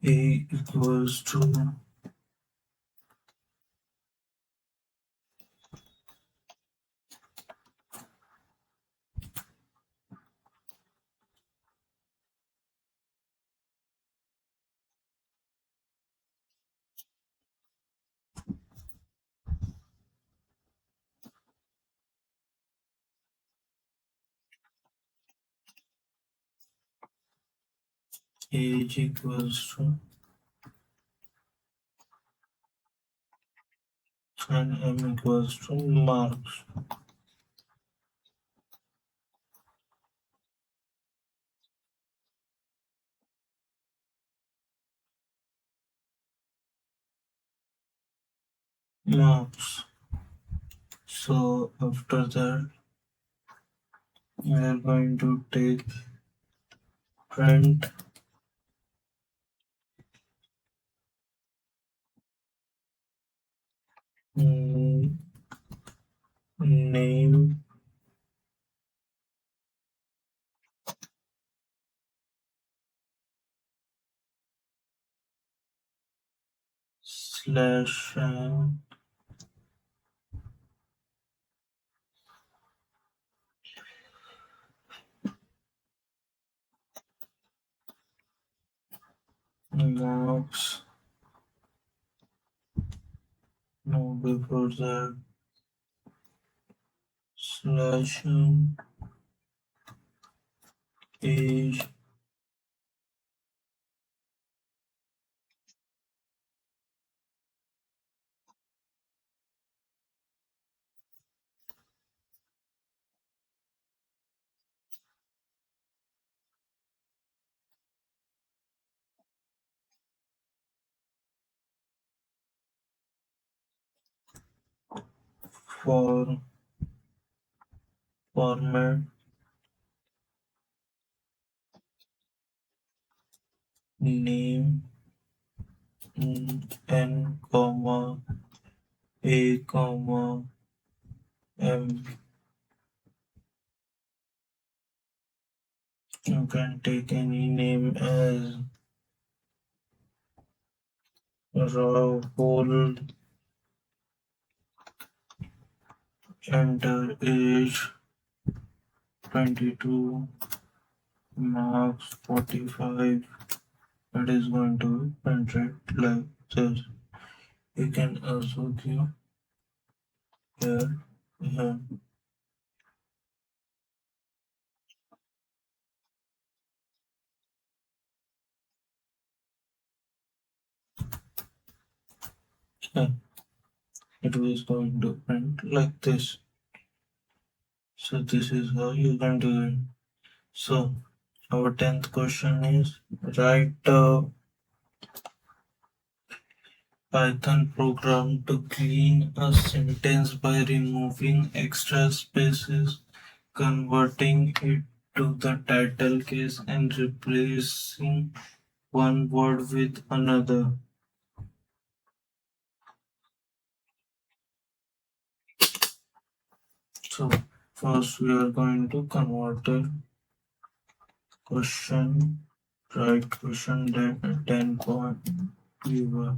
a equals to age equals to and m equals to marks. Marks. So after that we are going to take print mm, name slash marks. No, before that slash age for format name n comma a comma m. You can take any name as Rahul, enter age 22, marks 45. It is going to be printed like this. You can also give here, here. Yeah, it was going to print like this. So this is how you can do it. So our 10th question is write a Python program to clean a sentence by removing extra spaces, converting it to the title case, and replacing one word with another. So first we are going to convert the question, write question that 10 point viewer.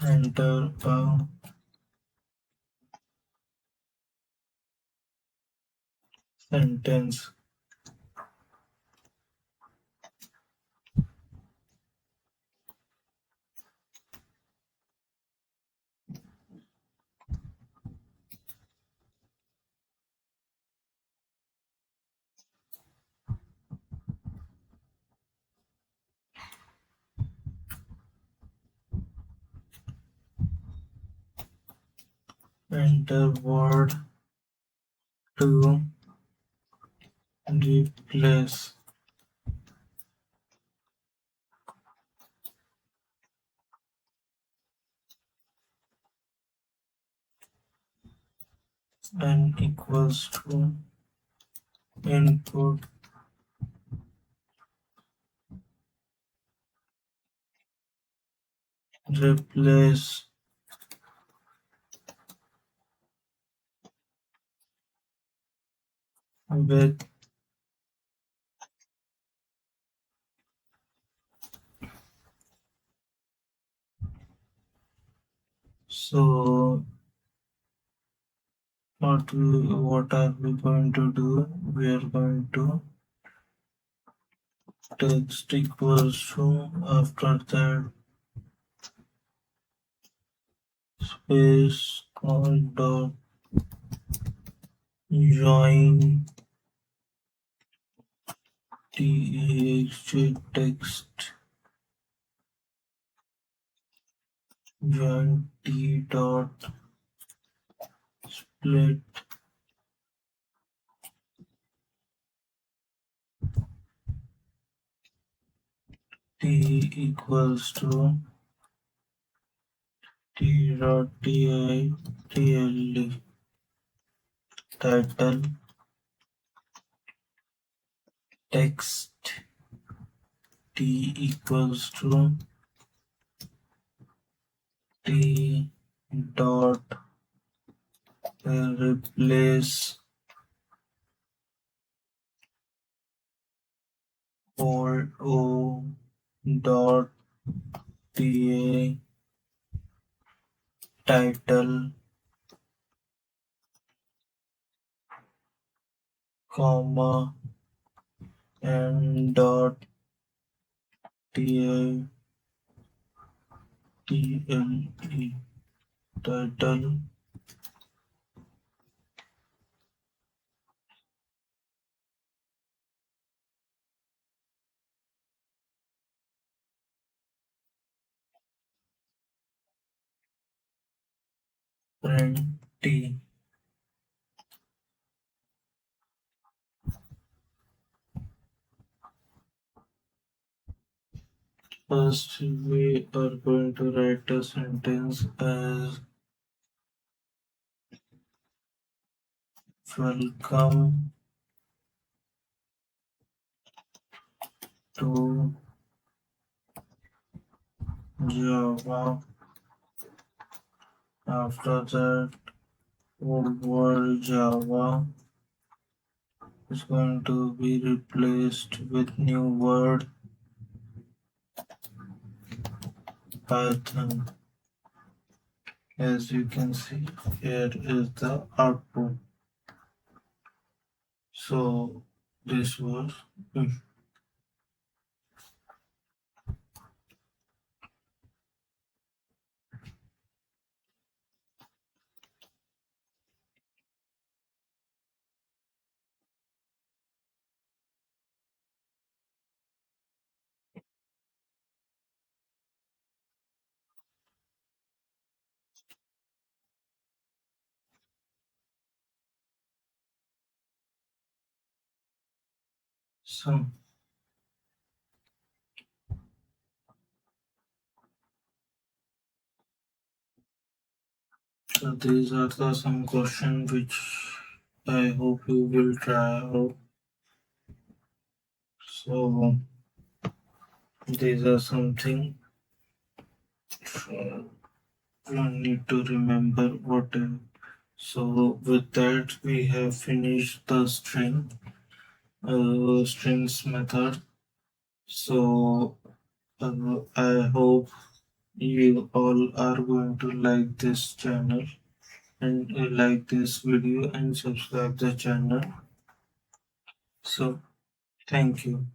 Enter a sentence. Enter word to replace. N equals to input replace with. So what are we going to do? We are going to text equals to, after that, space call dot join text text join t dot split t equals to t dot ti tl title text t equals to t dot replace hold o dot ta title comma and dot ta tle title Print T. First, we are going to write a sentence as welcome to Java. After that, old world Java is going to be replaced with new word Python. As you can see, here is the output. So this was so. So these are the some questions which I hope you will try out. So these are something you need to remember what. So with that we have finished the strings method. So I hope you all are going to like this channel and like this video and subscribe the channel. So thank you.